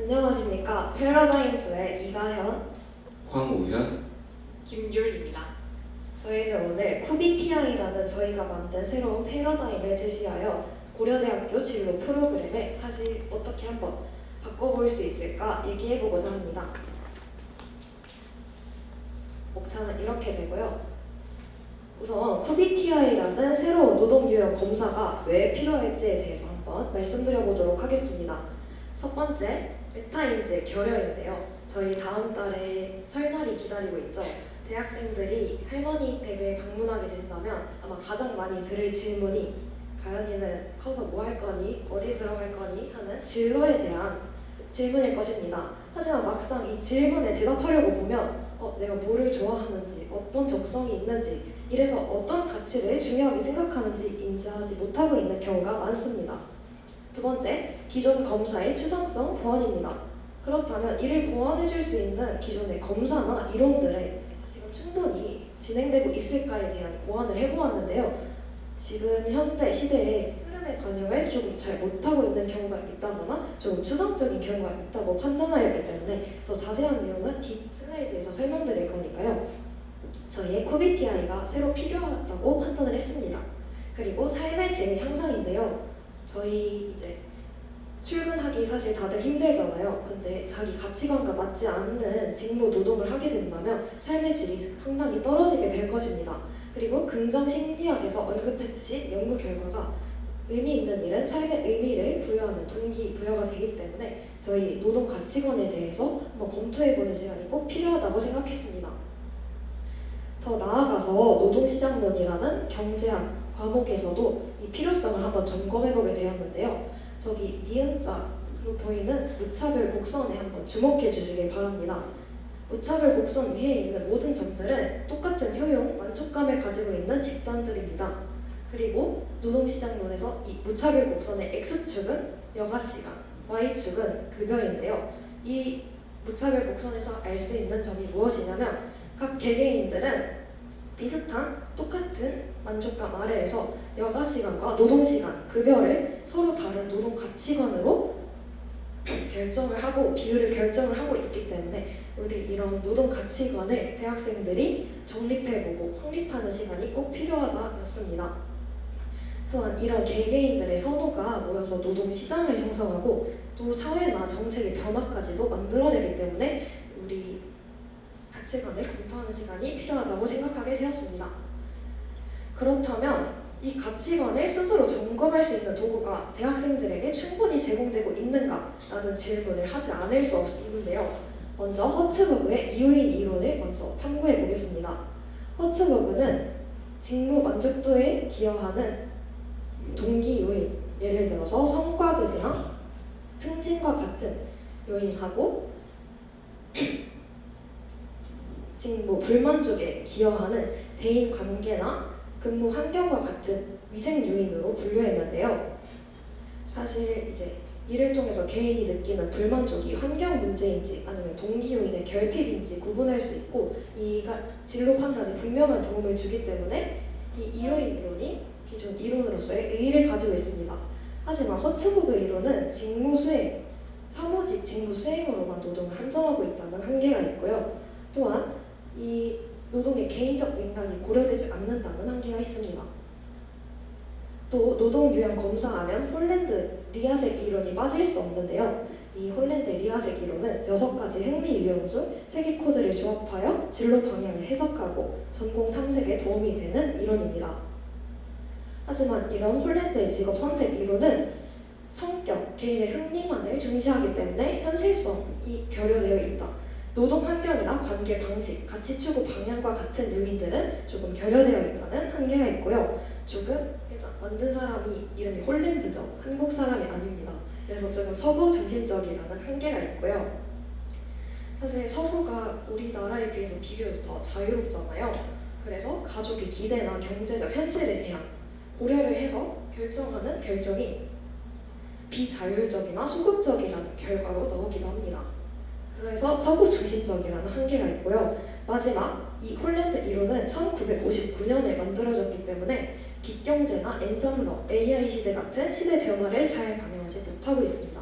안녕하십니까. 패러다임2의 이가현, 황우현, 김율입니다. 저희는 오늘 쿠비티아이라는 저희가 만든 새로운 패러다임을 제시하여 고려대학교 진로 프로그램에 사실 어떻게 한번 바꿔볼 수 있을까 얘기해보고자 합니다. 목차는 이렇게 되고요. 우선 쿠비티아이라는 새로운 노동유형 검사가 왜 필요할지에 대해서 한번 말씀드려보도록 하겠습니다. 첫 번째, 메타인지 결여인데요. 저희 다음 달에 설날이 기다리고 있죠. 대학생들이 할머니 댁을 방문하게 된다면 아마 가장 많이 들을 질문이 가연이는 커서 뭐 할 거니? 어디 들어갈 거니? 하는 진로에 대한 질문일 것입니다. 하지만 막상 이 질문에 대답하려고 보면 내가 뭐를 좋아하는지, 어떤 적성이 있는지, 이래서 어떤 가치를 중요하게 생각하는지 인지하지 못하고 있는 경우가 많습니다. 두 번째, 기존 검사의 추상성 보완입니다. 그렇다면 이를 보완해줄 수 있는 기존의 검사나 이론들에 지금 충분히 진행되고 있을까에 대한 고안을 해보았는데요. 지금 현대 시대의 흐름의 반영을 조금 잘 못하고 있는 경우가 있다거나 조금 추상적인 경우가 있다고 판단하였기 때문에 더 자세한 내용은 뒷 슬라이드에서 설명드릴 거니까요. 저희의 쿠비티아이가 새로 필요하다고 판단을 했습니다. 그리고 삶의 질 향상인데요. 저희 이제 출근하기 사실 다들 힘들잖아요. 근데 자기 가치관과 맞지 않는 직무 노동을 하게 된다면 삶의 질이 상당히 떨어지게 될 것입니다. 그리고 긍정 심리학에서 언급했듯이 연구 결과가 의미 있는 일은 삶의 의미를 부여하는 동기부여가 되기 때문에 저희 노동 가치관에 대해서 한번 검토해보는 시간이 꼭 필요하다고 생각했습니다. 더 나아가서 노동시장론이라는 경제학 과목에서도 이 필요성을 한번 점검해보게 되었는데요. 저기 니은자로 보이는 무차별 곡선에 한번 주목해 주시길 바랍니다. 무차별 곡선 위에 있는 모든 점들은 똑같은 효용, 만족감을 가지고 있는 집단들입니다. 그리고 노동시장론에서 이 무차별 곡선의 X축은 여가시간, Y축은 급여인데요. 이 무차별 곡선에서 알 수 있는 점이 무엇이냐면 각 개개인들은 비슷한 똑같은 만족감 아래에서 여가시간과 노동시간, 급여를 서로 다른 노동 가치관으로 결정을 하고 비율을 결정을 하고 있기 때문에 우리 이런 노동 가치관을 대학생들이 정립해보고 확립하는 시간이 꼭 필요하다였습니다. 또한 이런 개개인들의 선호가 모여서 노동 시장을 형성하고 또 사회나 정책의 변화까지도 만들어내기 때문에 우리 가치관을 검토하는 시간이 필요하다고 생각하게 되었습니다. 그렇다면 이 가치관을 스스로 점검할 수 있는 도구가 대학생들에게 충분히 제공되고 있는가라는 질문을 하지 않을 수 없는데요. 먼저 허츠버그의 이요인 이론을 먼저 탐구해 보겠습니다. 허츠버그는 직무 만족도에 기여하는 동기 요인, 예를 들어서 성과급이나 승진과 같은 요인하고 직무 불만족에 기여하는 대인 관계나 근무 환경과 같은 위생 요인으로 분류했는데요. 사실 이제 이를 통해서 개인이 느끼는 불만족이 환경 문제인지 아니면 동기 요인의 결핍인지 구분할 수 있고 이가 진로 판단에 분명한 도움을 주기 때문에 이 이요인 이론이 기존 이론으로서의 의의를 가지고 있습니다. 하지만 허츠버그 이론은 직무 수행, 사무직 직무 수행으로만 노동을 한정하고 있다는 한계가 있고요. 또한 이 노동의 개인적 맥락이 고려되지 않는다는 한계가 있습니다. 또 노동유형 검사하면 홀랜드 리아색 이론이 빠질 수 없는데요. 이 홀랜드 리아색 이론은 6가지 흥미 유형 중 3개 코드를 조합하여 진로 방향을 해석하고 전공 탐색에 도움이 되는 이론입니다. 하지만 이런 홀랜드의 직업 선택 이론은 성격, 개인의 흥미만을 중시하기 때문에 현실성이 결여되어 있다. 노동 환경이나 관계 방식, 가치 추구 방향과 같은 요인들은 조금 결여되어 있다는 한계가 있고요. 조금 일단 만든 사람이 이름이 홀랜드죠. 한국 사람이 아닙니다. 그래서 조금 서구 중심적이라는 한계가 있고요. 사실 서구가 우리나라에 비해서 비교적 더 자유롭잖아요. 그래서 가족의 기대나 경제적 현실에 대한 고려를 해서 결정하는 결정이 비자율적이나 소극적이라는 결과로 나오기도 합니다. 그래서 서구 중심적이라는 한계가 있고요. 마지막, 이 홀랜드 이론은 1959년에 만들어졌기 때문에 깃경제나 엔점러, AI 시대 같은 시대 변화를 잘 반영하지 못하고 있습니다.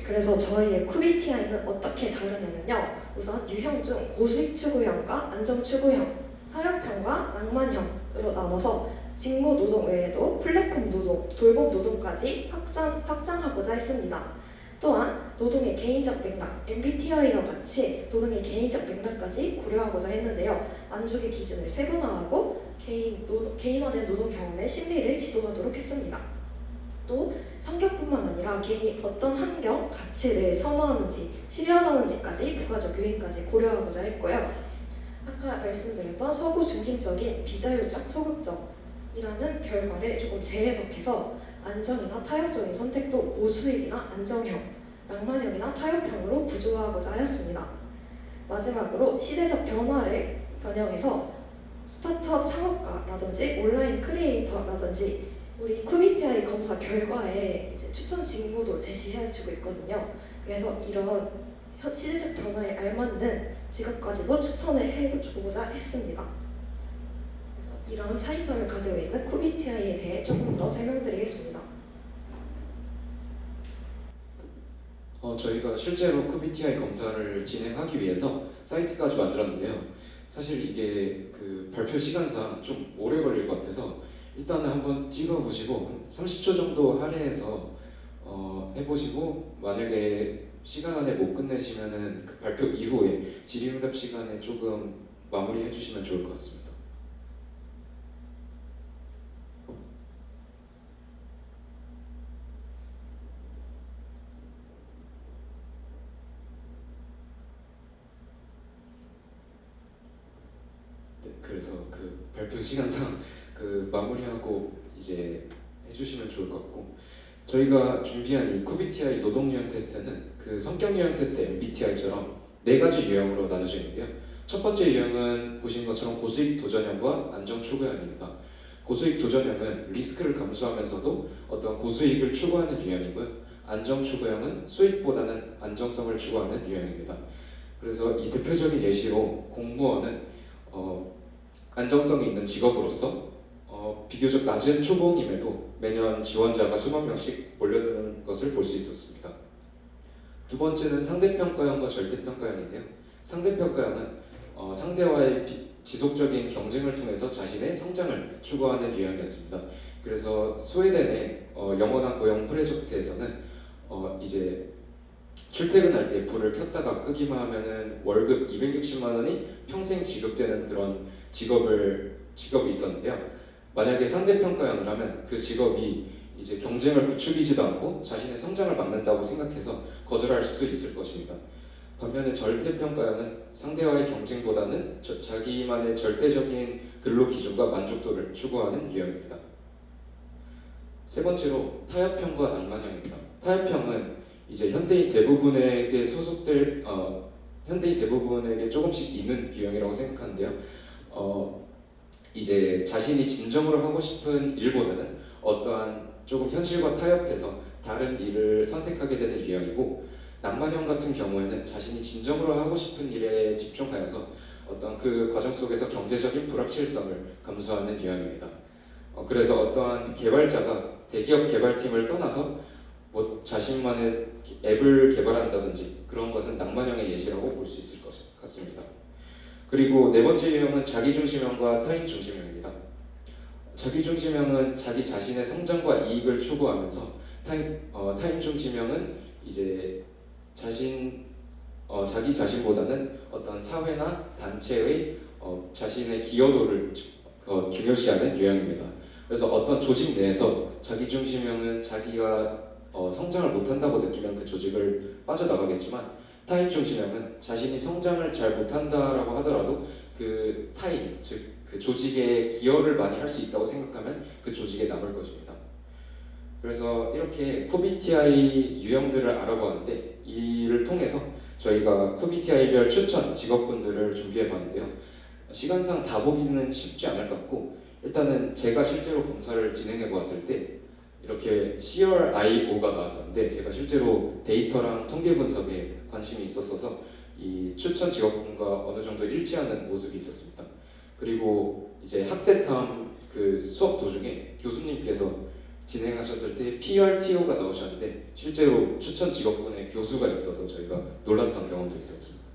그래서 저희의 QBTI는 어떻게 다르냐면요. 우선 유형 중 고수익 추구형과 안정 추구형, 타협형과 낭만형으로 나눠서 직무 노동 외에도 플랫폼 노동, 돌봄 노동까지 확장하고자 했습니다. 또한 노동의 개인적 맥락, MBTI와 같이 노동의 개인적 맥락까지 고려하고자 했는데요. 만족의 기준을 세분화하고 개인화된 노동 경험의 심리를 지도하도록 했습니다. 또 성격뿐만 아니라 개인이 어떤 환경, 가치를 선호하는지, 실현하는지까지 부가적 요인까지 고려하고자 했고요. 아까 말씀드렸던 서구 중심적인 비자율적, 소극적이라는 결과를 조금 재해석해서 안정이나 타협적인 선택도 고수익이나 안정형, 낭만형이나 타협형으로 구조화하고자 하였습니다. 마지막으로 시대적 변화를 반영해서 스타트업 창업가라든지 온라인 크리에이터라든지 우리 QBTI 검사 결과에 이제 추천 직무도 제시해주고 있거든요. 그래서 이런 시대적 변화에 알맞는 직업까지도 추천을 해보고자 했습니다. 그래서 이런 차이점을 가지고 있는 QBTI에 대해 조금 더 설명드리겠습니다. 저희가 실제로 QBTI 검사를 진행하기 위해서 사이트까지 만들었는데요. 사실 이게 그 발표 시간상 좀 오래 걸릴 것 같아서 일단은 한번 찍어보시고 30초 정도 할애해서 해보시고 만약에 시간 안에 못 끝내시면은 그 발표 이후에 질의응답 시간에 조금 마무리해 주시면 좋을 것 같습니다. 네, 그래서 그 발표 시간상 그 마무리하고 이제 해주시면 좋을 것 같고, 저희가 준비한 이 QBTI 노동 유형 테스트는 그 성격 유형 테스트 MBTI처럼 네 가지 유형으로 나눠져 있는데요. 첫 번째 유형은 보시는 것처럼 고수익 도전형과 안정 추구형입니다. 고수익 도전형은 리스크를 감수하면서도 어떤 고수익을 추구하는 유형이고요. 안정 추구형은 수익보다는 안정성을 추구하는 유형입니다. 그래서 이 대표적인 예시로 공무원은 안정성이 있는 직업으로서 비교적 낮은 초봉임에도 매년 지원자가 수만 명씩 몰려드는 것을 볼 수 있었습니다. 두 번째는 상대평가형과 절대평가형인데요. 상대평가형은 상대와의 지속적인 경쟁을 통해서 자신의 성장을 추구하는 유형이었습니다. 그래서 스웨덴의 영원한 고용 프로젝트에서는 이제 출퇴근할 때 불을 켰다가 끄기만 하면은 월급 260만 원이 평생 지급되는 그런 직업이 있었는데요. 만약에 상대평가형을 하면 그 직업이 이제 경쟁을 부추기지도 않고 자신의 성장을 막는다고 생각해서 거절할 수 있을 것입니다. 반면에 절대평가형은 상대와의 경쟁보다는 자기만의 절대적인 근로 기준과 만족도를 추구하는 유형입니다. 세 번째로 타협형과 낭만형입니다. 타협형은 이제 현대인 대부분에게 조금씩 있는 유형이라고 생각하는데요. 이제 자신이 진정으로 하고 싶은 일보다는 어떠한 조금 현실과 타협해서 다른 일을 선택하게 되는 유형이고, 낭만형 같은 경우에는 자신이 진정으로 하고 싶은 일에 집중하여서 어떤 그 과정 속에서 경제적인 불확실성을 감수하는 유형입니다. 그래서 어떠한 개발자가 대기업 개발팀을 떠나서 뭐 자신만의 앱을 개발한다든지 그런 것은 낭만형의 예시라고 볼 수 있을 것 같습니다. 그리고 네 번째 유형은 자기중심형과 타인중심형입니다. 자기중심형은 자기 자신의 성장과 이익을 추구하면서 타인중심형은 이제 자기 자신보다는 어떤 사회나 단체의 자신의 기여도를 중요시하는 유형입니다. 그래서 어떤 조직 내에서 자기중심형은 자기가 성장을 못한다고 느끼면 그 조직을 빠져나가겠지만, 타인중심형은 자신이 성장을 잘 못한다라고 하더라도 그 타인, 즉 그 조직에 기여를 많이 할 수 있다고 생각하면 그 조직에 남을 것입니다. 그래서 이렇게 QBTI 유형들을 알아보았는데, 이를 통해서 저희가 QBTI별 추천 직업군들을 준비해봤는데요. 시간상 다 보기는 쉽지 않을 것 같고, 일단은 제가 실제로 검사를 진행해보았을 때 이렇게 CRIO가 나왔었는데, 제가 실제로 데이터랑 통계 분석에 관심이 있었어서 이 추천 직업군과 어느 정도 일치하는 모습이 있었습니다. 그리고 이제 학세탐 그 수업 도중에 교수님께서 진행하셨을 때 PRTO가 나오셨는데 실제로 추천 직업군에 교수가 있어서 저희가 놀랐던 경험도 있었습니다.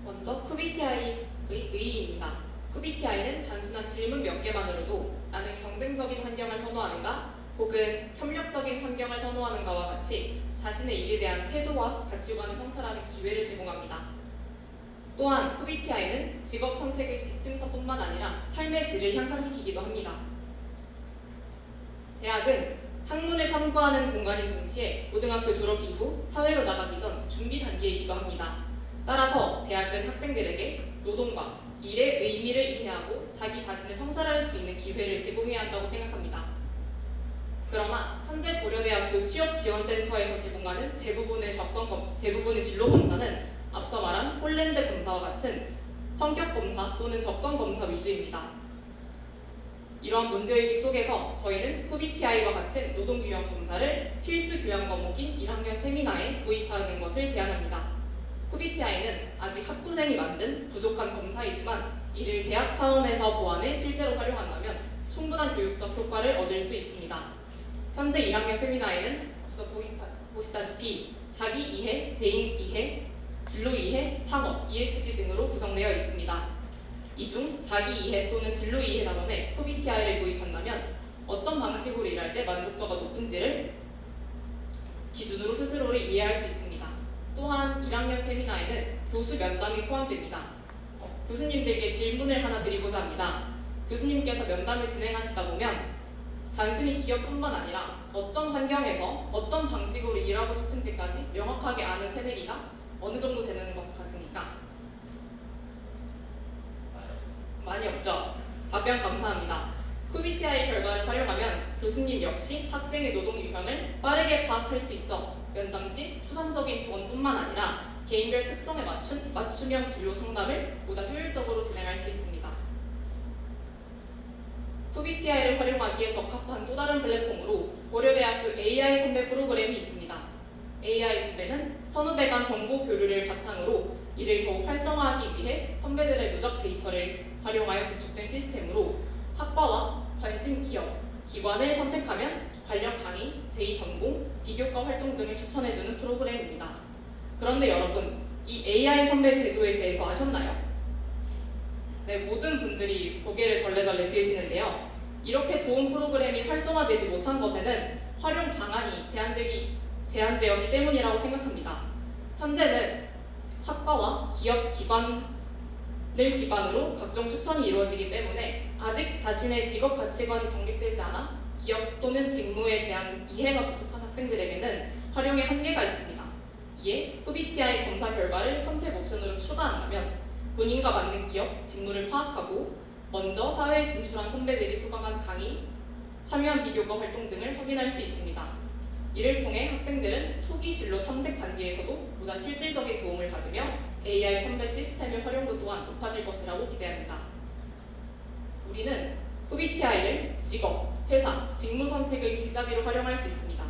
먼저 QBTI의 의의입니다. QBTI는 단순한 질문 몇 개만으로도 나는 경쟁적인 환경을 선호하는가 혹은 협력적인 환경을 선호하는가와 같이 자신의 일에 대한 태도와 가치관을 성찰하는 기회를 제공합니다. 또한 QBTI는 직업 선택의 지침서뿐만 아니라 삶의 질을 향상시키기도 합니다. 대학은 학문을 탐구하는 공간인 동시에 고등학교 졸업 이후 사회로 나가기 전 준비 단계이기도 합니다. 따라서 대학은 학생들에게 노동과 일의 의미를 이해하고 자기 자신을 성찰할 수 있는 기회를 제공해야 한다고 생각합니다. 그러나 현재 고려대학교 취업지원센터에서 제공하는 대부분의 진로 검사는 앞서 말한 홀랜드 검사와 같은 성격 검사 또는 적성 검사 위주입니다. 이러한 문제의식 속에서 저희는 QBTI와 같은 노동유형 검사를 필수 교양 과목인 1학년 세미나에 도입하는 것을 제안합니다. QBTI는 아직 학부생이 만든 부족한 검사이지만 이를 대학 차원에서 보완해 실제로 활용한다면 충분한 교육적 효과를 얻을 수 있습니다. 현재 1학년 세미나에는 앞서 보시다시피 자기 이해, 대인 이해, 진로 이해, 창업, ESG 등으로 구성되어 있습니다. 이 중 자기 이해 또는 진로 이해 단원에 QBTI를 도입한다면 어떤 방식으로 일할 때 만족도가 높은지를 기준으로 스스로를 이해할 수 있습니다. 또한 1학년 세미나에는 교수 면담이 포함됩니다. 교수님들께 질문을 하나 드리고자 합니다. 교수님께서 면담을 진행하시다 보면 단순히 기업뿐만 아니라 어떤 환경에서 어떤 방식으로 일하고 싶은지까지 명확하게 아는 새내기가 어느 정도 되는 것 같습니까? 많이 없죠? 답변 감사합니다. QBTI 결과를 활용하면 교수님 역시 학생의 노동 유형을 빠르게 파악할 수 있어 면담 시 추상적인 조언뿐만 아니라 개인별 특성에 맞춘 맞춤형 진로 상담을 보다 효율적으로 진행할 수 있습니다. QBTI를 활용하기에 적합한 또 다른 플랫폼으로 고려대학교 AI 선배 프로그램이 있습니다. AI 선배는 선후배 간 정보 교류를 바탕으로 이를 더욱 활성화하기 위해 선배들의 누적 데이터를 활용하여 구축된 시스템으로 학과와 관심 기업, 기관을 선택하면 관련 강의, 제2전공, 비교과 활동 등을 추천해주는 프로그램입니다. 그런데 여러분, 이 AI 선배 제도에 대해서 아셨나요? 네, 모든 분들이 고개를 절레절레 지으시는데요. 이렇게 좋은 프로그램이 활성화되지 못한 것에는 활용 방안이 제한되었기 때문이라고 생각합니다. 현재는 학과와 기업, 기관을 기반으로 각종 추천이 이루어지기 때문에 아직 자신의 직업 가치관이 정립되지 않아 기업 또는 직무에 대한 이해가 부족한 학생들에게는 활용에 한계가 있습니다. 이에 QBTI 검사 결과를 선택 옵션으로 추가한다면 본인과 맞는 기업, 직무를 파악하고 먼저 사회에 진출한 선배들이 수강한 강의, 참여한 비교과 활동 등을 확인할 수 있습니다. 이를 통해 학생들은 초기 진로 탐색 단계에서도 보다 실질적인 도움을 받으며 AI 선배 시스템의 활용도 또한 높아질 것이라고 기대합니다. 우리는 QBTI를 직업, 회사, 직무 선택의 길잡이로 활용할 수 있습니다.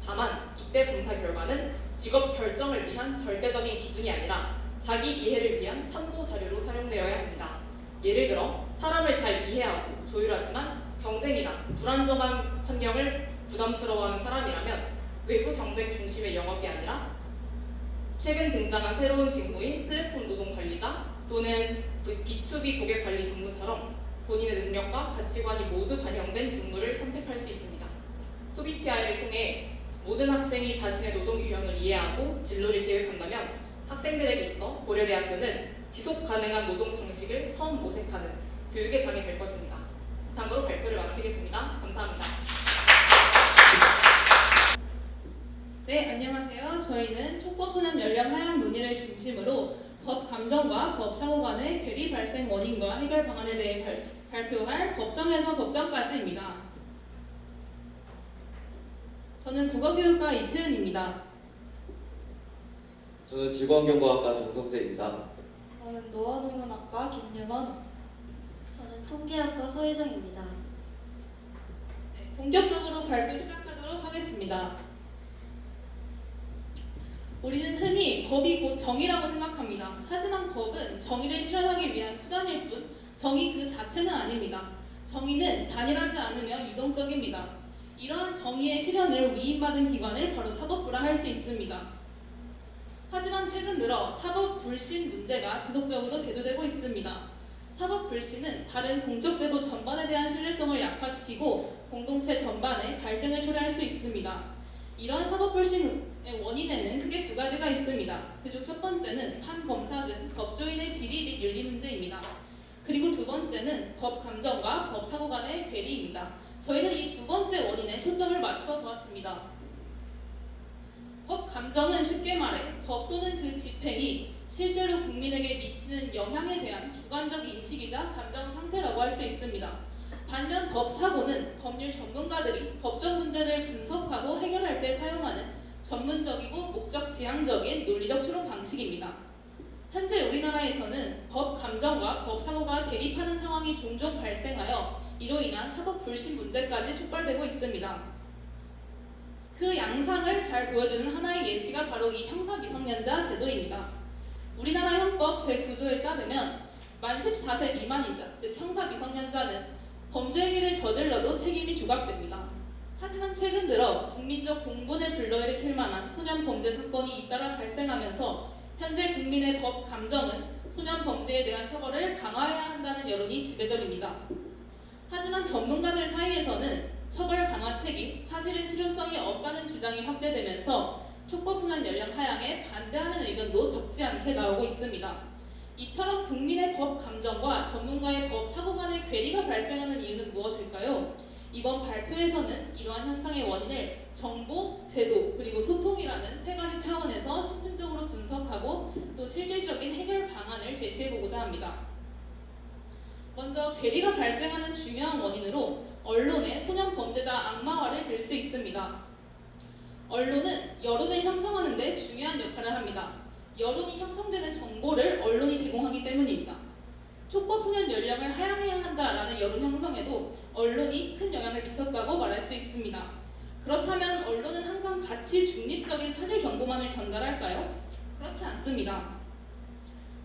다만 이때 검사 결과는 직업 결정을 위한 절대적인 기준이 아니라 자기 이해를 위한 참고 자료로 사용되어야 합니다. 예를 들어 사람을 잘 이해하고 조율하지만 경쟁이나 불안정한 환경을 부담스러워하는 사람이라면 외부 경쟁 중심의 영업이 아니라 최근 등장한 새로운 직무인 플랫폼 노동 관리자 또는 B2B 고객 관리 직무처럼 본인의 능력과 가치관이 모두 반영된 직무를 선택할 수 있습니다. QBTI를 통해 모든 학생이 자신의 노동 유형을 이해하고 진로를 계획한다면 학생들에게 있어 고려대학교는 지속 가능한 노동 방식을 처음 모색하는 교육의 장이 될 것입니다. 이상으로 발표를 마치겠습니다. 감사합니다. 네, 안녕하세요. 저희는 촉법소년 연령 하향 논의를 중심으로 법 감정과 법 사고 간의 괴리 발생 원인과 해결 방안에 대해 발표할 법정에서 법정까지입니다. 저는 국어교육과 이채은입니다. 저는 직업경과학과 정성재입니다. 저는 노화동문학과 김윤원. 저는 통계학과 서혜정입니다. 네, 본격적으로 발표 시작하도록 하겠습니다. 우리는 흔히 법이 곧 정의라고 생각합니다. 하지만 법은 정의를 실현하기 위한 수단일 뿐 정의 그 자체는 아닙니다. 정의는 단일하지 않으며 유동적입니다. 이러한 정의의 실현을 위임받은 기관을 바로 사법부라 할 수 있습니다. 하지만 최근 들어 사법 불신 문제가 지속적으로 대두되고 있습니다. 사법 불신은 다른 공적 제도 전반에 대한 신뢰성을 약화시키고 공동체 전반에 갈등을 초래할 수 있습니다. 이러한 사법 불신의 원인에는 크게 두 가지가 있습니다. 그중 첫 번째는 판검사 등 법조인의 비리 및 윤리 문제입니다. 그리고 두 번째는 법 감정과 법 사고 간의 괴리입니다. 저희는 이 두 번째 원인에 초점을 맞추어 보았습니다. 법 감정은 쉽게 말해 법 또는 그 집행이 실제로 국민에게 미치는 영향에 대한 주관적 인식이자 감정 상태라고 할 수 있습니다. 반면 법 사고는 법률 전문가들이 법적 문제를 분석하고 해결할 때 사용하는 전문적이고 목적 지향적인 논리적 추론 방식입니다. 현재 우리나라에서는 법 감정과 법 사고가 대립하는 상황이 종종 발생하여 이로 인한 사법 불신 문제까지 촉발되고 있습니다. 그 양상을 잘 보여주는 하나의 예시가 바로 이 형사 미성년자 제도입니다. 우리나라 헌법 제9조에 따르면 만 14세 미만이자 즉 형사 미성년자는 범죄 행위를 저질러도 책임이 조각됩니다. 하지만 최근 들어 국민적 공분을 불러일으킬 만한 소년 범죄 사건이 잇따라 발생하면서 현재 국민의 법 감정은 소년 범죄에 대한 처벌을 강화해야 한다는 여론이 지배적입니다. 하지만 전문가들 사이에서는 처벌 강화책이 사실은 실효성이 없다는 주장이 확대되면서 촉법소년 연령 하향에 반대하는 의견도 적지 않게 나오고 있습니다. 이처럼 국민의 법 감정과 전문가의 법 사고 간의 괴리가 발생하는 이유는 무엇일까요? 이번 발표에서는 이러한 현상의 원인을 정보, 제도, 그리고 소통이라는 세 가지 차원에서 심층적으로 분석하고 또 실질적인 해결 방안을 제시해보고자 합니다. 먼저 괴리가 발생하는 중요한 원인으로 언론의 소년 범죄자 악마화를 들 수 있습니다. 언론은 여론을 형성하는 데 중요한 역할을 합니다. 여론이 형성되는 정보를 언론이 제공하기 때문입니다. 촉법 소년 연령을 하향해야 한다라는 여론 형성에도 언론이 큰 영향을 미쳤다고 말할 수 있습니다. 그렇다면 언론은 항상 가치 중립적인 사실 정보만을 전달할까요? 그렇지 않습니다.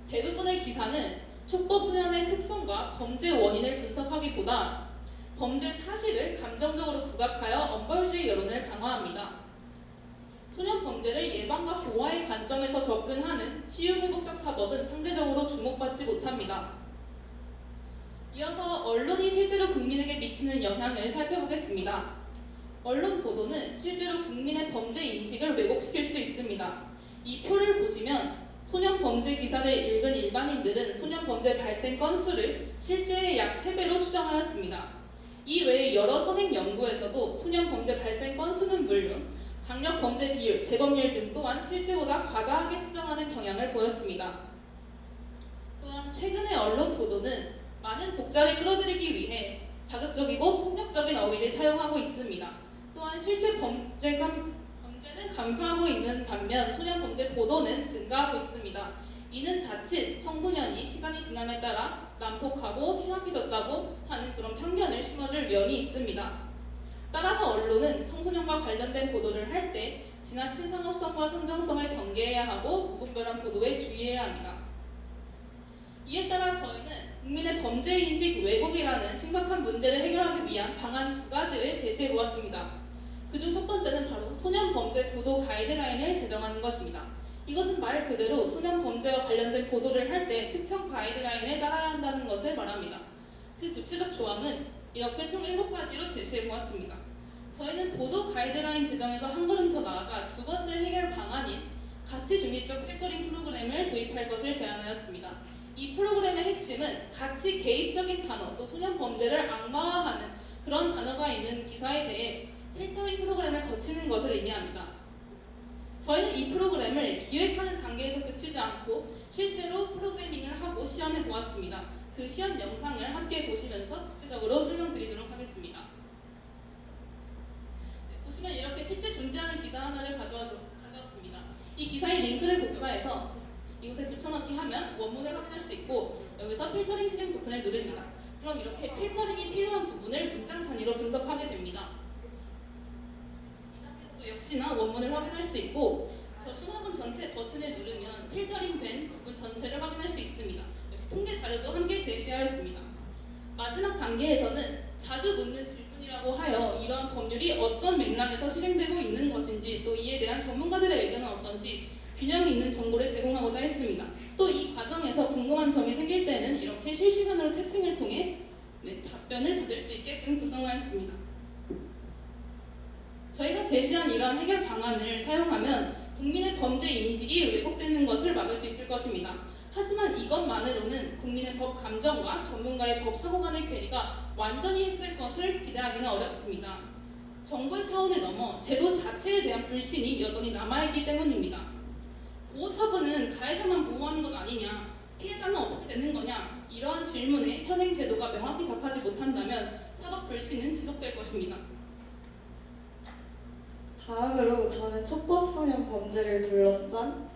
대부분의 기사는 촉법 소년의 특성과 범죄 원인을 분석하기보다 범죄 사실을 감정적으로 부각하여 엄벌주의 여론을 강화합니다. 소년 범죄를 예방과 교화의 관점에서 접근하는 치유회복적 사법은 상대적으로 주목받지 못합니다. 이어서 언론이 실제로 국민에게 미치는 영향을 살펴보겠습니다. 언론 보도는 실제로 국민의 범죄 인식을 왜곡시킬 수 있습니다. 이 표를 보시면 소년 범죄 기사를 읽은 일반인들은 소년 범죄 발생 건수를 실제의 약 3배로 추정하였습니다. 이 외에 여러 선행 연구에서도 소년 범죄 발생 건수는 물론 강력 범죄 비율, 재범률 등 또한 실제보다 과다하게 측정하는 경향을 보였습니다. 또한 최근의 언론 보도는 많은 독자를 끌어들이기 위해 자극적이고 폭력적인 어휘를 사용하고 있습니다. 또한 실제 범죄는 감소하고 있는 반면 소년 범죄 보도는 증가하고 있습니다. 이는 자칫 청소년이 시간이 지남에 따라 난폭하고 흉악해졌다고 하는 그런 편견을 심어줄 면이 있습니다. 따라서 언론은 청소년과 관련된 보도를 할 때 지나친 상업성과 선정성을 경계해야 하고 무분별한 보도에 주의해야 합니다. 이에 따라 저희는 국민의 범죄인식 왜곡이라는 심각한 문제를 해결하기 위한 방안 2가지를 제시해보았습니다. 그중 첫 번째는 바로 소년 범죄 보도 가이드라인을 제정하는 것입니다. 이것은 말 그대로 소년 범죄와 관련된 보도를 할 때 특정 가이드라인을 따라야 한다는 것을 말합니다. 그 구체적 조항은 이렇게 총 7가지로 제시해보았습니다. 저희는 보도 가이드라인 제정에서 한 걸음 더 나아가 두 번째 해결 방안인 가치 중립적 필터링 프로그램을 도입할 것을 제안하였습니다. 이 프로그램의 핵심은 가치 개입적인 단어 또 소년 범죄를 악마화하는 그런 단어가 있는 기사에 대해 필터링 프로그램을 거치는 것을 의미합니다. 저희는 이 프로그램을 기획하는 단계에서 그치지 않고 실제로 프로그래밍을 하고 시연해 보았습니다. 그 시연 영상을 함께 보시면서 구체적으로 설명드리도록 하겠습니다. 보시면 이렇게 실제 존재하는 기사 하나를 가져왔습니다. 이 기사의 링크를 복사해서 이곳에 붙여넣기 하면 원문을 확인할 수 있고 여기서 필터링 실행 버튼을 누릅니다. 그럼 이렇게 필터링이 필요한 부분을 문장 단위로 분석하게 됩니다. 이 단계도 역시나 원문을 확인할 수 있고 저 수납은 전체 버튼을 누르면 필터링된 부분 전체를 확인할 수 있습니다. 역시 통계 자료도 함께 제시하였습니다. 마지막 단계에서는 자주 묻는 질문이라고 하여 이러한 법률이 어떤 맥락에서 실행되고 있는 것인지 또 이에 대한 전문가들의 의견은 어떤지 균형 있는 정보를 제공하고자 했습니다. 또 이 과정에서 궁금한 점이 생길 때는 이렇게 실시간으로 채팅을 통해 답변을 받을 수 있게끔 구성하였습니다. 저희가 제시한 이러한 해결 방안을 사용하면 국민의 범죄 인식이 왜곡되는 것을 막을 수 있을 것입니다. 하지만 이것만으로는 국민의 법 감정과 전문가의 법 사고 간의 괴리가 완전히 해소될 것을 기대하기는 어렵습니다. 정보의 차원을 넘어 제도 자체에 대한 불신이 여전히 남아있기 때문입니다. 보호 처분은 가해자만 보호하는 것 아니냐, 피해자는 어떻게 되는 거냐, 이러한 질문에 현행 제도가 명확히 답하지 못한다면 사법 불신은 지속될 것입니다. 다음으로 저는 촉법소년 범죄를 둘러싼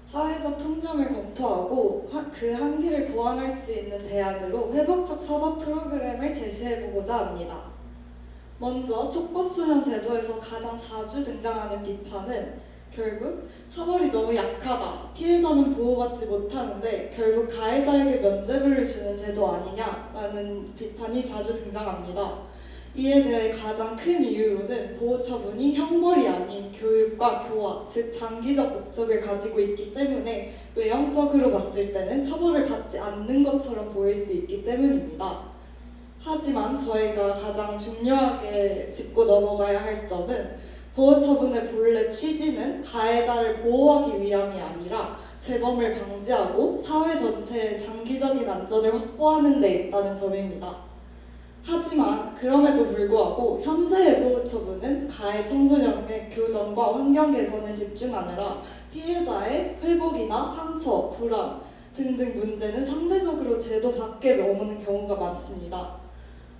사회적 통념을 검토하고 그 한계를 보완할 수 있는 대안으로 회복적 사법 프로그램을 제시해보고자 합니다. 먼저 촉법소년 제도에서 가장 자주 등장하는 비판은 결국 처벌이 너무 약하다, 피해자는 보호받지 못하는데 결국 가해자에게 면죄부를 주는 제도 아니냐라는 비판이 자주 등장합니다. 이에 대해 가장 큰 이유로는 보호처분이 형벌이 아닌 교육과 교화, 즉 장기적 목적을 가지고 있기 때문에 외형적으로 봤을 때는 처벌을 받지 않는 것처럼 보일 수 있기 때문입니다. 하지만 저희가 가장 중요하게 짚고 넘어가야 할 점은 보호처분의 본래 취지는 가해자를 보호하기 위함이 아니라 재범을 방지하고 사회 전체의 장기적인 안전을 확보하는 데 있다는 점입니다. 하지만 그럼에도 불구하고 현재의 보호처분은 가해 청소년의 교정과 환경 개선에 집중하느라 피해자의 회복이나 상처, 불안 등등 문제는 상대적으로 제도 밖에 머무는 경우가 많습니다.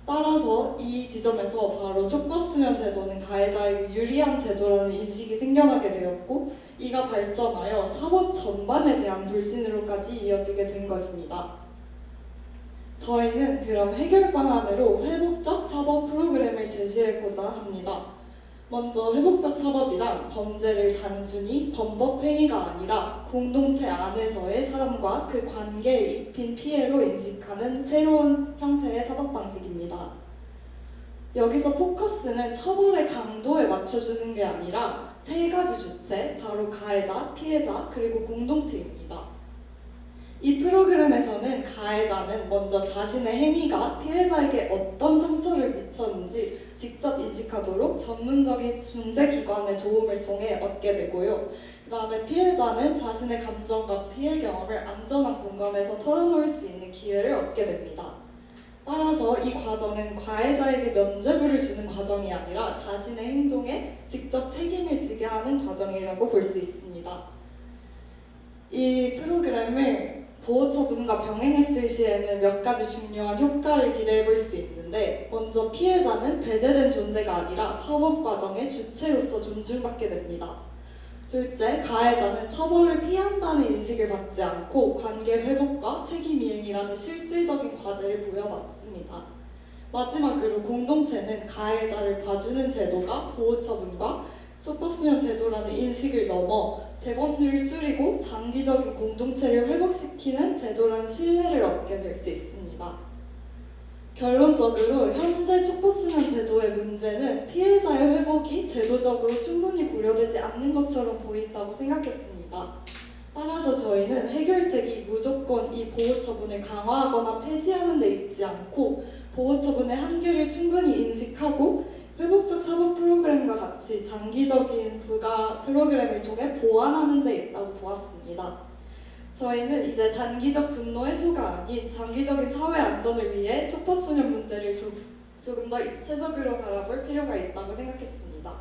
따라서 이 지점에서 바로 촉법소년 제도는 가해자에게 유리한 제도라는 인식이 생겨나게 되었고 이가 발전하여 사법 전반에 대한 불신으로까지 이어지게 된 것입니다. 저희는 그럼 해결 방안으로 회복적 사법 프로그램을 제시하고자 합니다. 먼저 회복적 사법이란 범죄를 단순히 범법 행위가 아니라 공동체 안에서의 사람과 그 관계에 입힌 피해로 인식하는 새로운 형태의 사법 방식입니다. 여기서 포커스는 처벌의 강도에 맞춰주는 게 아니라 세 가지 주체, 바로 가해자, 피해자, 그리고 공동체입니다. 이 프로그램에서는 가해자는 먼저 자신의 행위가 피해자에게 어떤 상처를 미쳤는지 직접 인식하도록 전문적인 중재기관의 도움을 통해 얻게 되고요. 그 다음에 피해자는 자신의 감정과 피해 경험을 안전한 공간에서 털어놓을 수 있는 기회를 얻게 됩니다. 따라서 이 과정은 가해자에게 면죄부를 주는 과정이 아니라 자신의 행동에 직접 책임을 지게 하는 과정이라고 볼 수 있습니다. 이 프로그램을 보호처분과 병행했을 시에는 몇 가지 중요한 효과를 기대해 볼 수 있는데, 먼저 피해자는 배제된 존재가 아니라 사법 과정의 주체로서 존중받게 됩니다. 둘째, 가해자는 처벌을 피한다는 인식을 받지 않고 관계 회복과 책임 이행이라는 실질적인 과제를 부여받습니다. 마지막으로 공동체는 가해자를 봐주는 제도가 보호처분과 촉법소년 제도라는 인식을 넘어 재범률을 줄이고 장기적인 공동체를 회복시키는 제도라는 신뢰를 얻게 될 수 있습니다. 결론적으로 현재 촉법소년 제도의 문제는 피해자의 회복이 제도적으로 충분히 고려되지 않는 것처럼 보인다고 생각했습니다. 따라서 저희는 해결책이 무조건 이 보호처분을 강화하거나 폐지하는 데 있지 않고 보호처분의 한계를 충분히 인식하고 회복적 사법 프로그램과 같이 장기적인 부가 프로그램을 통해 보완하는 데 있다고 보았습니다. 저희는 이제 단기적 분노 해소가 아닌 장기적인 사회 안전을 위해 촉법소년 문제를 조금 더 입체적으로 바라볼 필요가 있다고 생각했습니다.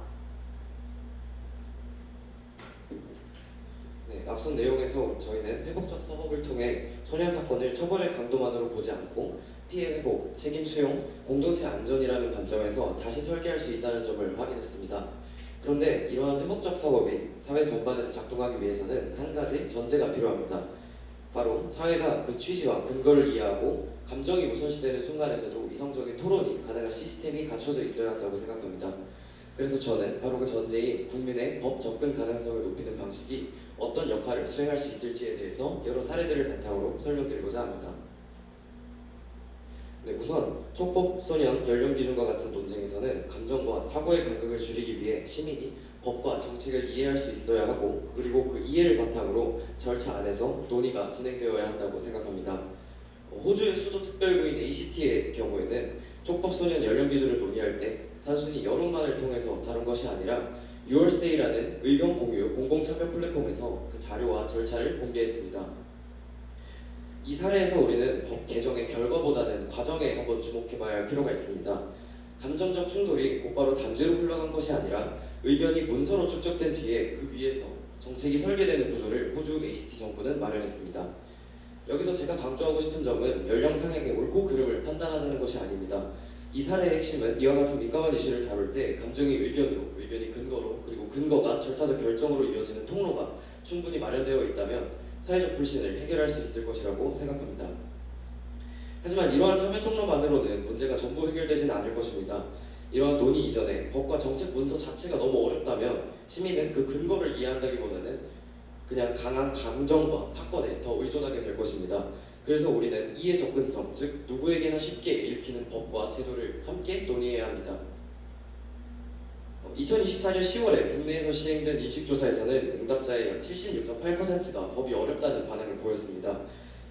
네, 앞선 내용에서 저희는 회복적 사법을 통해 소년 사건을 처벌의 강도만으로 보지 않고 피해 회복, 책임 수용, 공동체 안전이라는 관점에서 다시 설계할 수 있다는 점을 확인했습니다. 그런데 이러한 회복적 사법이 사회 전반에서 작동하기 위해서는 한 가지 전제가 필요합니다. 바로 사회가 그 취지와 근거를 이해하고 감정이 우선시되는 순간에서도 이성적인 토론이 가능한 시스템이 갖춰져 있어야 한다고 생각합니다. 그래서 저는 바로 그 전제인 국민의 법 접근 가능성을 높이는 방식이 어떤 역할을 수행할 수 있을지에 대해서 여러 사례들을 바탕으로 설명드리고자 합니다. 네, 우선 촉법 소년 연령 기준과 같은 논쟁에서는 감정과 사고의 간극을 줄이기 위해 시민이 법과 정책을 이해할 수 있어야 하고, 그리고 그 이해를 바탕으로 절차 안에서 논의가 진행되어야 한다고 생각합니다. 호주의 수도 특별구인 ACT의 경우에는 촉법 소년 연령 기준을 논의할 때 단순히 여론만을 통해서 다룬 것이 아니라 URSA라는 의견 공유 공공 참여 플랫폼에서 그 자료와 절차를 공개했습니다. 이 사례에서 우리는 법 개정의 결과보다는 과정에 한번 주목해봐야 할 필요가 있습니다. 감정적 충돌이 곧바로 단죄로 흘러간 것이 아니라 의견이 문서로 축적된 뒤에 그 위에서 정책이 설계되는 구조를 호주 ACT 정부는 마련했습니다. 여기서 제가 강조하고 싶은 점은 연령 상향의 옳고 그름을 판단하자는 것이 아닙니다. 이 사례의 핵심은 이와 같은 민감한 이슈를 다룰 때 감정이 의견으로, 의견이 근거로, 그리고 근거가 절차적 결정으로 이어지는 통로가 충분히 마련되어 있다면 사회적 불신을 해결할 수 있을 것이라고 생각합니다. 하지만 이러한 참여 통로만으로는 문제가 전부 해결되지는 않을 것입니다. 이러한 논의 이전에 법과 정책 문서 자체가 너무 어렵다면 시민은 그 근거를 이해한다기보다는 그냥 강한 감정과 사건에 더 의존하게 될 것입니다. 그래서 우리는 이해 접근성, 즉 누구에게나 쉽게 읽히는 법과 제도를 함께 논의해야 합니다. 2024년 10월에 국내에서 시행된 인식조사에서는 응답자의 약 76.8%가 법이 어렵다는 반응을 보였습니다.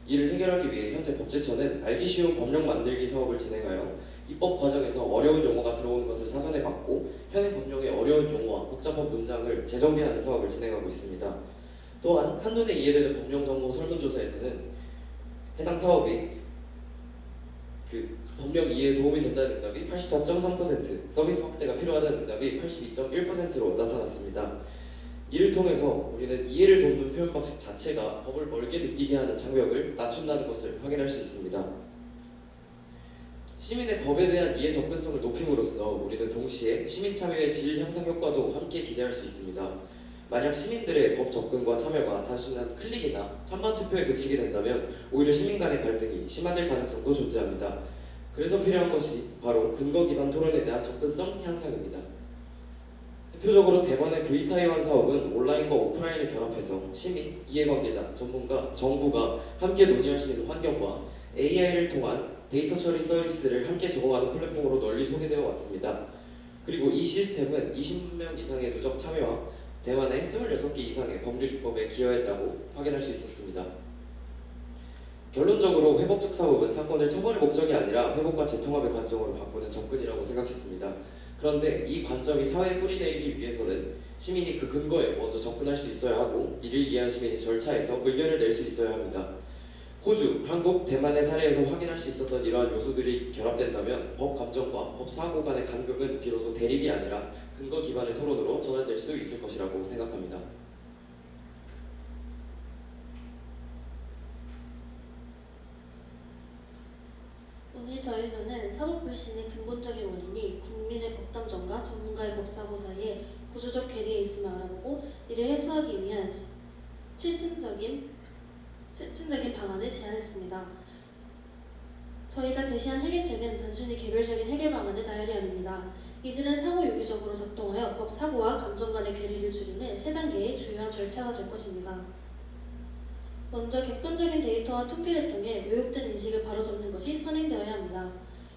이를 해결하기 위해 현재 법제처는 알기 쉬운 법령 만들기 사업을 진행하여 입법 과정에서 어려운 용어가 들어오는 것을 사전에 막고 현행 법령의 어려운 용어와 복잡한 문장을 재정비하는 사업을 진행하고 있습니다. 또한 한눈에 이해되는 법령 정보 설문조사에서는 해당 사업이 법령 이해에 도움이 된다는 응답이 84.3%, 서비스 확대가 필요하다는 응답이 82.1%로 나타났습니다. 이를 통해서 우리는 이해를 돕는 표현 방식 자체가 법을 멀게 느끼게 하는 장벽을 낮춘다는 것을 확인할 수 있습니다. 시민의 법에 대한 이해 접근성을 높임으로써 우리는 동시에 시민 참여의 질 향상 효과도 함께 기대할 수 있습니다. 만약 시민들의 법 접근과 참여가 단순한 클릭이나 찬반 투표에 그치게 된다면 오히려 시민 간의 갈등이 심화될 가능성도 존재합니다. 그래서 필요한 것이 바로 근거 기반 토론에 대한 접근성 향상입니다. 대표적으로 대만의 V타이완 사업은 온라인과 오프라인을 결합해서 시민, 이해관계자, 전문가, 정부가 함께 논의할 수 있는 환경과 AI를 통한 데이터 처리 서비스를 함께 제공하는 플랫폼으로 널리 소개되어 왔습니다. 그리고 이 시스템은 20명 이상의 누적 참여와 대만의 26개 이상의 법률 입법에 기여했다고 확인할 수 있었습니다. 결론적으로 회복적 사법은 사건을 처벌의 목적이 아니라 회복과 재통합의 관점으로 바꾸는 접근이라고 생각했습니다. 그런데 이 관점이 사회에 뿌리내리기 위해서는 시민이 그 근거에 먼저 접근할 수 있어야 하고, 이를 이해한 시민이 절차에서 의견을 낼 수 있어야 합니다. 호주, 한국, 대만의 사례에서 확인할 수 있었던 이러한 요소들이 결합된다면 법 감정과 법 사고 간의 간극은 비로소 대립이 아니라 근거 기반의 토론으로 전환될 수 있을 것이라고 생각합니다. 오늘 저에서는 사법 불신의 근본적인 원인이 국민의 법 감정과 전문가의 법 사고 사이에 구조적 괴리에 있음을 알아보고 이를 해소하기 위한 실증적인 방안을 제안했습니다. 저희가 제시한 해결책은 단순히 개별적인 해결 방안의 나열이 아닙니다. 이들은 상호 유기적으로 작동하여 법 사고와 감정 간의 괴리를 줄이는 세 단계의 주요한 절차가 될 것입니다. 먼저 객관적인 데이터와 통계를 통해 왜곡된 인식을 바로잡는 것이 선행되어야 합니다.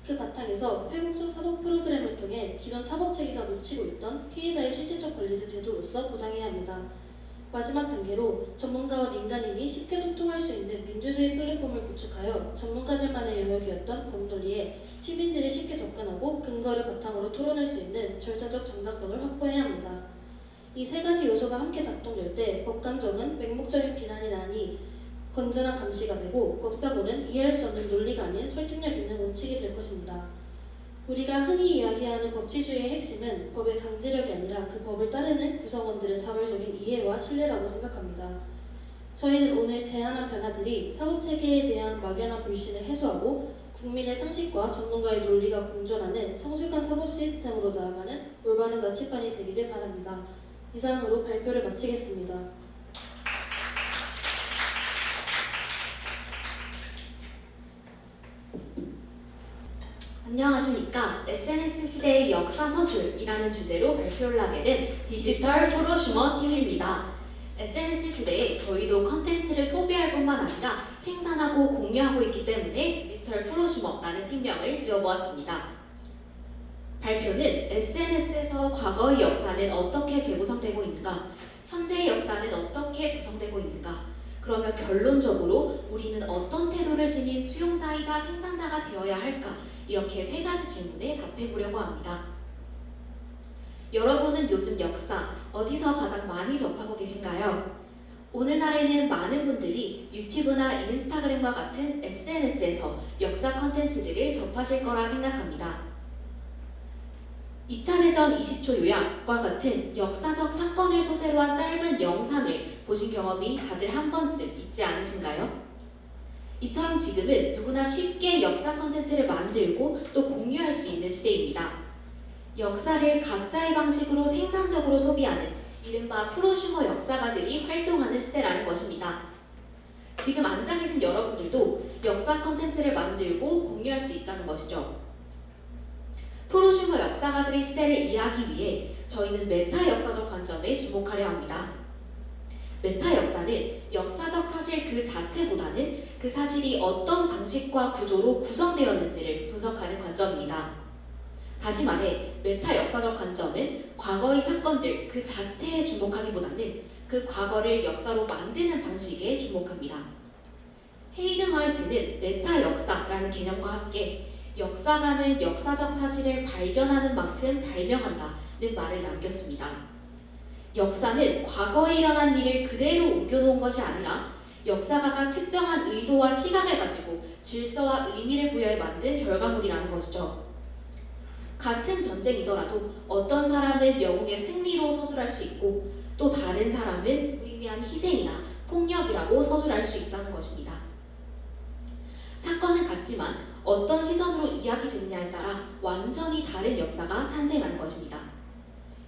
그 바탕에서 회국적 사법 프로그램을 통해 기존 사법 체계가 놓치고 있던 피해자의 실질적 권리를 제도로서 보장해야 합니다. 마지막 단계로 전문가와 민간인이 쉽게 소통할 수 있는 민주주의 플랫폼을 구축하여 전문가들만의 영역이었던 법논리에 시민들이 쉽게 접근하고 근거를 바탕으로 토론할 수 있는 절차적 정당성을 확보해야 합니다. 이 세 가지 요소가 함께 작동될 때 법감정은 맹목적인 비난이 아니 건전한 감시가 되고, 법사고는 이해할 수 없는 논리가 아닌 설득력 있는 원칙이 될 것입니다. 우리가 흔히 이야기하는 법치주의의 핵심은 법의 강제력이 아니라 그 법을 따르는 구성원들의 자발적인 이해와 신뢰라고 생각합니다. 저희는 오늘 제안한 변화들이 사법체계에 대한 막연한 불신을 해소하고 국민의 상식과 전문가의 논리가 공존하는 성숙한 사법 시스템으로 나아가는 올바른 나침반이 되기를 바랍니다. 이상으로 발표를 마치겠습니다. 안녕하십니까. SNS 시대의 역사서술이라는 주제로 발표를 하게 된 디지털 프로슈머 팀입니다. SNS 시대에 저희도 컨텐츠를 소비할 뿐만 아니라 생산하고 공유하고 있기 때문에 디지털 프로슈머라는 팀명을 지어보았습니다. 발표는 SNS에서 과거의 역사는 어떻게 재구성되고 있는가, 현재의 역사는 어떻게 구성되고 있는가, 그러면 결론적으로 우리는 어떤 태도를 지닌 수용자이자 생산자가 되어야 할까, 이렇게 세 가지 질문에 답해보려고 합니다. 여러분은 요즘 역사 어디서 가장 많이 접하고 계신가요? 오늘날에는 많은 분들이 유튜브나 인스타그램과 같은 SNS에서 역사 컨텐츠들을 접하실 거라 생각합니다. 2차 대전 20초 요약과 같은 역사적 사건을 소재로 한 짧은 영상을 보신 경험이 다들 한 번쯤 있지 않으신가요? 이처럼 지금은 누구나 쉽게 역사 컨텐츠를 만들고 또 공유할 수 있는 시대입니다. 역사를 각자의 방식으로 생산적으로 소비하는 이른바 프로슈머 역사가들이 활동하는 시대라는 것입니다. 지금 앉아 계신 여러분들도 역사 컨텐츠를 만들고 공유할 수 있다는 것이죠. 프로슈머 역사가들의 시대를 이해하기 위해 저희는 메타 역사적 관점에 주목하려 합니다. 메타 역사는 역사적 사실 그 자체보다는 그 사실이 어떤 방식과 구조로 구성되었는지를 분석하는 관점입니다. 다시 말해 메타 역사적 관점은 과거의 사건들 그 자체에 주목하기보다는 그 과거를 역사로 만드는 방식에 주목합니다. 헤이든 화이트는 메타 역사라는 개념과 함께 역사가는 역사적 사실을 발견하는 만큼 발명한다는 말을 남겼습니다. 역사는 과거에 일어난 일을 그대로 옮겨놓은 것이 아니라 역사가가 특정한 의도와 시각을 가지고 질서와 의미를 부여해 만든 결과물이라는 것이죠. 같은 전쟁이더라도 어떤 사람은 영웅의 승리로 서술할 수 있고 또 다른 사람은 무의미한 희생이나 폭력이라고 서술할 수 있다는 것입니다. 사건은 같지만 어떤 시선으로 이야기되느냐에 따라 완전히 다른 역사가 탄생하는 것입니다.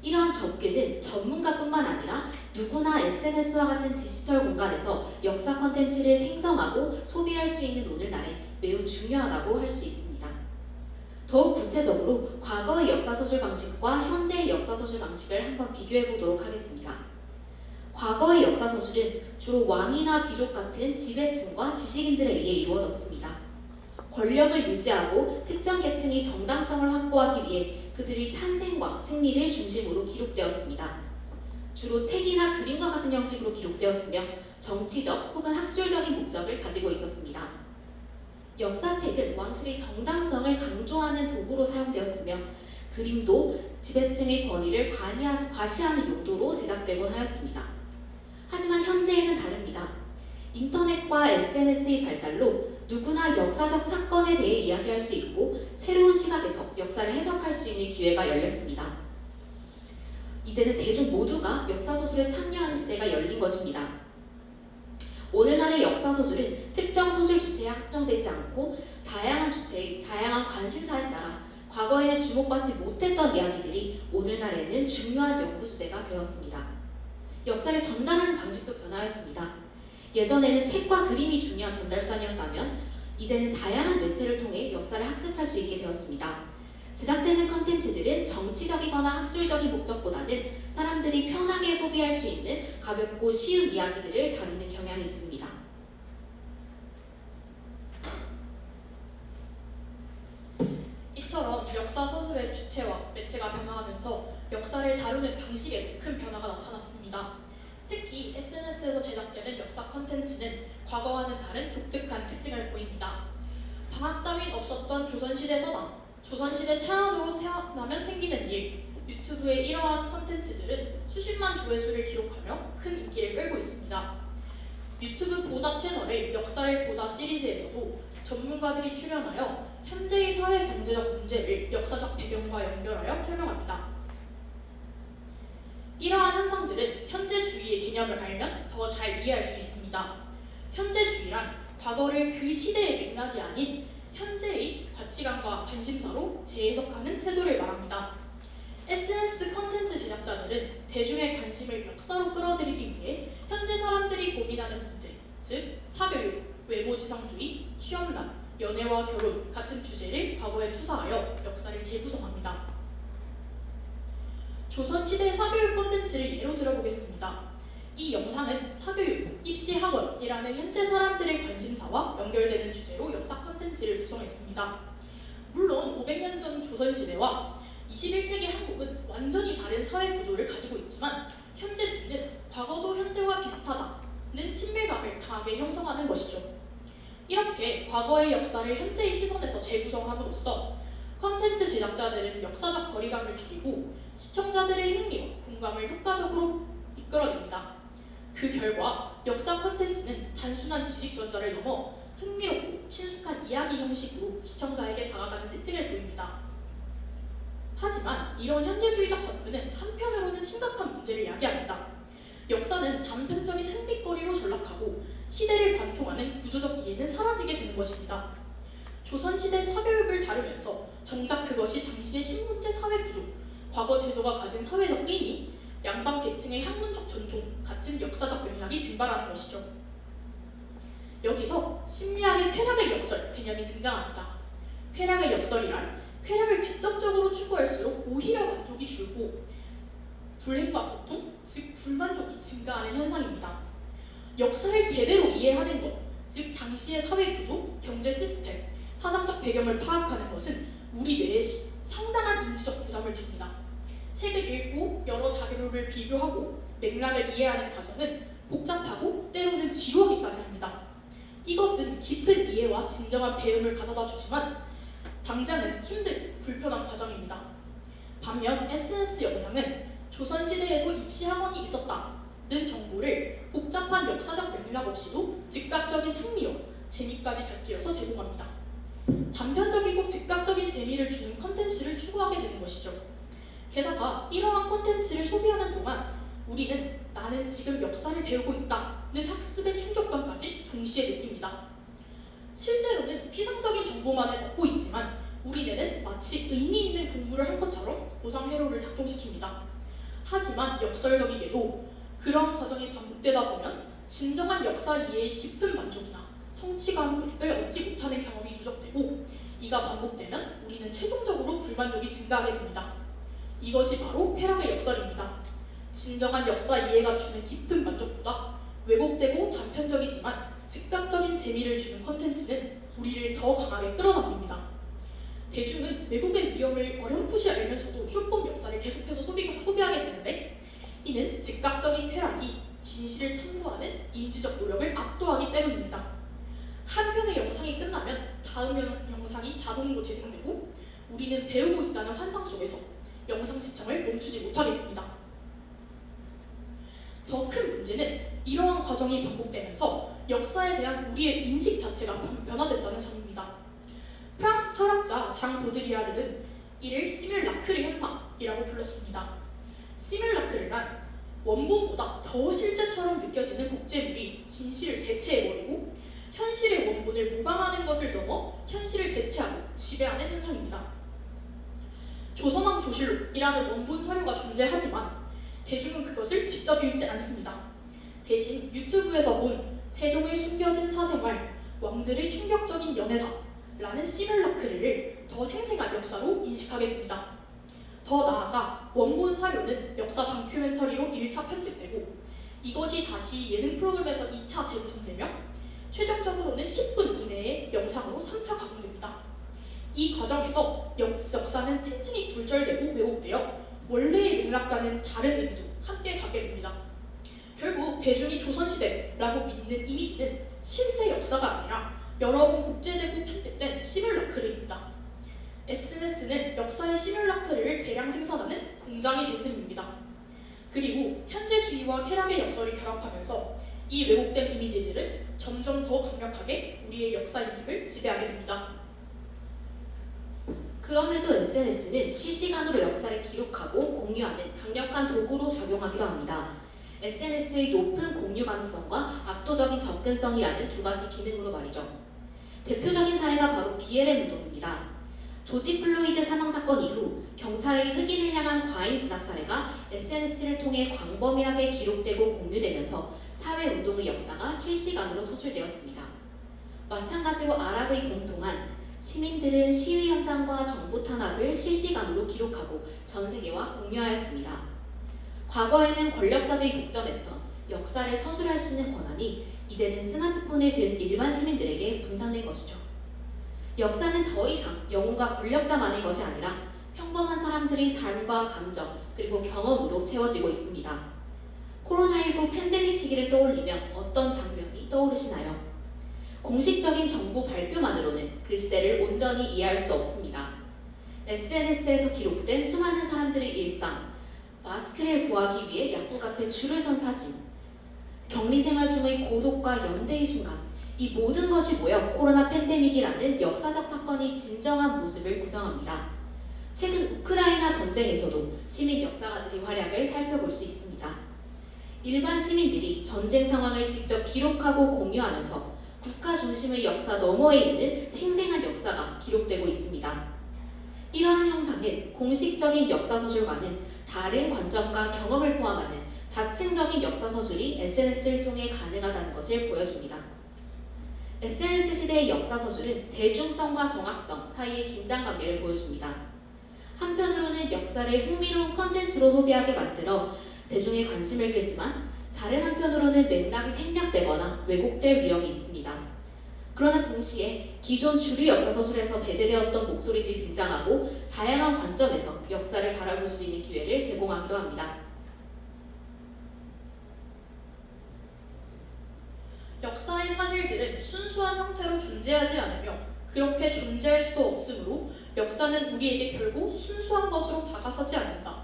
이러한 접근은 전문가뿐만 아니라 누구나 SNS와 같은 디지털 공간에서 역사 컨텐츠를 생성하고 소비할 수 있는 오늘날에 매우 중요하다고 할 수 있습니다. 더욱 구체적으로 과거의 역사서술 방식과 현재의 역사서술 방식을 한번 비교해 보도록 하겠습니다. 과거의 역사서술은 주로 왕이나 귀족 같은 지배층과 지식인들에 의해 이루어졌습니다. 권력을 유지하고 특정 계층이 정당성을 확보하기 위해 그들의 탄생과 승리를 중심으로 기록되었습니다. 주로 책이나 그림과 같은 형식으로 기록되었으며 정치적 혹은 학술적인 목적을 가지고 있었습니다. 역사책은 왕실의 정당성을 강조하는 도구로 사용되었으며 그림도 지배층의 권위를 과시하는 용도로 제작되곤 하였습니다. 하지만 현재에는 다릅니다. 인터넷과 SNS의 발달로 누구나 역사적 사건에 대해 이야기할 수 있고 새로운 시각에서 역사를 해석할 수 있는 기회가 열렸습니다. 이제는 대중 모두가 역사서술에 참여하는 시대가 열린 것입니다. 오늘날의 역사서술은 특정 소설 주체에 한정되지 않고 다양한 주체, 다양한 관심사에 따라 과거에는 주목받지 못했던 이야기들이 오늘날에는 중요한 연구 주제가 되었습니다. 역사를 전달하는 방식도 변화했습니다. 예전에는 책과 그림이 중요한 전달수단이었다면 이제는 다양한 매체를 통해 역사를 학습할 수 있게 되었습니다. 제작되는 컨텐츠들은 정치적이거나 학술적인 목적보다는 사람들이 편하게 소비할 수 있는 가볍고 쉬운 이야기들을 다루는 경향이 있습니다. 이처럼 역사 서술의 주체와 매체가 변화하면서 역사를 다루는 방식에도 큰 변화가 나타났습니다. 특히 SNS에서 제작되는 역사 컨텐츠는 과거와는 다른 독특한 특징을 보입니다. 방학 따윈 없었던 조선시대 서당, 조선시대 차안으로 태어나면 생기는 일, 유튜브의 이러한 컨텐츠들은 수십만 조회수를 기록하며 큰 인기를 끌고 있습니다. 유튜브 보다 채널의 역사를 보다 시리즈에서도 전문가들이 출연하여 현재의 사회 경제적 문제를 역사적 배경과 연결하여 설명합니다. 이러한 현상들은 현재주의의 개념을 알면 더 잘 이해할 수 있습니다. 현재주의란 과거를 그 시대의 맥락이 아닌 현재의 가치관과 관심사로 재해석하는 태도를 말합니다. SNS 컨텐츠 제작자들은 대중의 관심을 역사로 끌어들이기 위해 현재 사람들이 고민하는 문제, 즉 사교육, 외모지상주의, 취업난, 연애와 결혼 같은 주제를 과거에 투사하여 역사를 재구성합니다. 조선시대 사교육 콘텐츠를 예로 들어보겠습니다. 이 영상은 사교육, 입시학원이라는 현재 사람들의 관심사와 연결되는 주제로 역사 콘텐츠를 구성했습니다. 물론 500년 전 조선시대와 21세기 한국은 완전히 다른 사회 구조를 가지고 있지만 현재 주의는 과거도 현재와 비슷하다는 친밀감을 강하게 형성하는 것이죠. 이렇게 과거의 역사를 현재의 시선에서 재구성함으로써 콘텐츠 제작자들은 역사적 거리감을 줄이고 시청자들의 흥미와 공감을 효과적으로 이끌어냅니다. 그 결과 역사 콘텐츠는 단순한 지식 전달을 넘어 흥미롭고 친숙한 이야기 형식으로 시청자에게 다가가는 특징을 보입니다. 하지만 이런 현재주의적 접근은 한편으로는 심각한 문제를 야기합니다. 역사는 단편적인 흥미거리로 전락하고 시대를 관통하는 구조적 이해는 사라지게 되는 것입니다. 조선시대 사교육을 다루면서 정작 그것이 당시의 신분제 사회구조, 과거 제도가 가진 사회적 의미, 양방 계층의 학문적 전통 같은 역사적 맥락이 증발하는 것이죠. 여기서 심리학의 쾌락의 역설 개념이 등장합니다. 쾌락의 역설이란 쾌락을 직접적으로 추구할수록 오히려 만족이 줄고 불행과 고통, 즉 불만족이 증가하는 현상입니다. 역사를 제대로 이해하는 것, 즉 당시의 사회 구조, 경제 시스템, 사상적 배경을 파악하는 것은 우리 뇌에 상당한 인지적 부담을 줍니다. 책을 읽고 여러 자료를 비교하고 맥락을 이해하는 과정은 복잡하고 때로는 지루하기까지 합니다. 이것은 깊은 이해와 진정한 배움을 가져다 주지만 당장은 힘들고 불편한 과정입니다. 반면 SNS 영상은 조선시대에도 입시학원이 있었다는 정보를 복잡한 역사적 맥락 없이도 즉각적인 흥미와 재미까지 곁들여서 제공합니다. 단편적이고 즉각적인 재미를 주는 콘텐츠를 추구하게 되는 것이죠. 게다가 이러한 콘텐츠를 소비하는 동안 우리는 나는 지금 역사를 배우고 있다는 학습의 충족감까지 동시에 느낍니다. 실제로는 피상적인 정보만을 얻고 있지만 우리 뇌는 마치 의미 있는 공부를 한 것처럼 보상 회로를 작동시킵니다. 하지만 역설적이게도 그런 과정이 반복되다 보면 진정한 역사 이해의 깊은 만족이나 성취감을 얻지 못하는 경험이 누적되고 이가 반복되면 우리는 최종적으로 불만족이 증가하게 됩니다. 이것이 바로 쾌락의 역설입니다. 진정한 역사 이해가 주는 깊은 만족보다 왜곡되고 단편적이지만 즉각적인 재미를 주는 콘텐츠는 우리를 더 강하게 끌어당깁니다. 대중은 외국의 위험을 어렴풋이 알면서도 쇼폼 역사를 계속해서 소비하게 되는데 이는 즉각적인 쾌락이 진실을 탐구하는 인지적 노력을 압도하기 때문입니다. 한 편의 영상이 끝나면 다음 영상이 자동으로 재생되고 우리는 배우고 있다는 환상 속에서 영상 시청을 멈추지 못하게 됩니다. 더 큰 문제는 이러한 과정이 반복되면서 역사에 대한 우리의 인식 자체가 변화됐다는 점입니다. 프랑스 철학자 장 보드리아르는 이를 시뮬라크르 현상이라고 불렀습니다. 시뮬라크르란 원본보다 더 실제처럼 느껴지는 복제물이 진실을 대체해버리고 현실의 원본을 모방하는 것을 넘어 현실을 대체하고 지배하는 현상입니다. 조선왕 조실록이라는 원본 사료가 존재하지만 대중은 그것을 직접 읽지 않습니다. 대신 유튜브에서 본 세종의 숨겨진 사생활, 왕들의 충격적인 연애사라는 시뮬라크르를 더 생생한 역사로 인식하게 됩니다. 더 나아가 원본 사료는 역사 다큐멘터리로 1차 편집되고 이것이 다시 예능 프로그램에서 2차 재구성되며 최종적으로는 10분 이내의 영상으로 3차 가공됩니다. 이 과정에서 역사는 층층이 굴절되고 왜곡되어 원래의 맥락과는 다른 의미도 함께 갖게 됩니다. 결국 대중이 조선시대라고 믿는 이미지는 실제 역사가 아니라 여러 번 복제되고 편집된 시뮬라크르입니다. SNS는 역사의 시뮬라크르를 대량 생산하는 공장이 된 셈입니다. 그리고 현재주의와 쾌락의 역설이 결합하면서 이 왜곡된 이미지들은 점점 더 강력하게 우리의 역사 인식을 지배하게 됩니다. 그럼에도 SNS는 실시간으로 역사를 기록하고 공유하는 강력한 도구로 작용하기도 합니다. SNS의 높은 공유 가능성과 압도적인 접근성이라는 두 가지 기능으로 말이죠. 대표적인 사례가 바로 BLM 운동입니다. 조지 플로이드 사망 사건 이후 경찰의 흑인을 향한 과잉 진압 사례가 SNS를 통해 광범위하게 기록되고 공유되면서 사회운동의 역사가 실시간으로 서술되었습니다. 마찬가지로 아랍의 공통한 시민들은 시위 현장과 정보 탄압을 실시간으로 기록하고 전 세계와 공유하였습니다. 과거에는 권력자들이 독점했던 역사를 서술할 수 있는 권한이 이제는 스마트폰을 든 일반 시민들에게 분산된 것이죠. 역사는 더 이상 영웅과 권력자만의 것이 아니라 평범한 사람들의 삶과 감정 그리고 경험으로 채워지고 있습니다. 코로나19 팬데믹 시기를 떠올리면 어떤 장면이 떠오르시나요? 공식적인 정부 발표만으로는 그 시대를 온전히 이해할 수 없습니다. SNS에서 기록된 수많은 사람들의 일상, 마스크를 구하기 위해 약국 앞에 줄을 선 사진, 격리 생활 중의 고독과 연대의 순간, 이 모든 것이 모여 코로나 팬데믹이라는 역사적 사건의 진정한 모습을 구성합니다. 최근 우크라이나 전쟁에서도 시민 역사가들의 활약을 살펴볼 수 있습니다. 일반 시민들이 전쟁 상황을 직접 기록하고 공유하면서 국가 중심의 역사 너머에 있는 생생한 역사가 기록되고 있습니다. 이러한 형상은 공식적인 역사서술과는 다른 관점과 경험을 포함하는 다층적인 역사서술이 SNS를 통해 가능하다는 것을 보여줍니다. SNS 시대의 역사서술은 대중성과 정확성 사이의 긴장관계를 보여줍니다. 한편으로는 역사를 흥미로운 컨텐츠로 소비하게 만들어 대중의 관심을 끌지만 다른 한편으로는 맥락이 생략되거나 왜곡될 위험이 있습니다. 그러나 동시에 기존 주류 역사서술에서 배제되었던 목소리들이 등장하고 다양한 관점에서 역사를 바라볼 수 있는 기회를 제공하기도 합니다. 역사의 사실들은 순수한 형태로 존재하지 않으며 그렇게 존재할 수도 없으므로 역사는 우리에게 결국 순수한 것으로 다가서지 않는다.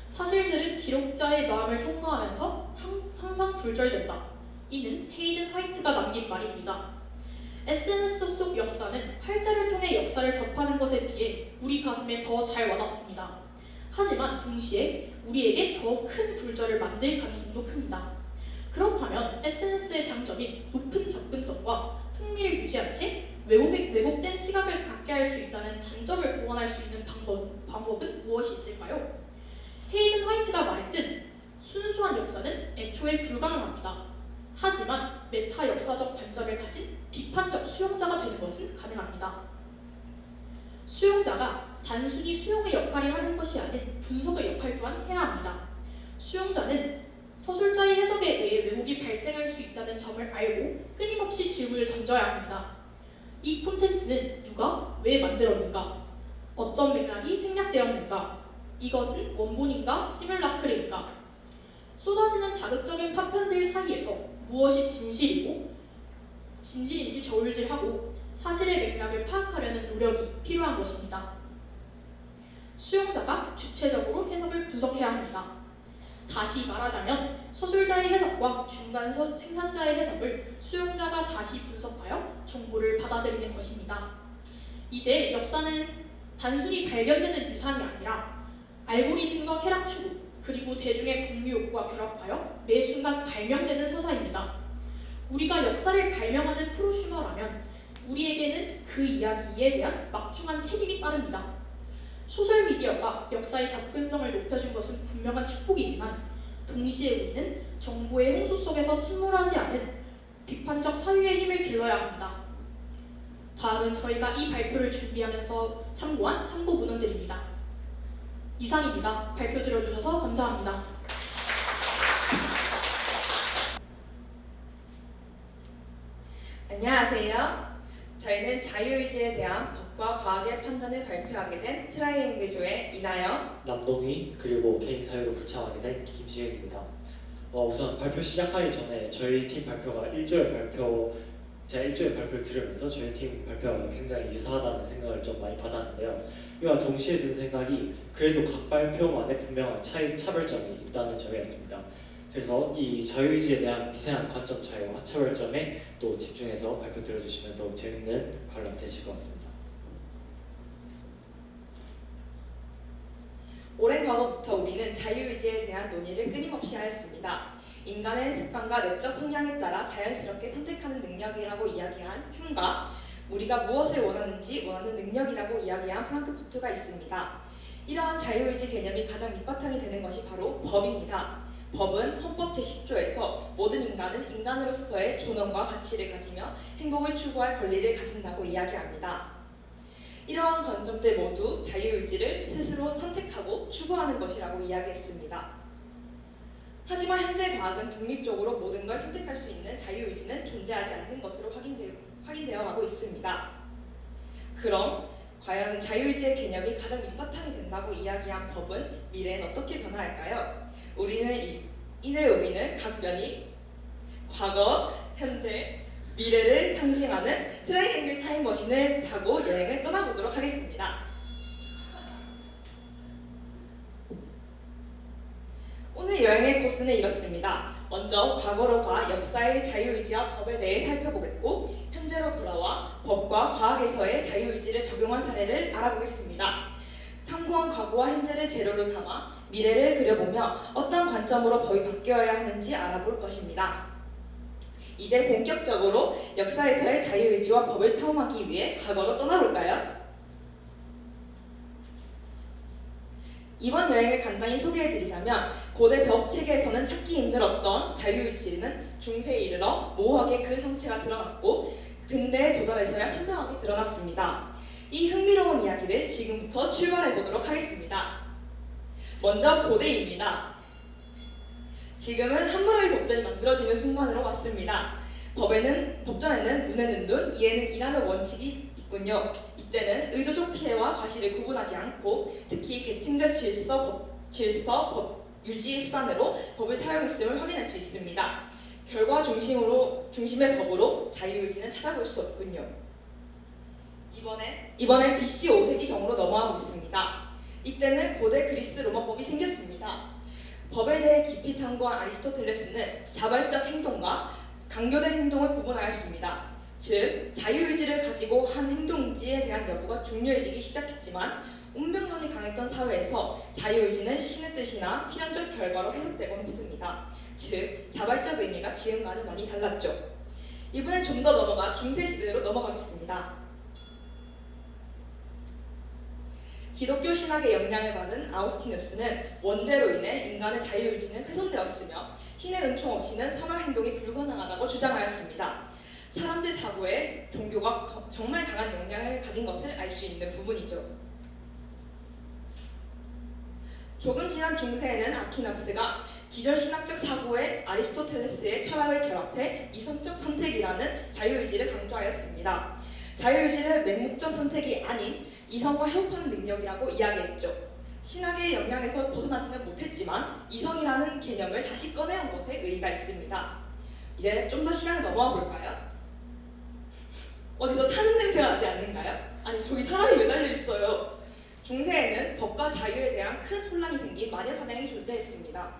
사실들은 기록자의 마음을 통과하면서 항상 굴절된다. 이는 헤이든 화이트가 남긴 말입니다. SNS 속 역사는 활자를 통해 역사를 접하는 것에 비해 우리 가슴에 더 잘 와닿습니다. 하지만 동시에 우리에게 더 큰 굴절을 만들 가능성도 큽니다. 그렇다면 SNS의 장점인 높은 접근성과 흥미를 유지한 채 왜곡된 시각을 갖게 할 수 있다는 단점을 보완할 수 있는 방법은 무엇이 있을까요? 헤이든 화이트가 말했듯 순수한 역사는 애초에 불가능합니다. 하지만 메타 역사적 관점을 가진 비판적 수용자가 되는 것은 가능합니다. 수용자가 단순히 수용의 역할을 하는 것이 아닌 분석의 역할 또한 해야 합니다. 수용자는 서술자의 해석에 의해 왜곡이 발생할 수 있다는 점을 알고 끊임없이 질문을 던져야 합니다. 이 콘텐츠는 누가 왜 만들었는가? 어떤 맥락이 생략되었는가? 이것은 원본인가 시뮬라크르인가? 쏟아지는 자극적인 파편들 사이에서 무엇이 진실인지 저울질하고 사실의 맥락을 파악하려는 노력이 필요한 것입니다. 수용자가 주체적으로 해석을 분석해야 합니다. 다시 말하자면 서술자의 해석과 중간 생산자의 해석을 수용자가 다시 분석하여 정보를 받아들이는 것입니다. 이제 역사는 단순히 발견되는 유산이 아니라 알고리즘과 쾌락 추구, 그리고 대중의 공유 욕구가 결합하여 매 순간 발명되는 서사입니다. 우리가 역사를 발명하는 프로슈머라면 우리에게는 그 이야기에 대한 막중한 책임이 따릅니다. 소셜미디어가 역사의 접근성을 높여준 것은 분명한 축복이지만 동시에 우리는 정보의 홍수 속에서 침몰하지 않은 비판적 사유의 힘을 길러야 합니다. 다음은 저희가 이 발표를 준비하면서 참고한 참고 문헌들입니다. 이상입니다. 발표 들어주셔서 감사합니다. 안녕하세요. 저희는 자유의지에 대한 법과 과학의 판단을 발표하게 된 트라이앵글조의 이나영, 남동희 그리고 개인 사유로 불참하게 된 김시윤입니다. 우선 발표 시작하기 전에 저희 팀 발표가 제가 1조의 발표를 들으면서 저희 팀 발표가 굉장히 유사하다는 생각을 좀 많이 받았는데요. 이와 동시에 든 생각이 그래도 각 발표만의 분명한 차별점이 있다는 점이었습니다. 그래서 이 자유의지에 대한 미세한 관점 차이와 차별점에 또 집중해서 발표 들어주시면 더욱 재밌는 관람 되실 것 같습니다. 오랜 과거부터 우리는 자유의지에 대한 논의를 끊임없이 하였습니다. 인간의 습관과 내적 성향에 따라 자연스럽게 선택하는 능력이라고 이야기한 흉과 우리가 무엇을 원하는지 원하는 능력이라고 이야기한 프랑크푸르트가 있습니다. 이러한 자유의지 개념이 가장 밑바탕이 되는 것이 바로 법입니다. 법은 헌법 제10조에서 모든 인간은 인간으로서의 존엄과 가치를 가지며 행복을 추구할 권리를 가진다고 이야기합니다. 이러한 관점들 모두 자유의지를 스스로 선택하고 추구하는 것이라고 이야기했습니다. 하지만 현재 과학은 독립적으로 모든 걸 선택할 수 있는 자유의지는 존재하지 않는 것으로 확인되어 가고 있습니다. 그럼 과연 자유의지의 개념이 가장 밑바탕이 된다고 이야기한 법은 미래엔 어떻게 변화할까요? 우리는 각변이 과거, 현재, 미래를 상징하는 트라이앵글 타임머신을 타고 여행을 떠나보도록 하겠습니다. 오늘 여행의 코스는 이렇습니다. 먼저 과거로 가 역사의 자유의지와 법에 대해 살펴보겠고, 현재로 돌아와 법과 과학에서의 자유의지를 적용한 사례를 알아보겠습니다. 참고한 과거와 현재를 재료로 삼아 미래를 그려보며 어떤 관점으로 법이 바뀌어야 하는지 알아볼 것입니다. 이제 본격적으로 역사에서의 자유의지와 법을 탐험하기 위해 과거로 떠나볼까요? 이번 여행을 간단히 소개해드리자면, 고대 법 체계에서는 찾기 힘들었던 자유의지는 중세에 이르러 모호하게 그 형체가 드러났고, 근대에 도달해서야 선명하게 드러났습니다. 이 흥미로운 이야기를 지금부터 출발해보도록 하겠습니다. 먼저 고대입니다. 지금은 함무라비 법전이 만들어지는 순간으로 왔습니다. 법전에는 눈에는 눈, 이에는 이라는 원칙이 있군요. 이때는 의도적 피해와 과실을 구분하지 않고 특히 계층적 질서, 법 유지의 수단으로 법을 사용했음을 확인할 수 있습니다. 결과 중심의 법으로 자유의지는 찾아볼 수 없군요. 이번엔 BC 5세기 경으로 넘어가고 있습니다. 이때는 고대 그리스 로마법이 생겼습니다. 법에 대해 깊이 탐구한 아리스토텔레스는 자발적 행동과 강요된 행동을 구분하였습니다. 즉, 자유의지를 가지고 한 행동인지에 대한 여부가 중요해지기 시작했지만, 운명론이 강했던 사회에서 자유의지는 신의 뜻이나 필연적 결과로 해석되곤 했습니다. 즉, 자발적 의미가 지금과는 많이 달랐죠. 이번엔 좀 더 넘어가 중세시대로 넘어가겠습니다. 기독교 신학의 영향을 받은 아우스티누스는 원죄로 인해 인간의 자유의지는 훼손되었으며 신의 은총 없이는 선한 행동이 불가능하다고 주장하였습니다. 사람들 사고에 종교가 정말 강한 영향을 가진 것을 알 수 있는 부분이죠. 조금 지난 중세에는 아퀴나스가 기존 신학적 사고에 아리스토텔레스의 철학을 결합해 이성적 선택이라는 자유의지를 강조하였습니다. 자유의지를 맹목적 선택이 아닌 이성과 협업하는 능력이라고 이야기했죠. 신학의 영향에서 벗어나지는 못했지만 이성이라는 개념을 다시 꺼내온 것에 의의가 있습니다. 이제 좀 더 시간을 넘어와 볼까요? 어디서 타는 냄새가 나지 않는가요? 아니, 저기 사람이 매달려 있어요. 중세에는 법과 자유에 대한 큰 혼란이 생긴 마녀사냥이 존재했습니다.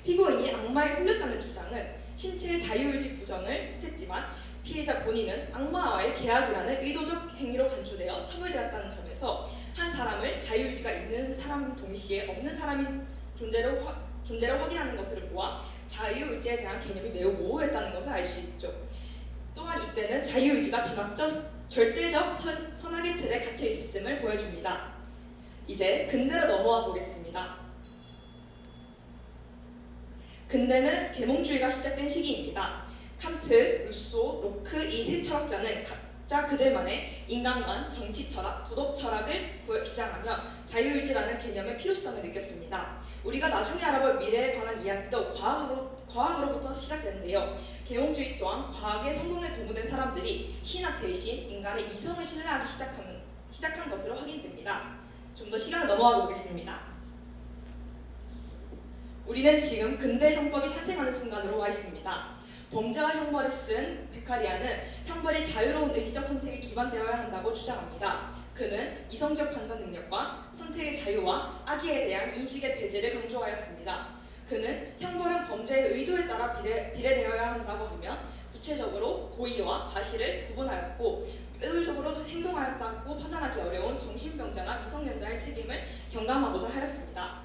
피고인이 악마에 홀렸다는 주장은 신체의 자유의지 부정을 뜻했지만, 피해자 본인은 악마와의 계약이라는 의도적 행위로 간주되어 처벌되었다는 점에서 한 사람을 자유의지가 있는 사람 동시에 없는 사람인 존재로 확인하는 것으로 보아 자유의지에 대한 개념이 매우 모호했다는 것을 알 수 있죠. 또한 이때는 자유의지가 절대적 선악의 틀에 갇혀 있었음을 보여줍니다. 이제 근대로 넘어와 보겠습니다. 근대는 계몽주의가 시작된 시기입니다. 칸트, 루소, 로크 이 세 철학자는 각자 그들만의 인간관, 정치 철학, 도덕 철학을 주장하며 자유의지라는 개념의 필요성을 느꼈습니다. 우리가 나중에 알아볼 미래에 관한 이야기도 과학으로부터 시작되는데요. 계몽주의 또한 과학의 성공에 도모된 사람들이 신학 대신 인간의 이성을 신뢰하기 시작한 것으로 확인됩니다. 좀 더 시간을 넘어가 보겠습니다. 우리는 지금 근대 형법이 탄생하는 순간으로 와 있습니다. 범죄와 형벌을 쓴 베카리아는 형벌이 자유로운 의지적 선택에 기반되어야 한다고 주장합니다. 그는 이성적 판단 능력과 선택의 자유와 악의에 대한 인식의 배제를 강조하였습니다. 그는 형벌은 범죄의 의도에 따라 비례되어야 한다고 하며 구체적으로 고의와 과실을 구분하였고, 의도적으로 행동하였다고 판단하기 어려운 정신병자나 미성년자의 책임을 경감하고자 하였습니다.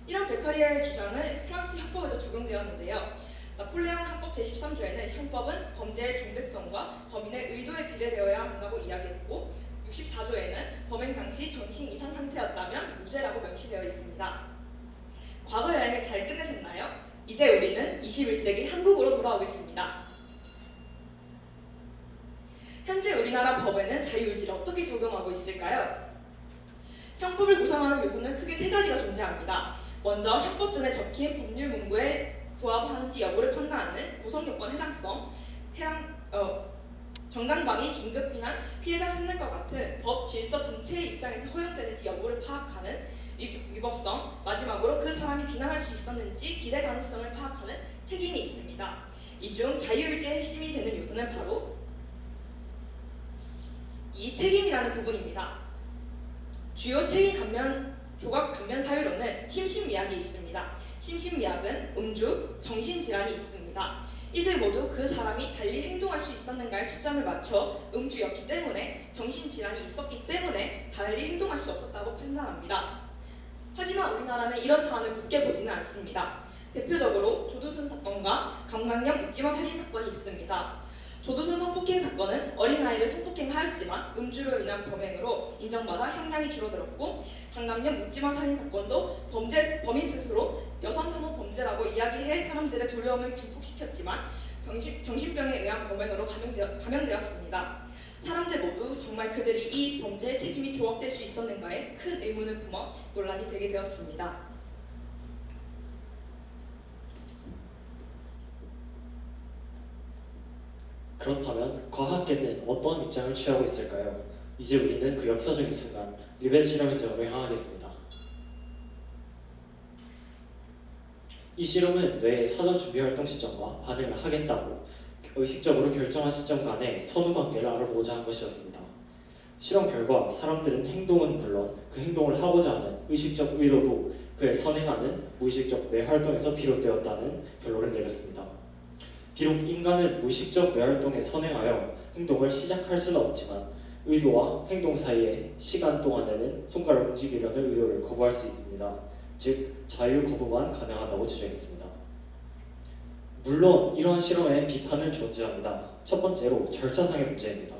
이런 베카리아의 주장은 프랑스 형법에도 적용되었는데요. 나폴레옹 헌법 제13조에는 형법은 범죄의 중대성과 범인의 의도에 비례되어야 한다고 이야기했고, 64조에는 범행 당시 정신 이상 상태였다면 무죄라고 명시되어 있습니다. 과거 여행을 잘 끝내셨나요? 이제 우리는 21세기 한국으로 돌아오겠습니다. 현재 우리나라 법에는 자유의지를 어떻게 적용하고 있을까요? 형법을 구성하는 요소는 크게 세 가지가 존재합니다. 먼저 형법전에 적힌 법률 문구에 부합하는지 여부를 판단하는 구성 요건 해당성, 정당방위, 긴급피난, 피해자 신뢰과 같은 법 질서 전체의 입장에서 허용되는지 여부를 파악하는 위법성, 마지막으로 그 사람이 비난할 수 있었는지 기대 가능성을 파악하는 책임이 있습니다. 이 중 자유의지의 핵심이 되는 요소는 바로 이 책임이라는 부분입니다. 주요 책임 조각 감면 사유로는 심신미약이 있습니다. 심신미약은 음주, 정신질환이 있습니다. 이들 모두 그 사람이 달리 행동할 수 있었는가에 초점을 맞춰 음주였기 때문에 정신질환이 있었기 때문에 달리 행동할 수 없었다고 판단합니다. 하지만 우리나라는 이런 사안을 곱게 보지는 않습니다. 대표적으로 조두순 사건과 강남역 묻지마 살인 사건이 있습니다. 조두순 성폭행 사건은 어린아이를 성폭행하였지만 음주로 인한 범행으로 인정받아 형량이 줄어들었고, 강남역 묻지마 살인 사건도 범인 스스로 여성 혐오 범죄라고 이야기해 사람들의 두려움을 증폭시켰지만 정신병에 의한 범행으로 감형되었습니다. 사람들 모두 정말 그들이 이 범죄의 책임이 조각될 수 있었는가에 큰 의문을 품어 논란이 되게 되었습니다. 그렇다면 과학계는 어떤 입장을 취하고 있을까요? 이제 우리는 그 역사적인 순간 리벳 실험 현장으로 향하겠습니다. 이 실험은 뇌의 사전 준비 활동 시점과 반응을 하겠다고 의식적으로 결정한 시점 간의 선후 관계를 알아보고자 한 것이었습니다. 실험 결과 사람들은 행동은 물론 그 행동을 하고자 하는 의식적 의도도 그의 선행하는 무의식적 뇌 활동에서 비롯되었다는 결론을 내렸습니다. 비록 인간은 무의식적 뇌 활동에 선행하여 행동을 시작할 수는 없지만 의도와 행동 사이의 시간 동안에는 손가락을 움직이려는 의도를 거부할 수 있습니다. 즉 자유 거부만 가능하다고 주장했습니다. 물론 이러한 실험에 비판은 존재합니다. 첫 번째로 절차상의 문제입니다.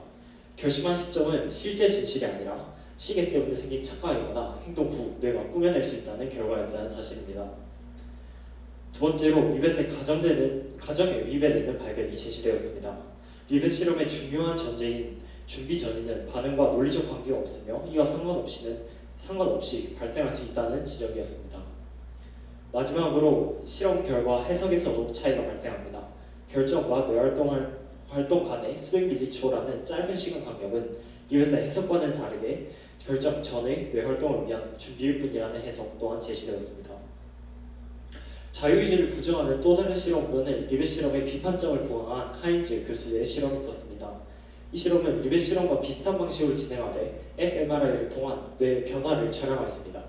결심한 시점은 실제 진실이 아니라 시계 때문에 생긴 착각이거나 행동 후 뇌가 꾸며낼 수 있다는 결과였다는 사실입니다. 두 번째로 리벳의 가정에 위배되는 발견이 제시되었습니다. 리벳 실험의 중요한 전제인 준비 전이는 반응과 논리적 관계가 없으며 이와 상관없이 발생할 수 있다는 지적이었습니다. 마지막으로 실험 결과 해석에서도 차이가 발생합니다. 결정과 뇌활동 간의 수백 밀리초라는 짧은 시간 간격은 리벳의 해석과는 다르게 결정 전의 뇌활동을 위한 준비일 뿐이라는 해석 또한 제시되었습니다. 자유의지를 부정하는 또 다른 실험으로는 리벳 실험의 비판점을 부응한 하인즈 교수의 실험이 있었습니다. 이 실험은 리벳 실험과 비슷한 방식으로 진행하되 fMRI를 통한 뇌 변화를 촬영하였습니다.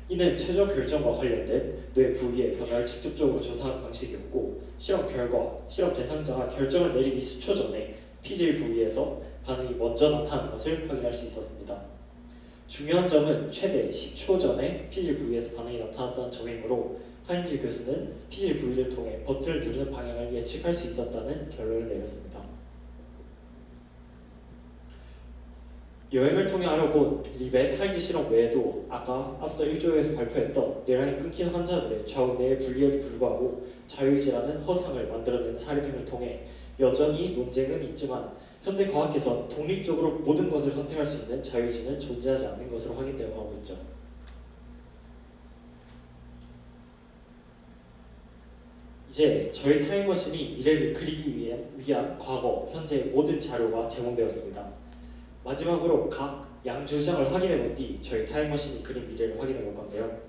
이는 최종 결정과 관련된 뇌 부위의 변화를 직접적으로 조사하는 방식이었고, 실험 결과 실험 대상자가 결정을 내리기 수초 전에 피질 부위에서 반응이 먼저 나타나는 것을 확인할 수 있었습니다. 중요한 점은 최대 10초 전에 피질 부위에서 반응이 나타났다는 점이므로 하인즈 교수는 피질 부위를 통해 버튼을 누르는 방향을 예측할 수 있었다는 결론을 내렸습니다. 여행을 통해 알아본 리벳 하인즈 실험 외에도 아까 앞서 1조에서 발표했던 뇌랑이 끊긴 환자들의 좌우 뇌의 분리에도 불구하고 자유의지라는 허상을 만들어내는 사례 등을 통해 여전히 논쟁은 있지만 현대 과학에선 독립적으로 모든 것을 선택할 수 있는 자유의지는 존재하지 않는 것으로 확인되어 가고 있죠. 이제 저희 타임머신이 미래를 그리기 위한 과거, 현재의 모든 자료가 제공되었습니다. 마지막으로 각 양 주장을 확인해 본 뒤 저희 타임머신이 그린 미래를 확인해 볼 건데요.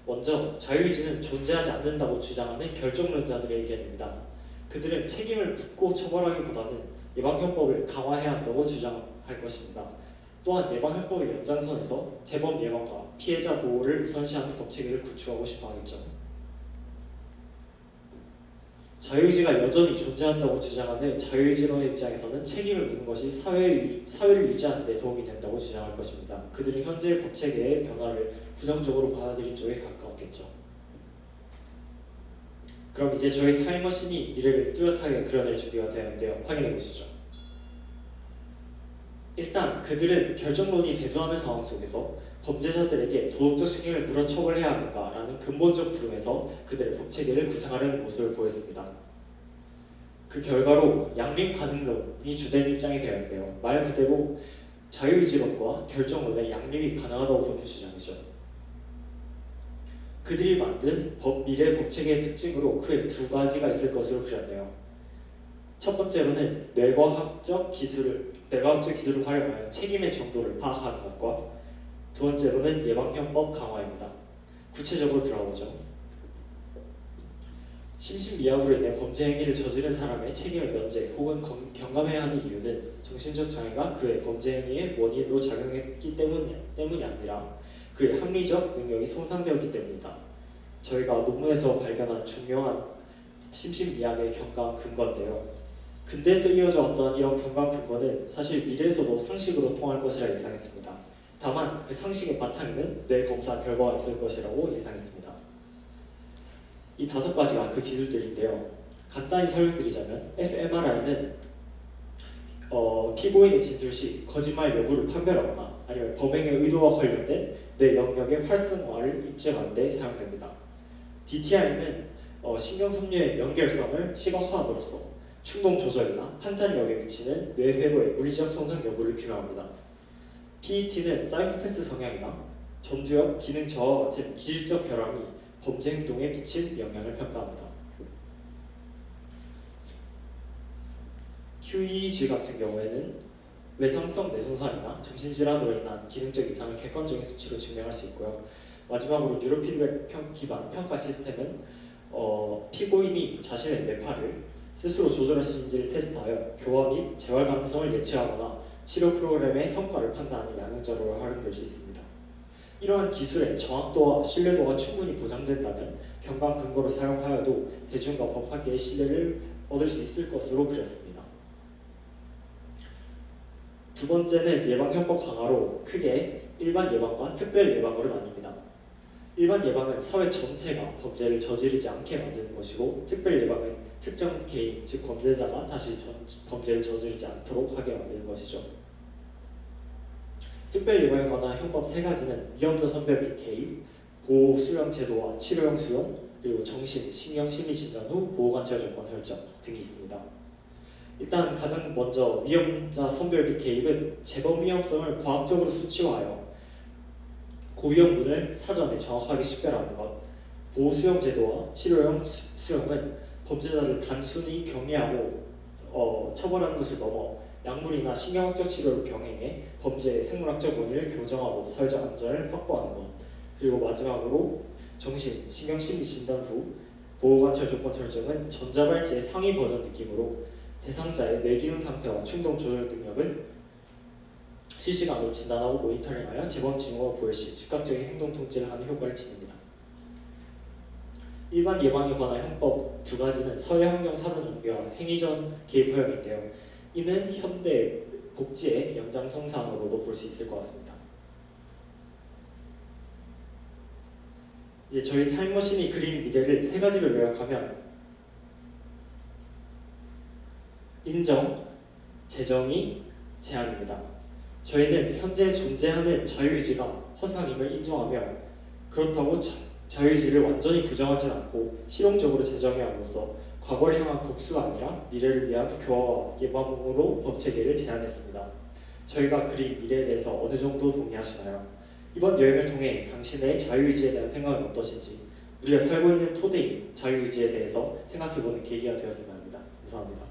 먼저 자유의지는 존재하지 않는다고 주장하는 결정론자들의 의견입니다. 그들은 책임을 묻고 처벌하기보다는 예방형법을 강화해야 한다고 주장할 것입니다. 또한 예방형법의 연장선에서 재범 예방과 피해자 보호를 우선시하는 법체계를 구축하고 싶어 하겠죠. 자유의지가 여전히 존재한다고 주장하는 자유의지론의 입장에서는 책임을 묻는 것이 사회를 유지하는 데 도움이 된다고 주장할 것입니다. 그들은 현재 법체계의 변화를 부정적으로 받아들인 쪽에 가까웠겠죠. 그럼 이제 저희 타임머신이 미래를 뚜렷하게 그려낼 준비가 되었는데요. 확인해 보시죠. 일단 그들은 결정론이 대두하는 상황 속에서 범죄자들에게 도덕적 책임을 물어 처벌해야 하는가라는 근본적 물음에서 그들의 법체계를 구상하려는 모습을 보였습니다. 그 결과로 양립 가능론이 주된 입장이 되었는데요. 말 그대로 자유의지론과 결정론의 양립이 가능하다고 보는 주장이죠. 그들이 만든 미래 법체계의 특징으로 크게 두 가지가 있을 것으로 그렸네요. 첫 번째로는 뇌과학적 기술을 활용하여 책임의 정도를 파악하는 것과 두 번째로는 예방형법 강화입니다. 구체적으로 들어보죠. 심신미약으로 인해 범죄 행위를 저지른 사람의 책임을 면제 혹은 경감해야 하는 이유는 정신적 장애가 그의 범죄 행위의 원인으로 작용했기 때문이 아니라 그의 합리적 능력이 손상되었기 때문이다. 저희가 논문에서 발견한 중요한 심신미약의 경감 근거인데요. 근대에서 이어져 왔던 이런 경감 근거는 사실 미래에서도 상식으로 통할 것이라 예상했습니다. 다만 그 상식의 바탕에는 뇌 검사 결과가 있을 것이라고 예상했습니다. 이 5가지가 그 기술들인데요. 간단히 설명드리자면 fMRI는 피고인의 진술 시 거짓말 여부를 판별하거나 아니면 범행의 의도와 관련된 뇌 영역의 활성화를 입증하는 데 사용됩니다. DTI는 신경섬유의 연결성을 시각화함으로써 충동 조절이나 판단력에 미치는 뇌 회로의 물리적 손상 여부를 규명합니다. PET는 사이코패스 성향이나 전두엽 기능 저하와 같은 기질적 결함이 범죄 행동에 미친 영향을 평가합니다. QEEG 같은 경우에는 외상성 뇌손상이나 정신질환으로 인한 기능적 이상을 객관적인 수치로 증명할 수 있고요. 마지막으로 뉴로피드백 기반 평가 시스템은 피고인이 자신의 뇌파를 스스로 조절할 수 있는지를 테스트하여 교화 및 재활 가능성을 예측하거나 치료 프로그램의 성과를 판단하는 양형자료로 활용될 수 있습니다. 이러한 기술의 정확도와 신뢰도가 충분히 보장된다면 경감 근거로 사용하여도 대중과 법학계의 신뢰를 얻을 수 있을 것으로 그렸습니다. 두 번째는 예방형법 강화로 크게 일반 예방과 특별 예방으로 나뉩니다. 일반 예방은 사회 전체가 범죄를 저지르지 않게 만드는 것이고 특별 예방은 특정 개인, 즉 범죄자가 다시 범죄를 저지르지 않도록 하게 만드는 것이죠. 특별 예방에 관한 형법 3가지는 위험자 선별 및 개입, 보호 수용 제도와 치료형 수용, 그리고 정신, 신경, 심리 진단 후 보호관찰 조건 설정 등이 있습니다. 일단 가장 먼저 위험자 선별 및 개입은 재범 위험성을 과학적으로 수치화하여 고위험군을 사전에 정확하게 식별하는 것, 보호 수용 제도와 치료형 수용은 범죄자를 단순히 격리하고 처벌하는 것을 넘어 약물이나 신경학적 치료를 병행해 범죄의 생물학적 원인을 교정하고 사회적 안전을 확보하는 것, 그리고 마지막으로 정신, 신경, 심리 진단 후 보호관찰 조건 설정은 전자발찌의 상위 버전 느낌으로 대상자의 뇌기능 상태와 충동 조절 능력을 실시간으로 진단하고 모니터링하여 재범 징후가 보일 시 즉각적인 행동 통제를 하는 효과를 지닙니다. 일반 예방에 관한 형법 2가지는 사회 환경 사전 준비와 행위전 개입 허용인데요. 이는 현대 복지의 연장선상으로도 볼 수 있을 것 같습니다. 이제 저희 타임머신이 그린 미래를 3가지로 요약하면 인정, 재정의, 제한입니다. 저희는 현재 존재하는 자유의지가 허상임을 인정하며 그렇다고 자유의지를 완전히 부정하진 않고 실용적으로 제정함으로써 과거를 향한 복수가 아니라 미래를 위한 교화와 예방으로 법체계를 제안했습니다. 저희가 그린 미래에 대해서 어느 정도 동의하시나요? 이번 여행을 통해 당신의 자유의지에 대한 생각은 어떠신지 우리가 살고 있는 토대인 자유의지에 대해서 생각해보는 계기가 되었으면 합니다. 감사합니다.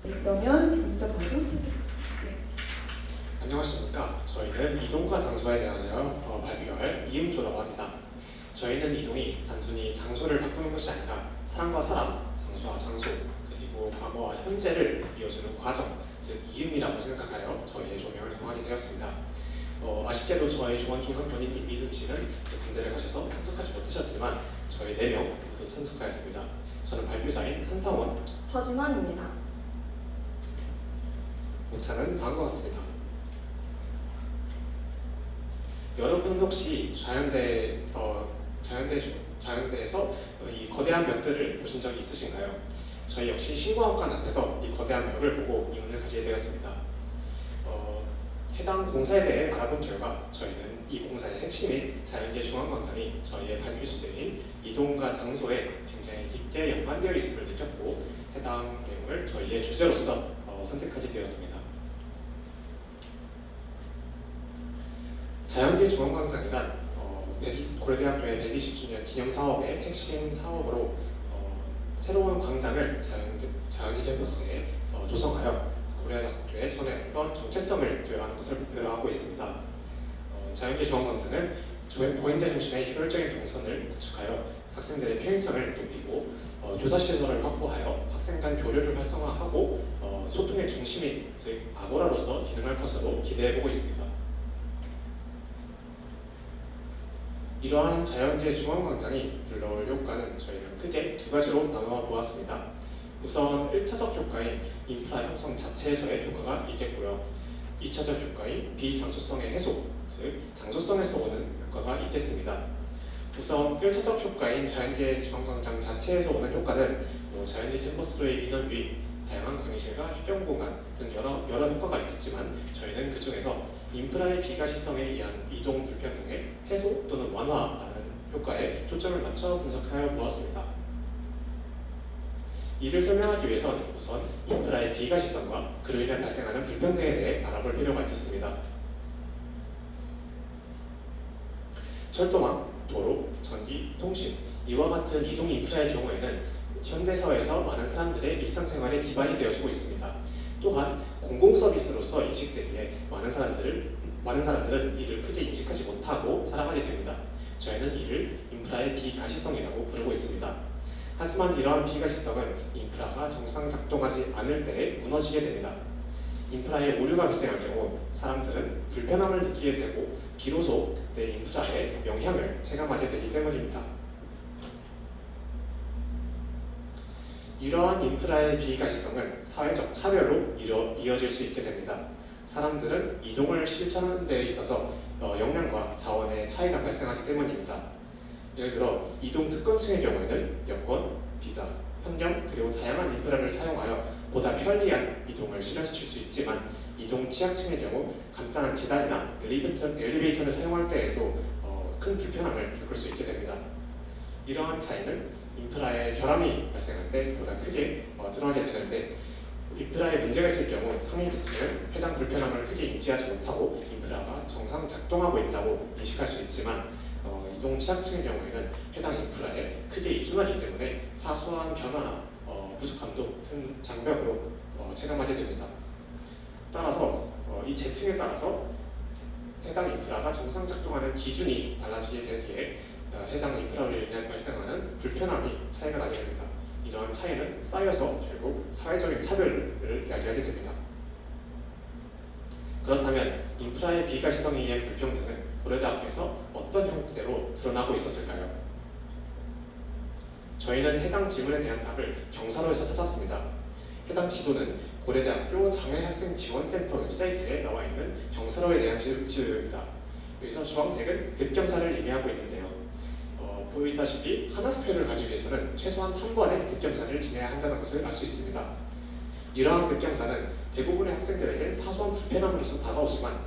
그러면 지금부터 바로 시작해볼게요. 안녕하십니까. 저희는 이동과 장소에 대하여 발표할 이음조라고 합니다. 저희는 이동이 단순히 장소를 바꾸는 것이 아니라 사람과 사람, 장소와 장소, 그리고 과거와 현재를 이어주는 과정, 즉 이음이라고 생각하여 저희의 조명을 정하게 되었습니다. 아쉽게도 저희 조원 중 한 분인 이민음 씨는 군대를 가셔서 참석하지 못하셨지만 저희 4명 모두 참석하였습니다. 저는 발표자인 한상원, 서진원입니다. 목차는 다음과 같습니다. 여러분은 혹시 자연대에서 이 거대한 벽들을 보신 적이 있으신가요? 저희 역시 신과학관 앞에서 이 거대한 벽을 보고 이론을 가지게 되었습니다. 해당 공사에 대해 알아본 결과 저희는 이 공사의 핵심인 자연계 중앙광장이 저희의 발표 주제인 이동과 장소에 굉장히 깊게 연관되어 있음을 느꼈고 해당 내용을 저희의 주제로서 선택하게 되었습니다. 자연계 중앙광장이란 고려대학교의 120주년 기념 사업의 핵심 사업으로 새로운 광장을 자연계 캠퍼스에 조성하여 고려대학교에 전에 어떤 정체성을 부여하는 것을 목표로 하고 있습니다. 자연계 중앙광장은 보행자 중심의 효율적인 동선을 구축하여 학생들의 편의성을 높이고 교사시설을 확보하여 학생 간 교류를 활성화하고 소통의 중심인 즉 아고라로서 기능할 것으로 기대해보고 있습니다. 이러한 자연계 중앙광장이 불러올 효과는 저희는 크게 두 가지로 나누어 보았습니다. 우선 1차적 효과인 인프라 형성 자체에서의 효과가 있겠고요. 2차적 효과인 비장소성의 해소, 즉 장소성에서 오는 효과가 있겠습니다. 우선 1차적 효과인 자연계 중앙광장 자체에서 오는 효과는 자연계 캠퍼스로의 인원 유입, 다양한 강의실과 휴경 공간 등 여러 효과가 있겠지만 저희는 그 중에서 인프라의 비가시성에 의한 이동 불편등의 해소 또는 완화라는 효과에 초점을 맞춰 분석하여 보았습니다. 이를 설명하기 위해선 우선 인프라의 비가시성과 그로 인해 발생하는 불편등에 대해 알아볼 필요가 있겠습니다. 철도망, 도로, 전기, 통신 이와 같은 이동 인프라의 경우에는 현대사회에서 많은 사람들의 일상생활에 기반이 되어주고 있습니다. 또한 공공서비스로서 인식되기에 많은 사람들은 이를 크게 인식하지 못하고 살아가게 됩니다. 저희는 이를 인프라의 비가시성이라고 부르고 있습니다. 하지만 이러한 비가시성은 인프라가 정상 작동하지 않을 때에 무너지게 됩니다. 인프라에 오류가 발생할 경우 사람들은 불편함을 느끼게 되고 비로소 그때 인프라에 영향을 체감하게 되기 때문입니다. 이러한 인프라의 비가시성은 사회적 차별로 이어질 수 있게 됩니다. 사람들은 이동을 실천하는 데 있어서 역량과 자원의 차이가 발생하기 때문입니다. 예를 들어 이동 특권층의 경우에는 여권, 비자, 환경 그리고 다양한 인프라를 사용하여 보다 편리한 이동을 실현시킬 수 있지만 이동 취약층의 경우 간단한 계단이나 엘리베이터를 사용할 때에도 큰 불편함을 겪을 수 있게 됩니다. 이러한 차이는 인프라에 결함이 발생할 때 보다 크게 드러나게 되는데 인프라에 문제가 있을 경우 상위 계층은 해당 불편함을 크게 인지하지 못하고 인프라가 정상 작동하고 있다고 인식할 수 있지만 이동 취약층의 경우에는 해당 인프라에 크게 의존하기 때문에 사소한 변화나 부족함도 큰 장벽으로 체감하게 됩니다. 따라서 이 계층에 따라서 해당 인프라가 정상 작동하는 기준이 달라지게 되기에 해당 인프라로 인해 발생하는 불편함이 차이가 나게 됩니다. 이러한 차이는 쌓여서 결국 사회적인 차별을 이야기하게 됩니다. 그렇다면 인프라의 비가시성에 의한 불평등은 고려대학교에서 어떤 형태로 드러나고 있었을까요? 저희는 해당 질문에 대한 답을 경사로에서 찾았습니다. 해당 지도는 고려대학교 장애학생지원센터 웹사이트에 나와 있는 경사로에 대한 지도입니다. 여기서 주황색은 급경사를 의미하고 있는데요. 보이다시피 하나스퀘어를 가기 위해서는 최소한 한 번의 급경사를 지내야 한다는 것을 알 수 있습니다. 이러한 급경사는 대부분의 학생들에겐 사소한 불편함으로서 다가오지만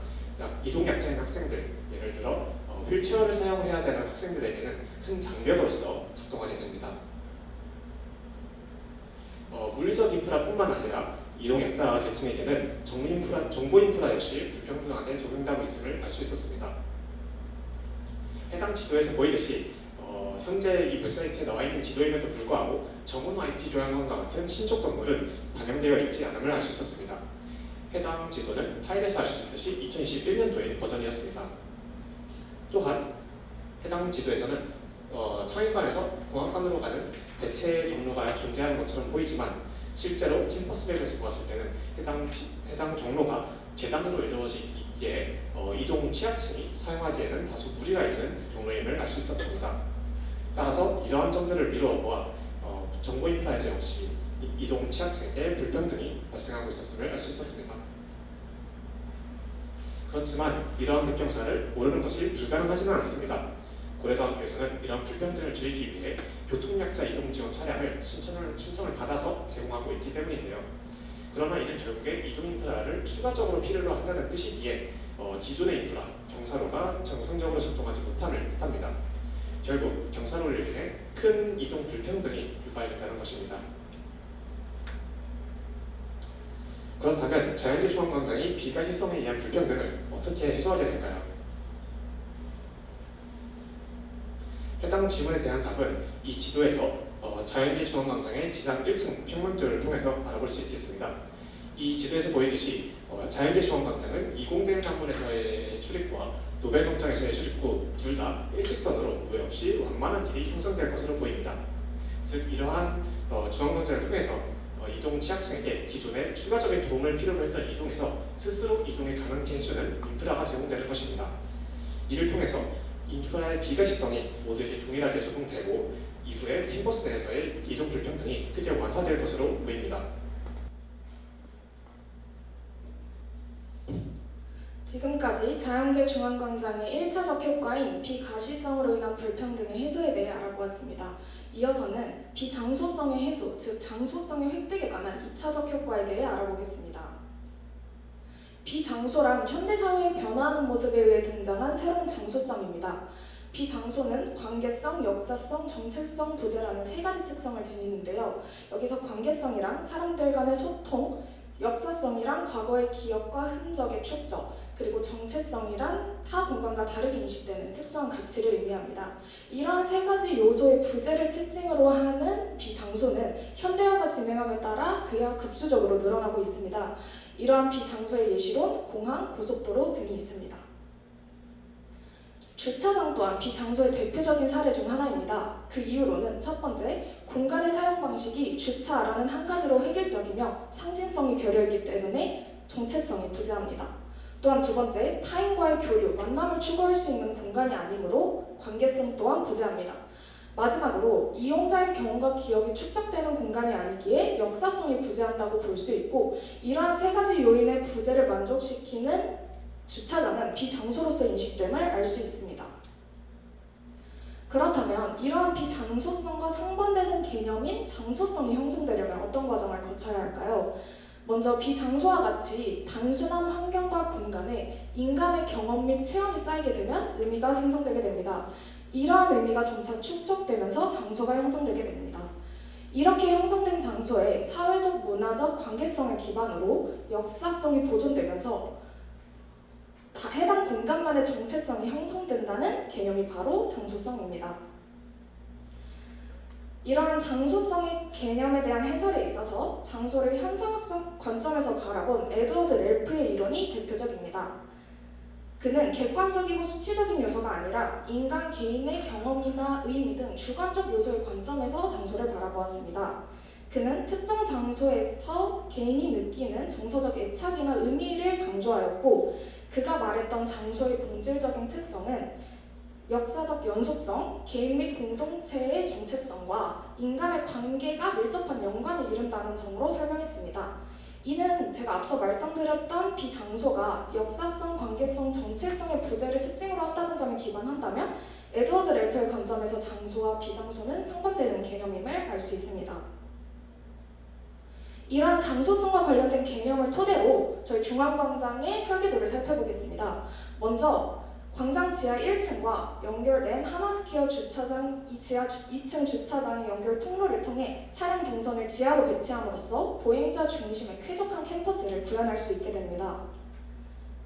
이동 약자인 학생들, 예를 들어 휠체어를 사용해야 되는 학생들에게는 큰 장벽으로서 작동하게 됩니다. 물리적 인프라뿐만 아니라 이동 약자 계층에게는 정보 인프라 역시 불평등하게 적용되고 있음을 알 수 있었습니다. 해당 지도에서 보이듯이 현재 이 웹사이트에 나와 있는 지도임에도 불구하고 정원 IT 교양관과 같은 신축 건물은 반영되어 있지 않음을 알 수 있었습니다. 해당 지도는 파일에서 알 수 있듯이 2021년도의 버전이었습니다. 또한 해당 지도에서는 창의관에서 공학관으로 가는 대체 경로가 존재하는 것처럼 보이지만 실제로 캠퍼스맵에서 보았을 때는 해당 경로가 계단으로 이루어지기에 이동 취약층이 사용하기에는 다소 무리가 있는 경로임을 알 수 있었습니다. 따라서 이러한 점들을 미루어 보아 정보 인프라에서 역시 이동 취약층에게 불평등이 발생하고 있었음을 알 수 있었습니다. 그렇지만 이러한 급경사를 모르는 것이 불가능하지는 않습니다. 고려대학교에서는 이런 불평등을 줄이기 위해 교통약자 이동 지원 차량을 신청을 받아서 제공하고 있기 때문인데요. 그러나 이는 결국에 이동 인프라를 추가적으로 필요로 한다는 뜻이기에 기존의 인프라, 경사로가 정상적으로 작동하지 못함을 뜻합니다. 결국 경사로를 인해 큰 이동 불평등이 유발된다는 것입니다. 그렇다면 자연계 중앙광장이 비가시성에 의한 불평등을 어떻게 해소하게 될까요? 해당 질문에 대한 답은 이 지도에서 자연계 중앙광장의 지상 1층 평면도를 통해서 알아볼 수 있겠습니다. 이 지도에서 보이듯이 자연계 중앙광장은 이공대학문에서의 출입과 노벨광장에서의 출입구 둘 다 일직선으로 무회 없이 완만한 길이 형성될 것으로 보입니다. 즉 이러한 중앙광장을 통해서 이동 취약층에게 기존에 추가적인 도움을 필요로 했던 이동에서 스스로 이동이 가능케 해주는 인프라가 제공되는 것입니다. 이를 통해서 인프라의 비가시성이 모두에게 동일하게 적용되고 이후에 팀버스 내에서의 이동 불평등이 크게 완화될 것으로 보입니다. 지금까지 자연계 중앙광장의 1차적 효과인 비가시성으로 인한 불평등의 해소에 대해 알아보았습니다. 이어서는 비장소성의 해소, 즉 장소성의 획득에 관한 2차적 효과에 대해 알아보겠습니다. 비장소란 현대사회의 변화하는 모습에 의해 등장한 새로운 장소성입니다. 비장소는 관계성, 역사성, 정체성 부재라는 세 가지 특성을 지니는데요. 여기서 관계성이란 사람들 간의 소통, 역사성이란 과거의 기억과 흔적의 축적, 그리고 정체성이란 타 공간과 다르게 인식되는 특수한 가치를 의미합니다. 이러한 세 가지 요소의 부재를 특징으로 하는 비장소는 현대화가 진행함에 따라 그야 급수적으로 늘어나고 있습니다. 이러한 비장소의 예시로 공항, 고속도로 등이 있습니다. 주차장 또한 비장소의 대표적인 사례 중 하나입니다. 그 이유로는 첫 번째, 공간의 사용 방식이 주차라는 한 가지로 획일적이며 상징성이 결여있기 때문에 정체성이 부재합니다. 또한 두 번째, 타인과의 교류, 만남을 추구할 수 있는 공간이 아니므로 관계성 또한 부재합니다. 마지막으로 이용자의 경험과 기억이 축적되는 공간이 아니기에 역사성이 부재한다고 볼 수 있고, 이러한 세 가지 요인의 부재를 만족시키는 주차장은 비장소로서 인식됨을 알 수 있습니다. 그렇다면 이러한 비장소성과 상반되는 개념인 장소성이 형성되려면 어떤 과정을 거쳐야 할까요? 먼저 비장소와 같이 단순한 환경과 공간에 인간의 경험 및 체험이 쌓이게 되면 의미가 생성되게 됩니다. 이러한 의미가 점차 축적되면서 장소가 형성되게 됩니다. 이렇게 형성된 장소의 사회적, 문화적 관계성을 기반으로 역사성이 보존되면서 해당 공간만의 정체성이 형성된다는 개념이 바로 장소성입니다. 이러한 장소성의 개념에 대한 해설에 있어서 장소를 현상학적 관점에서 바라본 에드워드 렐프의 이론이 대표적입니다. 그는 객관적이고 수치적인 요소가 아니라 인간 개인의 경험이나 의미 등 주관적 요소의 관점에서 장소를 바라보았습니다. 그는 특정 장소에서 개인이 느끼는 정서적 애착이나 의미를 강조하였고, 그가 말했던 장소의 본질적인 특성은 역사적 연속성, 개인 및 공동체의 정체성과 인간의 관계가 밀접한 연관을 이룬다는 점으로 설명했습니다. 이는 제가 앞서 말씀드렸던 비장소가 역사성, 관계성, 정체성의 부재를 특징으로 한다는 점에 기반한다면 에드워드 렐프의 관점에서 장소와 비장소는 상반되는 개념임을 알 수 있습니다. 이러한 장소성과 관련된 개념을 토대로 저희 중앙광장의 설계도를 살펴보겠습니다. 먼저 광장 지하 1층과 연결된 하나스퀘어 주차장 지하 2층 주차장의 연결 통로를 통해 차량 동선을 지하로 배치함으로써 보행자 중심의 쾌적한 캠퍼스를 구현할 수 있게 됩니다.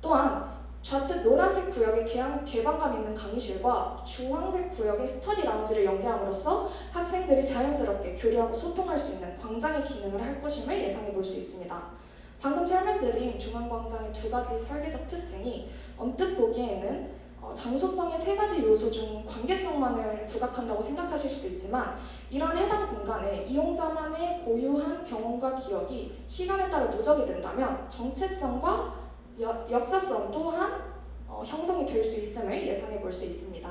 또한 좌측 노란색 구역의 개방감 있는 강의실과 주황색 구역의 스터디 라운지를 연계함으로써 학생들이 자연스럽게 교류하고 소통할 수 있는 광장의 기능을 할 것임을 예상해 볼 수 있습니다. 방금 설명드린 중앙광장의 두 가지 설계적 특징이 언뜻 보기에는 장소성의 세 가지 요소 중 관계성만을 부각한다고 생각하실 수도 있지만, 이러한 해당 공간에 이용자만의 고유한 경험과 기억이 시간에 따라 누적이 된다면 정체성과 역사성 또한 형성이 될 수 있음을 예상해 볼 수 있습니다.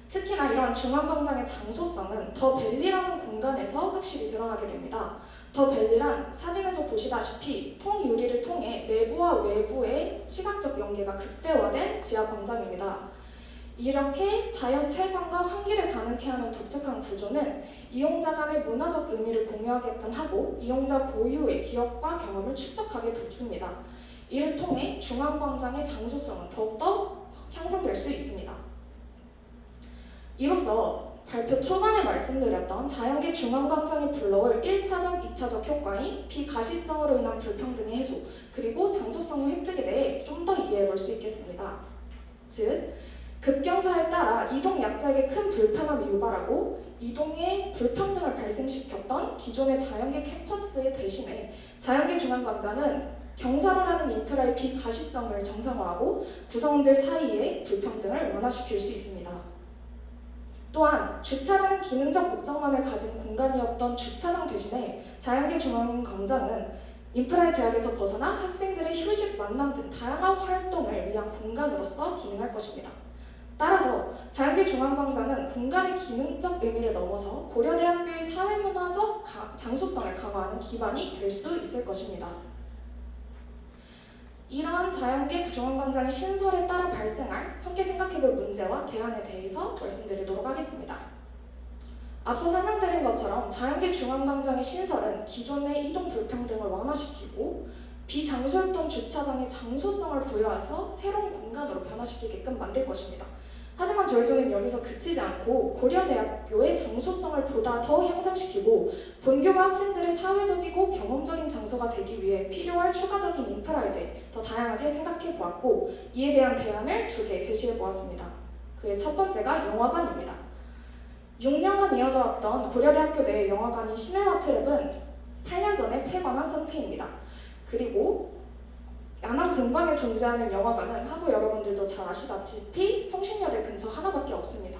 특히나 이러한 중앙광장의 장소성은 더 벨리라는 공간에서 확실히 드러나게 됩니다. 더 벨리란 사진에서 보시다시피 통유리를 통해 내부와 외부의 시각적 연계가 극대화된 지하 광장입니다. 이렇게 자연 채광과 환기를 가능케 하는 독특한 구조는 이용자 간의 문화적 의미를 공유하게끔 하고 이용자 고유의 기억과 경험을 축적하게 돕습니다. 이를 통해 중앙광장의 장소성은 더욱더 향상될 수 있습니다. 이로써 발표 초반에 말씀드렸던 자연계 중앙광장이 불러올 1차적, 2차적 효과인 비가시성으로 인한 불평등의 해소, 그리고 장소성의 획득에 대해 좀 더 이해해 볼 수 있겠습니다. 즉, 급경사에 따라 이동 약자에게 큰 불편함을 유발하고 이동에 불평등을 발생시켰던 기존의 자연계 캠퍼스의 대신에 자연계 중앙광장은 경사로라는 인프라의 비가시성을 정상화하고 구성원들 사이의 불평등을 완화시킬 수 있습니다. 또한 주차라는 기능적 목적만을 가진 공간이었던 주차장 대신에 자연계 중앙광장은 인프라의 제약에서 벗어나 학생들의 휴식, 만남 등 다양한 활동을 위한 공간으로서 기능할 것입니다. 따라서 자연계 중앙광장은 공간의 기능적 의미를 넘어서 고려대학교의 사회문화적 장소성을 강화하는 기반이 될 수 있을 것입니다. 이러한 자연계 중앙광장의 신설에 따라 발생할 함께 생각해볼 문제와 대안에 대해서 말씀드리도록 하겠습니다. 앞서 설명드린 것처럼 자연계 중앙광장의 신설은 기존의 이동 불평등을 완화시키고 비장소였던 주차장의 장소성을 부여해서 새로운 공간으로 변화시키게끔 만들 것입니다. 하지만 저희조는 여기서 그치지 않고 고려대학교의 장소성을 보다 더 향상시키고 본교가 학생들의 사회적이고 경험적인 장소가 되기 위해 필요할 추가적인 인프라에 대해 더 다양하게 생각해 보았고 이에 대한 대안을 2개 제시해 보았습니다. 그의 첫 번째가 영화관입니다. 6년간 이어져 왔던 고려대학교 내 영화관인 시네마트랩은 8년 전에 폐관한 상태입니다. 그리고 양남 근방에 존재하는 영화관은 하고 여러분들도 잘 아시다시피 성신여대 근처 하나밖에 없습니다.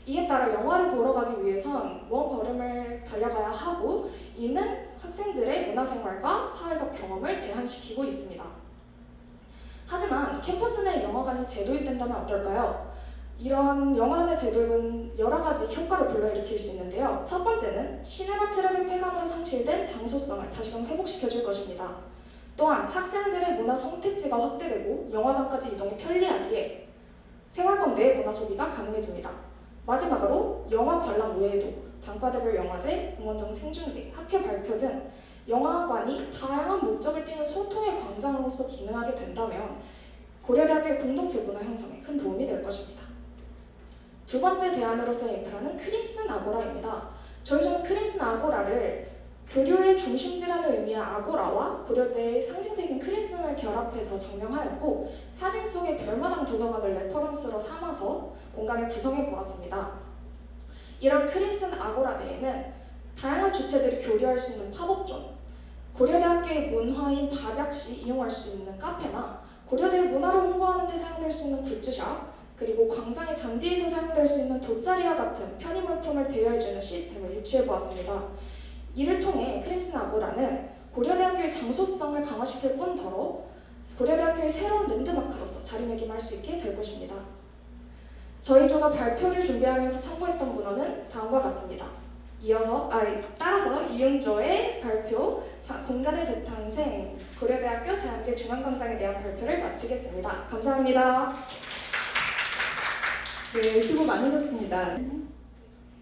이에 따라 영화를 보러 가기 위해선 먼 걸음을 달려가야 하고 이는 학생들의 문화생활과 사회적 경험을 제한시키고 있습니다. 하지만 캠퍼스 내 영화관이 재도입된다면 어떨까요? 이런 영화관의 재도입은 여러 가지 효과를 불러일으킬 수 있는데요. 첫 번째는 시네마트랩의 폐관으로 상실된 장소성을 다시금 회복시켜줄 것입니다. 또한 학생들의 문화 선택지가 확대되고 영화관까지 이동이 편리하기에 생활권 내 문화 소비가 가능해집니다. 마지막으로 영화 관람 외에도 단과대별 영화제, 응원정 생중계, 학회 발표 등 영화관이 다양한 목적을 띠는 소통의 광장으로서 기능하게 된다면 고려대학교의 공동체 문화 형성에 큰 도움이 될 것입니다. 두 번째 대안으로서의 인프라는 크림슨 아고라입니다. 저희는 크림슨 아고라를 교류의 중심지라는 의미의 아고라와 고려대의 상징적인 크리스마를 결합해서 정명하였고 사진 속의 별마당 도서관을 레퍼런스로 삼아서 공간을 구성해 보았습니다. 이런 크림슨 아고라 내에는 다양한 주체들이 교류할 수 있는 팝업존, 고려대학교의 문화인 밥약 시 이용할 수 있는 카페나 고려대의 문화를 홍보하는 데 사용될 수 있는 굿즈샵, 그리고 광장의 잔디에서 사용될 수 있는 돗자리와 같은 편의물품을 대여해주는 시스템을 유치해 보았습니다. 이를 통해 크림슨 아고라는 고려대학교의 장소성을 강화시킬 뿐더러 고려대학교의 새로운 랜드마크로서 자리매김할 수 있게 될 것입니다. 저희 조가 발표를 준비하면서 참고했던 문헌은 다음과 같습니다. 따라서 이응조의 발표, 공간의 재탄생, 고려대학교 자연계 중앙광장에 대한 발표를 마치겠습니다. 감사합니다. 네, 수고 많으셨습니다.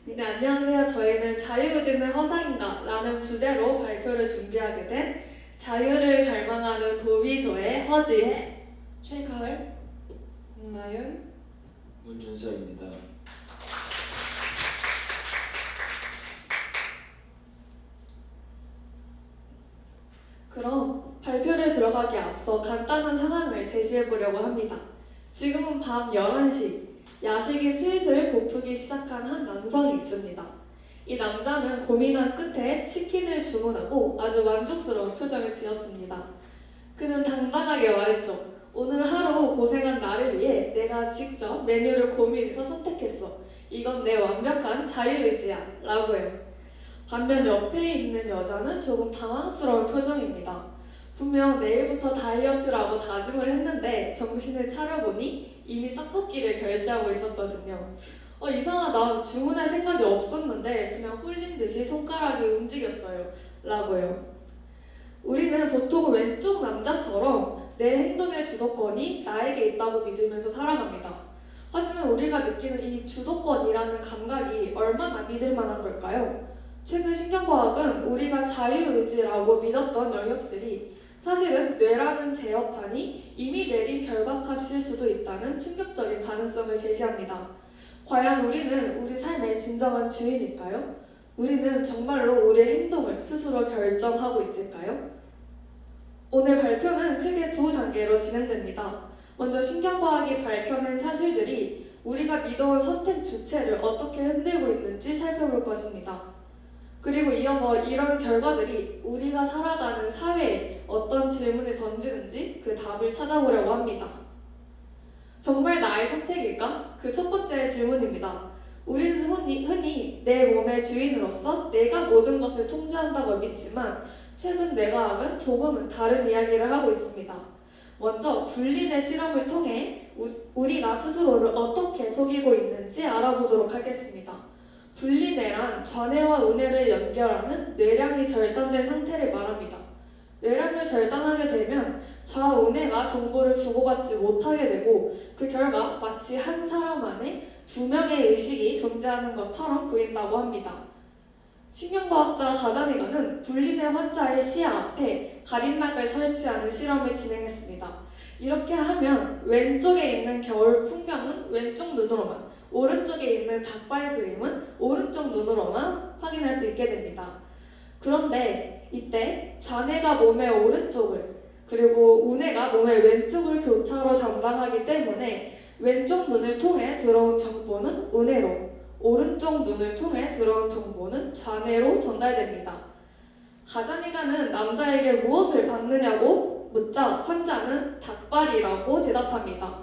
네, 안녕하세요. 저희는 자유의지는 허상인가? 라는 주제로 발표를 준비하게 된 자유를 갈망하는 도비조의 허지혜, 최가을, 김나윤, 문준서입니다. 그럼 발표를 들어가기 앞서 간단한 상황을 제시해 보려고 합니다. 지금은 밤 11시, 야식이 슬슬 고프기 시작한 한 남성이 있습니다. 이 남자는 고민한 끝에 치킨을 주문하고 아주 만족스러운 표정을 지었습니다. 그는 당당하게 말했죠. 오늘 하루 고생한 나를 위해 내가 직접 메뉴를 고민해서 선택했어. 이건 내 완벽한 자유의지야. 라고 해요. 반면 옆에 있는 여자는 조금 당황스러운 표정입니다. 분명 내일부터 다이어트라고 다짐을 했는데 정신을 차려보니 이미 떡볶이를 결제하고 있었거든요. 이상하다. 주문할 생각이 없었는데 그냥 홀린 듯이 손가락이 움직였어요. 라고요. 우리는 보통 왼쪽 남자처럼 내 행동의 주도권이 나에게 있다고 믿으면서 살아갑니다. 하지만 우리가 느끼는 이 주도권이라는 감각이 얼마나 믿을 만한 걸까요? 최근 신경과학은 우리가 자유의지라고 믿었던 영역들이 사실은 뇌라는 제어판이 이미 내린 결과값일 수도 있다는 충격적인 가능성을 제시합니다. 과연 우리는 우리 삶의 진정한 주인일까요? 우리는 정말로 우리의 행동을 스스로 결정하고 있을까요? 오늘 발표는 크게 두 단계로 진행됩니다. 먼저 신경과학이 밝혀낸 사실들이 우리가 믿어온 선택 주체를 어떻게 흔들고 있는지 살펴볼 것입니다. 그리고 이어서 이런 결과들이 우리가 살아가는 사회에 어떤 질문을 던지는지 그 답을 찾아보려고 합니다. 정말 나의 선택일까? 그 첫 번째 질문입니다. 우리는 흔히 내 몸의 주인으로서 내가 모든 것을 통제한다고 믿지만 최근 뇌과학은 조금은 다른 이야기를 하고 있습니다. 먼저 불린의 실험을 통해 우리가 스스로를 어떻게 속이고 있는지 알아보도록 하겠습니다. 분리뇌란 좌뇌와 우뇌를 연결하는 뇌량이 절단된 상태를 말합니다. 뇌량을 절단하게 되면 좌우뇌가 정보를 주고받지 못하게 되고 그 결과 마치 한 사람 안에 두 명의 의식이 존재하는 것처럼 보인다고 합니다. 신경과학자 가자니가는 분리뇌 환자의 시야 앞에 가림막을 설치하는 실험을 진행했습니다. 이렇게 하면 왼쪽에 있는 겨울 풍경은 왼쪽 눈으로만, 오른쪽에 있는 닭발 그림은 오른쪽 눈으로만 확인할 수 있게 됩니다. 그런데 이때 좌뇌가 몸의 오른쪽을 그리고 우뇌가 몸의 왼쪽을 교차로 담당하기 때문에 왼쪽 눈을 통해 들어온 정보는 우뇌로, 오른쪽 눈을 통해 들어온 정보는 좌뇌로 전달됩니다. 가자니가는 남자에게 무엇을 받느냐고 묻자 환자는 닭발이라고 대답합니다.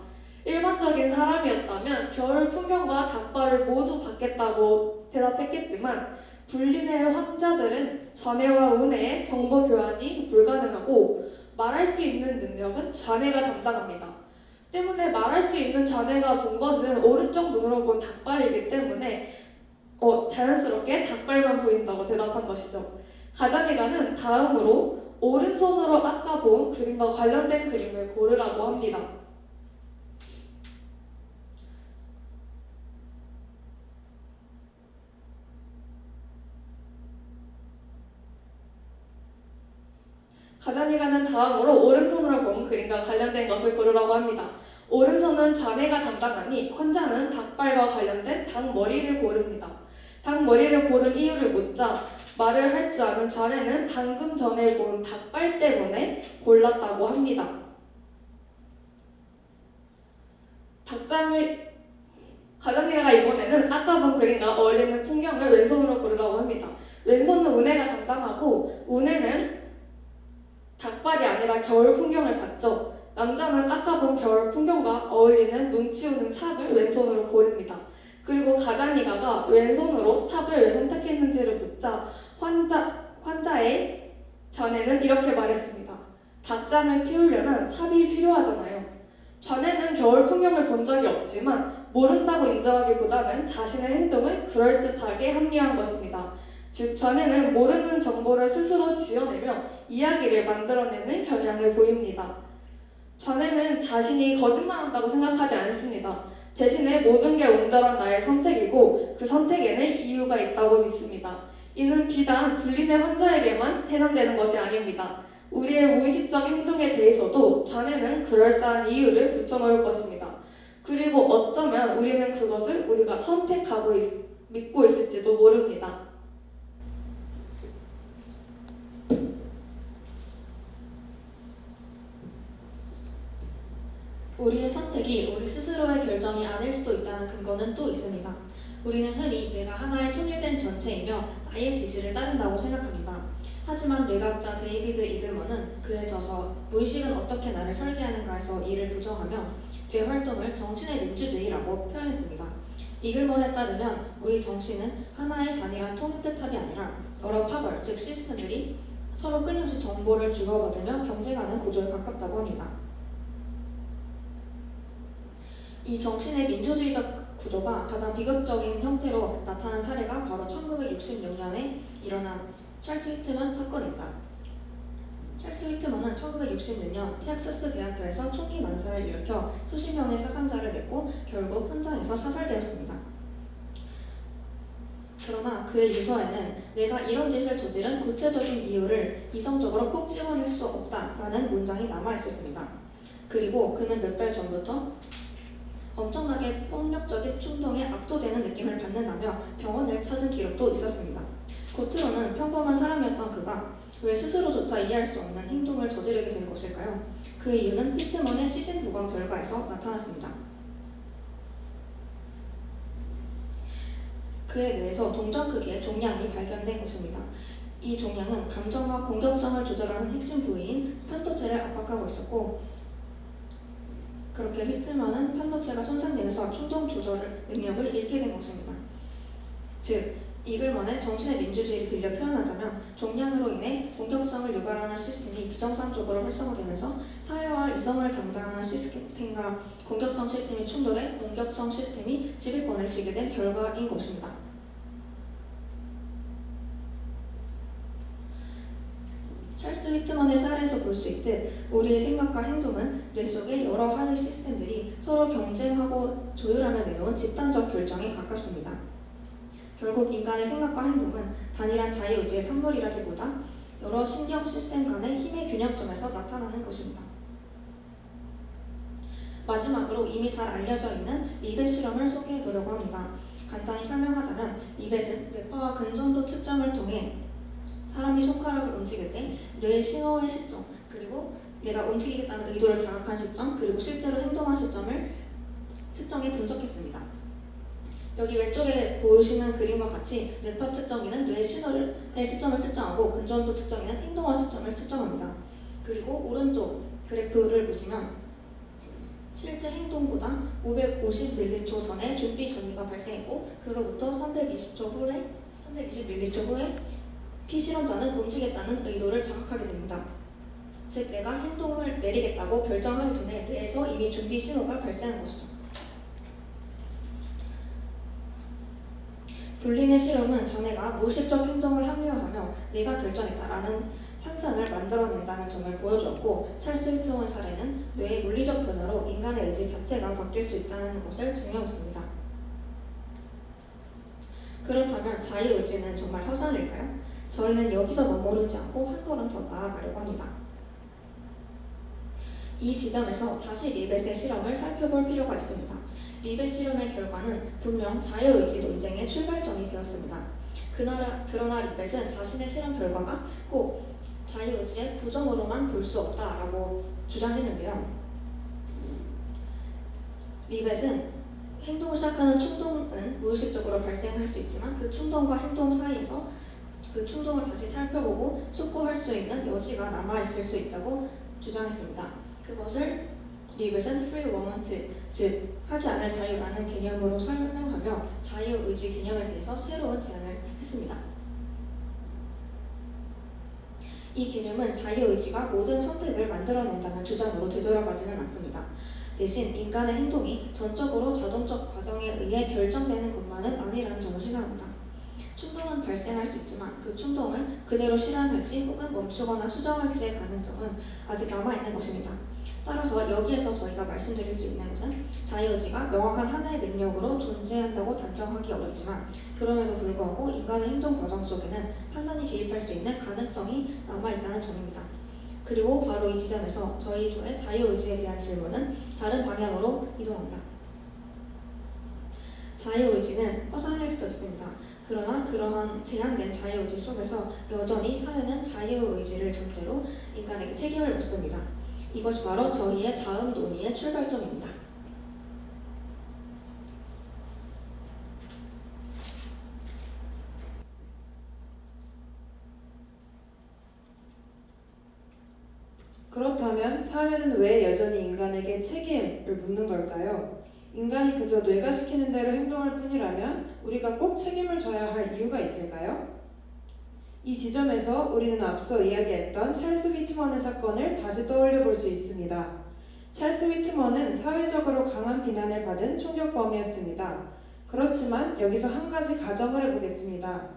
일반적인 사람이었다면 겨울 풍경과 닭발을 모두 받겠다고 대답했겠지만 분리뇌 환자들은 좌뇌와 우뇌의 정보 교환이 불가능하고 말할 수 있는 능력은 좌뇌가 담당합니다. 때문에 말할 수 있는 좌뇌가 본 것은 오른쪽 눈으로 본 닭발이기 때문에 자연스럽게 닭발만 보인다고 대답한 것이죠. 가자니가는 다음으로 오른손으로 아까 본 그림과 관련된 그림을 고르라고 합니다. 가자니가는 다음으로 오른손으로 본 그림과 관련된 것을 고르라고 합니다. 오른손은 좌뇌가 담당하니 환자는 닭발과 관련된 닭머리를 고릅니다. 닭머리를 고른 이유를 묻자 말을 할 줄 아는 좌뇌는 방금 전에 본 닭발 때문에 골랐다고 합니다. 가자니가가 이번에는 아까 본 그림과 어울리는 풍경을 왼손으로 고르라고 합니다. 왼손은 우뇌가 담당하고 우뇌는 닭발이 아니라 겨울 풍경을 봤죠. 남자는 아까 본 겨울 풍경과 어울리는 눈치 오는 삽을 왼손으로 고릅니다. 그리고 가자니가가 왼손으로 삽을 왜 선택했는지를 묻자 환자의 좌뇌는 이렇게 말했습니다. 닭장을 피우려면 삽이 필요하잖아요. 좌뇌는 겨울 풍경을 본 적이 없지만 모른다고 인정하기보다는 자신의 행동을 그럴듯하게 합리화한 것입니다. 즉 좌뇌는 모르는 정보를 스스로 지어내며 이야기를 만들어내는 경향을 보입니다. 좌뇌는 자신이 거짓말한다고 생각하지 않습니다. 대신에 모든 게 온전한 나의 선택이고 그 선택에는 이유가 있다고 믿습니다. 이는 비단 분리뇌 환자에게만 해당되는 것이 아닙니다. 우리의 무의식적 행동에 대해서도 좌뇌는 그럴싸한 이유를 붙여놓을 것입니다. 그리고 어쩌면 우리는 그것을 우리가 선택하고 믿고 있을지도 모릅니다. 우리의 선택이 우리 스스로의 결정이 아닐 수도 있다는 근거는 또 있습니다. 우리는 흔히 뇌가 하나의 통일된 전체이며 나의 지시를 따른다고 생각합니다. 하지만 뇌과학자 데이비드 이글먼은 그에 져서 무의식은 어떻게 나를 설계하는가에서 이를 부정하며 뇌 활동을 정신의 민주주의라고 표현했습니다. 이글먼에 따르면 우리 정신은 하나의 단일한 통제탑이 아니라 여러 파벌, 즉 시스템들이 서로 끊임없이 정보를 주고받으며 경쟁하는 구조에 가깝다고 합니다. 이 정신의 민주주의적 구조가 가장 비극적인 형태로 나타난 사례가 바로 1966년에 일어난 찰스 휘트만 사건입니다. 찰스 휘트먼은 1966년 텍사스 대학교에서 총기 난사를 일으켜 수십 명의 사상자를 냈고 결국 현장에서 사살되었습니다. 그러나 그의 유서에는 내가 이런 짓을 저지른 구체적인 이유를 이성적으로 콕 집어낼 수 없다라는 문장이 남아 있었습니다. 그리고 그는 몇 달 전부터 엄청나게 폭력적인 충동에 압도되는 느낌을 받는다며 병원을 찾은 기록도 있었습니다. 겉으로는 평범한 사람이었던 그가 왜 스스로조차 이해할 수 없는 행동을 저지르게 된 것일까요? 그 이유는 휘트먼의 시신 부검 결과에서 나타났습니다. 그에 뇌에서 동전 크기의 종양이 발견된 것입니다. 이 종양은 감정과 공격성을 조절하는 핵심 부위인 편도체를 압박하고 있었고 그렇게 휘트먼은 편도체가 손상되면서 충동 조절 능력을 잃게 된 것입니다. 즉, 이글먼의 정신의 민주주의를 빌려 표현하자면 종양으로 인해 공격성을 유발하는 시스템이 비정상적으로 활성화되면서 사회와 이성을 담당하는 시스템과 공격성 시스템이 충돌해 공격성 시스템이 지배권을 쥐게 된 결과인 것입니다. 찰스 휘트먼의 사례에서 볼 수 있듯 우리의 생각과 행동은 뇌 속의 여러 하위 시스템들이 서로 경쟁하고 조율하며 내놓은 집단적 결정에 가깝습니다. 결국 인간의 생각과 행동은 단일한 자유의지의 산물이라기보다 여러 신경 시스템 간의 힘의 균형점에서 나타나는 것입니다. 마지막으로 이미 잘 알려져 있는 리벳 실험을 소개해 보려고 합니다. 간단히 설명하자면 리벳은 뇌파와 근전도 측정을 통해 사람이 손가락을 움직일 때 뇌의 신호의 시점, 그리고 내가 움직이겠다는 의도를 자각한 시점, 그리고 실제로 행동한 시점을 측정해 분석했습니다. 여기 왼쪽에 보시는 그림과 같이 뇌파 측정기는 뇌의 신호의 시점을 측정하고 근전도 측정기는 행동한 시점을 측정합니다. 그리고 오른쪽 그래프를 보시면 실제 행동보다 550m초 전에 준비 전이가 발생했고 그로부터 320ml 후에 피실험자는 움직였다는 의도를 자각하게 됩니다. 즉 내가 행동을 내리겠다고 결정하기 전에 뇌에서 이미 준비 신호가 발생한 것이죠. 둘린의 실험은 자네가 무의식적 행동을 합리화하며 내가 결정했다라는 현상을 만들어낸다는 점을 보여주었고 찰스 휘트먼 사례는 뇌의 물리적 변화로 인간의 의지 자체가 바뀔 수 있다는 것을 증명했습니다. 그렇다면 자유의지는 정말 허상일까요? 저희는 여기서 머무르지 않고 한 걸음 더 나아가려고 합니다. 이 지점에서 다시 리벳의 실험을 살펴볼 필요가 있습니다. 리벳 실험의 결과는 분명 자유의지 논쟁의 출발점이 되었습니다. 그러나 리벳은 자신의 실험 결과가 꼭 자유의지의 부정으로만 볼 수 없다라고 주장했는데요. 리벳은 행동을 시작하는 충동은 무의식적으로 발생할 수 있지만 그 충동과 행동 사이에서 그 충동을 다시 살펴보고 숙고할 수 있는 여지가 남아있을 수 있다고 주장했습니다. 그것을 리벳은 free moment, 즉 하지 않을 자유라는 개념으로 설명하며 자유의지 개념에 대해서 새로운 제안을 했습니다. 이 개념은 자유의지가 모든 선택을 만들어낸다는 주장으로 되돌아가지는 않습니다. 대신 인간의 행동이 전적으로 자동적 과정에 의해 결정되는 것만은 아니라는 점을 시사합니다. 충동은 발생할 수 있지만 그 충동을 그대로 실현할지 혹은 멈추거나 수정할지의 가능성은 아직 남아있는 것입니다. 따라서 여기에서 저희가 말씀드릴 수 있는 것은 자유의지가 명확한 하나의 능력으로 존재한다고 단정하기 어렵지만 그럼에도 불구하고 인간의 행동 과정 속에는 판단이 개입할 수 있는 가능성이 남아있다는 점입니다. 그리고 바로 이 지점에서 저희 조의 자유의지에 대한 질문은 다른 방향으로 이동합니다. 자유의지는 허상일 수도 있습니다. 그러나 그러한 제한된 자유의지 속에서 여전히 사회는 자유의지를 전제로 인간에게 책임을 묻습니다. 이것이 바로 저희의 다음 논의의 출발점입니다. 그렇다면 사회는 왜 여전히 인간에게 책임을 묻는 걸까요? 인간이 그저 뇌가 시키는 대로 행동할 뿐이라면 우리가 꼭 책임을 져야 할 이유가 있을까요? 이 지점에서 우리는 앞서 이야기했던 찰스 휘트먼의 사건을 다시 떠올려 볼 수 있습니다. 찰스 휘트먼은 사회적으로 강한 비난을 받은 총격범이었습니다. 그렇지만 여기서 한 가지 가정을 해보겠습니다.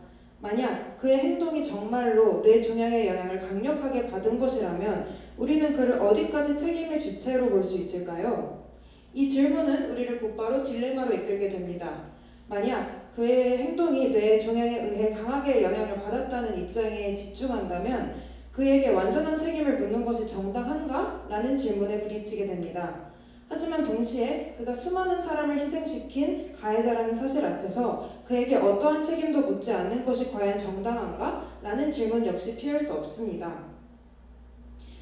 만약 그의 행동이 정말로 뇌 종양의 영향을 강력하게 받은 것이라면 우리는 그를 어디까지 책임의 주체로 볼 수 있을까요? 이 질문은 우리를 곧바로 딜레마로 이끌게 됩니다. 만약 그의 행동이 뇌 종양에 의해 강하게 영향을 받았다는 입장에 집중한다면 그에게 완전한 책임을 묻는 것이 정당한가? 라는 질문에 부딪히게 됩니다. 하지만 동시에 그가 수많은 사람을 희생시킨 가해자라는 사실 앞에서 그에게 어떠한 책임도 묻지 않는 것이 과연 정당한가? 라는 질문 역시 피할 수 없습니다.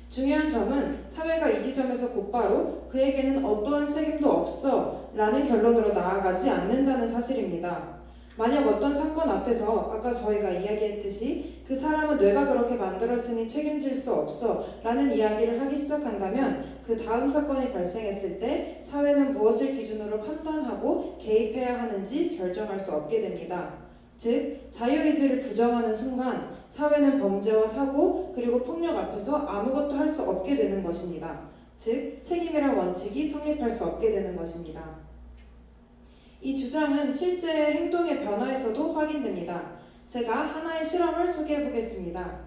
중요한 점은 사회가 이 지점에서 곧바로 그에게는 어떠한 책임도 없어 라는 결론으로 나아가지 않는다는 사실입니다. 만약 어떤 사건 앞에서 아까 저희가 이야기했듯이 그 사람은 뇌가 그렇게 만들었으니 책임질 수 없어 라는 이야기를 하기 시작한다면 그 다음 사건이 발생했을 때 사회는 무엇을 기준으로 판단하고 개입해야 하는지 결정할 수 없게 됩니다. 즉, 자유의지를 부정하는 순간 사회는 범죄와 사고 그리고 폭력 앞에서 아무것도 할 수 없게 되는 것입니다. 즉, 책임이란 원칙이 성립할 수 없게 되는 것입니다. 이 주장은 실제 행동의 변화에서도 확인됩니다. 제가 하나의 실험을 소개해 보겠습니다.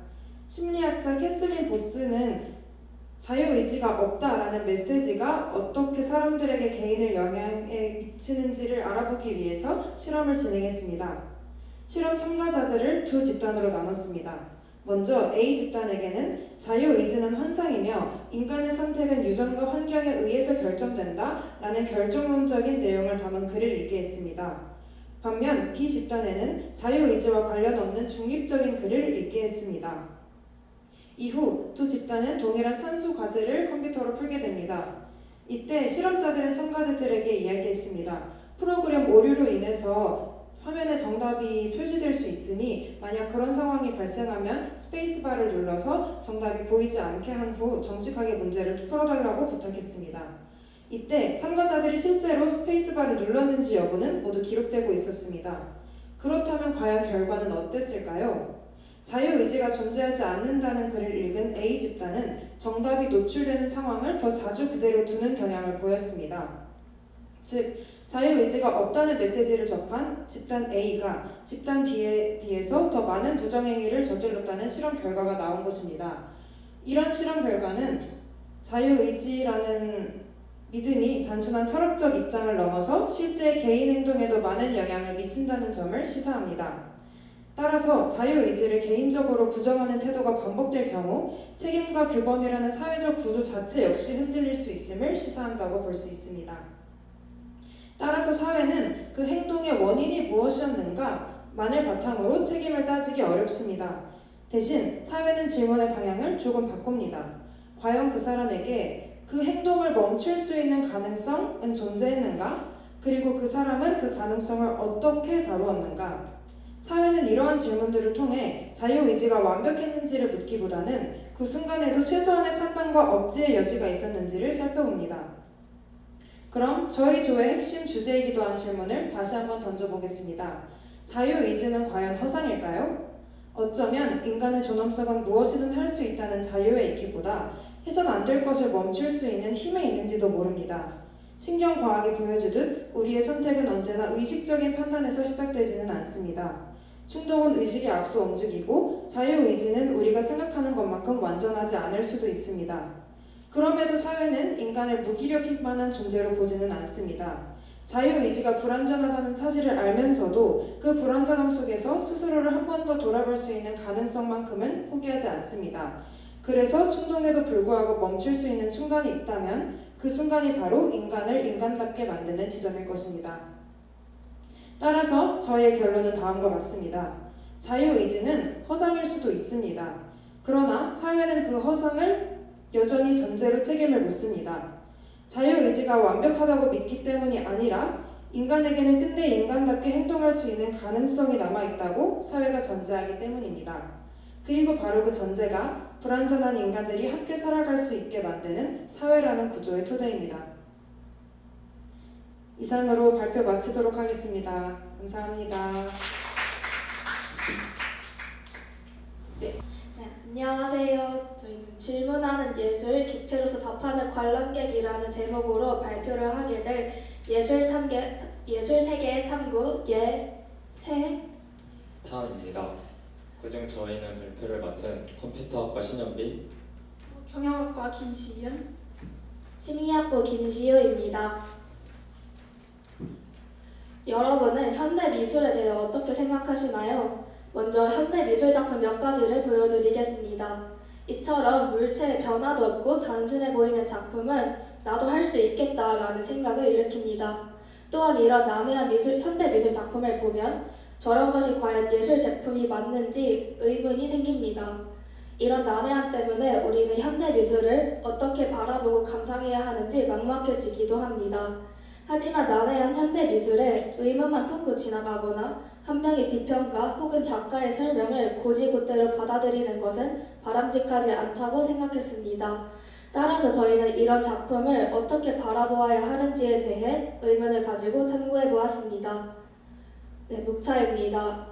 심리학자 캐슬린 보스는 자유의지가 없다라는 메시지가 어떻게 사람들에게 개인을 영향에 미치는지를 알아보기 위해서 실험을 진행했습니다. 실험 참가자들을 두 집단으로 나눴습니다. 먼저 A 집단에게는 자유의지는 환상이며 인간의 선택은 유전과 환경에 의해서 결정된다 라는 결정론적인 내용을 담은 글을 읽게 했습니다. 반면 B 집단에는 자유의지와 관련 없는 중립적인 글을 읽게 했습니다. 이후 두 집단은 동일한 산수 과제를 컴퓨터로 풀게 됩니다. 이때 실험자들은 참가자들에게 이야기했습니다. 프로그램 오류로 인해서 화면에 정답이 표시될 수 있으니 만약 그런 상황이 발생하면 스페이스바를 눌러서 정답이 보이지 않게 한 후 정직하게 문제를 풀어달라고 부탁했습니다. 이때 참가자들이 실제로 스페이스바를 눌렀는지 여부는 모두 기록되고 있었습니다. 그렇다면 과연 결과는 어땠을까요? 자유의지가 존재하지 않는다는 글을 읽은 A 집단은 정답이 노출되는 상황을 더 자주 그대로 두는 경향을 보였습니다. 즉, 자유의지가 없다는 메시지를 접한 집단 A가 집단 B에 비해서 더 많은 부정행위를 저질렀다는 실험 결과가 나온 것입니다. 이런 실험 결과는 자유의지라는 믿음이 단순한 철학적 입장을 넘어서 실제 개인 행동에도 많은 영향을 미친다는 점을 시사합니다. 따라서 자유의지를 개인적으로 부정하는 태도가 반복될 경우 책임과 규범이라는 사회적 구조 자체 역시 흔들릴 수 있음을 시사한다고 볼 수 있습니다. 따라서 사회는 그 행동의 원인이 무엇이었는가만을 바탕으로 책임을 따지기 어렵습니다. 대신 사회는 질문의 방향을 조금 바꿉니다. 과연 그 사람에게 그 행동을 멈출 수 있는 가능성은 존재했는가? 그리고 그 사람은 그 가능성을 어떻게 다루었는가? 사회는 이러한 질문들을 통해 자유의지가 완벽했는지를 묻기보다는 그 순간에도 최소한의 판단과 억지의 여지가 있었는지를 살펴봅니다. 그럼 저희 조의 핵심 주제이기도 한 질문을 다시 한번 던져보겠습니다. 자유의지는 과연 허상일까요? 어쩌면 인간의 존엄성은 무엇이든 할 수 있다는 자유에 있기보다 해선 안 될 것을 멈출 수 있는 힘에 있는지도 모릅니다. 신경과학이 보여주듯 우리의 선택은 언제나 의식적인 판단에서 시작되지는 않습니다. 충동은 의식에 앞서 움직이고 자유의지는 우리가 생각하는 것만큼 완전하지 않을 수도 있습니다. 그럼에도 사회는 인간을 무기력할 만한 존재로 보지는 않습니다. 자유의지가 불완전하다는 사실을 알면서도 그 불완전함 속에서 스스로를 한 번 더 돌아볼 수 있는 가능성만큼은 포기하지 않습니다. 그래서 충동에도 불구하고 멈출 수 있는 순간이 있다면 그 순간이 바로 인간을 인간답게 만드는 지점일 것입니다. 따라서 저희의 결론은 다음과 같습니다. 자유의지는 허상일 수도 있습니다. 그러나 사회는 그 허상을 여전히 전제로 책임을 묻습니다. 자유의지가 완벽하다고 믿기 때문이 아니라 인간에게는 끝내 인간답게 행동할 수 있는 가능성이 남아있다고 사회가 전제하기 때문입니다. 그리고 바로 그 전제가 불완전한 인간들이 함께 살아갈 수 있게 만드는 사회라는 구조의 토대입니다. 이상으로 발표 마치도록 하겠습니다. 감사합니다. 네, 안녕하세요. 저희는 질문하는 예술, 객체로서 답하는 관람객이라는 제목으로 발표를 하게 될 예술 세계의 탐구 박타은입니다. 그중 저희는 발표를 맡은 컴퓨터학과 신현빈, 경영학과 김지윤, 심리학부 김시우입니다. 여러분은 현대미술에 대해 어떻게 생각하시나요? 먼저 현대미술 작품 몇 가지를 보여드리겠습니다. 이처럼 물체의 변화도 없고 단순해 보이는 작품은 나도 할 수 있겠다라는 생각을 일으킵니다. 또한 이런 난해한 현대미술 작품을 보면 저런 것이 과연 예술 제품이 맞는지 의문이 생깁니다. 이런 난해함 때문에 우리는 현대미술을 어떻게 바라보고 감상해야 하는지 막막해지기도 합니다. 하지만 난해한 현대미술에 의문만 품고 지나가거나 한 명의 비평가 혹은 작가의 설명을 고지고대로 받아들이는 것은 바람직하지 않다고 생각했습니다. 따라서 저희는 이런 작품을 어떻게 바라보아야 하는지에 대해 의문을 가지고 탐구해보았습니다. 네, 목차입니다.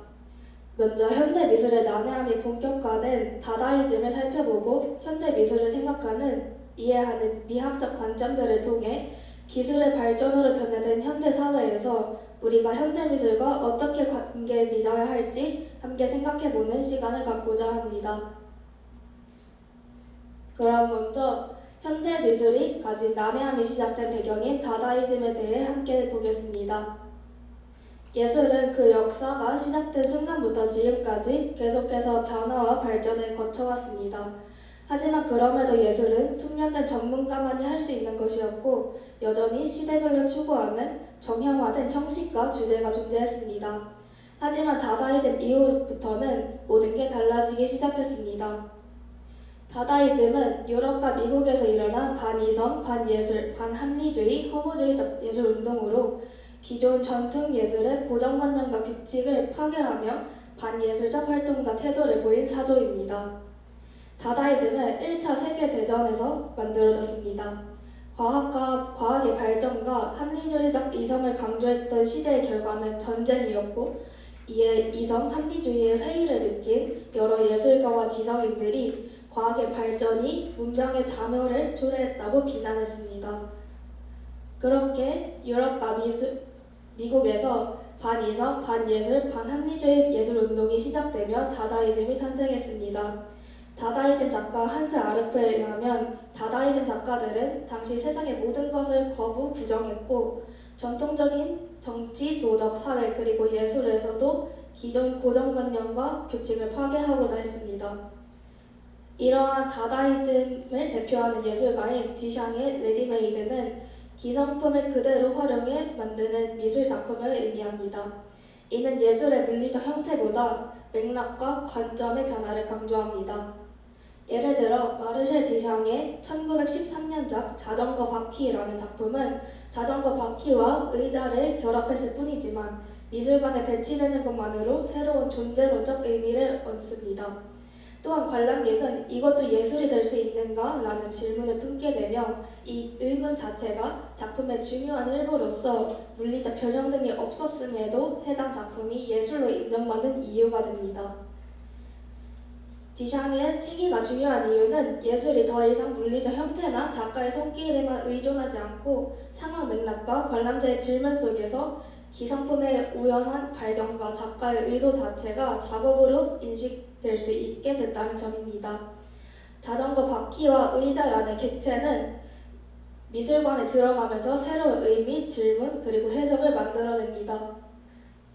먼저 현대미술의 난해함이 본격화된 다다이즘을 살펴보고 현대미술을 생각하는, 이해하는 미학적 관점들을 통해 기술의 발전으로 변화된 현대사회에서 우리가 현대미술과 어떻게 관계 맺어야 할지 함께 생각해보는 시간을 갖고자 합니다. 그럼 먼저 현대미술이 가진 난해함이 시작된 배경인 다다이즘에 대해 함께 보겠습니다. 예술은 그 역사가 시작된 순간부터 지금까지 계속해서 변화와 발전을 거쳐왔습니다. 하지만 그럼에도 예술은 숙련된 전문가만이 할 수 있는 것이었고 여전히 시대별로 추구하는 정형화된 형식과 주제가 존재했습니다. 하지만 다다이즘 이후부터는 모든 게 달라지기 시작했습니다. 다다이즘은 유럽과 미국에서 일어난 반이성, 반예술, 반합리주의, 허무주의적 예술 운동으로 기존 전통 예술의 고정관념과 규칙을 파괴하며 반예술적 활동과 태도를 보인 사조입니다. 다다이즘은 1차 세계대전에서 만들어졌습니다. 과학의 발전과 합리주의적 이성을 강조했던 시대의 결과는 전쟁이었고 이에 이성 합리주의의 회의를 느낀 여러 예술가와 지성인들이 과학의 발전이 문명의 자멸을 초래했다고 비난했습니다. 그렇게 유럽과 미국에서 반이성, 반예술, 반합리주의 예술운동이 시작되며 다다이즘이 탄생했습니다. 다다이즘 작가 한스 아르프에 의하면 다다이즘 작가들은 당시 세상의 모든 것을 거부, 부정했고 전통적인 정치, 도덕, 사회 그리고 예술에서도 기존 고정관념과 규칙을 파괴하고자 했습니다. 이러한 다다이즘을 대표하는 예술가인 듀샹의 레디메이드는 기성품을 그대로 활용해 만드는 미술 작품을 의미합니다. 이는 예술의 물리적 형태보다 맥락과 관점의 변화를 강조합니다. 예를 들어 마르셀 듀샹의 1913년작 자전거 바퀴라는 작품은 자전거 바퀴와 의자를 결합했을 뿐이지만 미술관에 배치되는 것만으로 새로운 존재론적 의미를 얻습니다. 또한 관람객은 이것도 예술이 될 수 있는가? 라는 질문을 품게 되며 이 의문 자체가 작품의 중요한 일부로서 물리적 변형됨이 없었음에도 해당 작품이 예술로 인정받는 이유가 됩니다. 듀샹의 행위가 중요한 이유는 예술이 더 이상 물리적 형태나 작가의 손길에만 의존하지 않고 상황 맥락과 관람자의 질문 속에서 기성품의 우연한 발견과 작가의 의도 자체가 작업으로 인식될 수 있게 됐다는 점입니다. 자전거 바퀴와 의자라는 객체는 미술관에 들어가면서 새로운 의미, 질문, 그리고 해석을 만들어냅니다.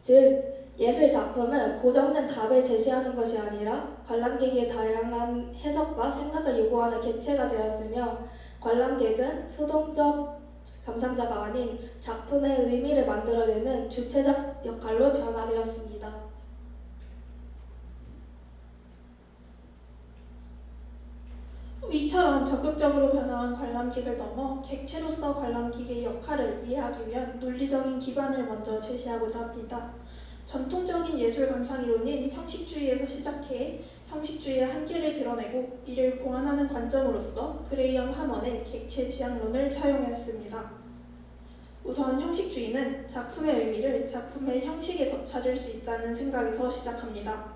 즉, 예술 작품은 고정된 답을 제시하는 것이 아니라 관람객의 다양한 해석과 생각을 요구하는 객체가 되었으며 관람객은 수동적 감상자가 아닌 작품의 의미를 만들어내는 주체적 역할로 변화되었습니다. 위처럼 적극적으로 변화한 관람객을 넘어 객체로서 관람객의 역할을 이해하기 위한 논리적인 기반을 먼저 제시하고자 합니다. 전통적인 예술 감상 이론인 형식주의에서 시작해 형식주의의 한계를 드러내고 이를 보완하는 관점으로서 그레이엄 하먼의 객체 지향론을 차용하였습니다. 우선 형식주의는 작품의 의미를 작품의 형식에서 찾을 수 있다는 생각에서 시작합니다.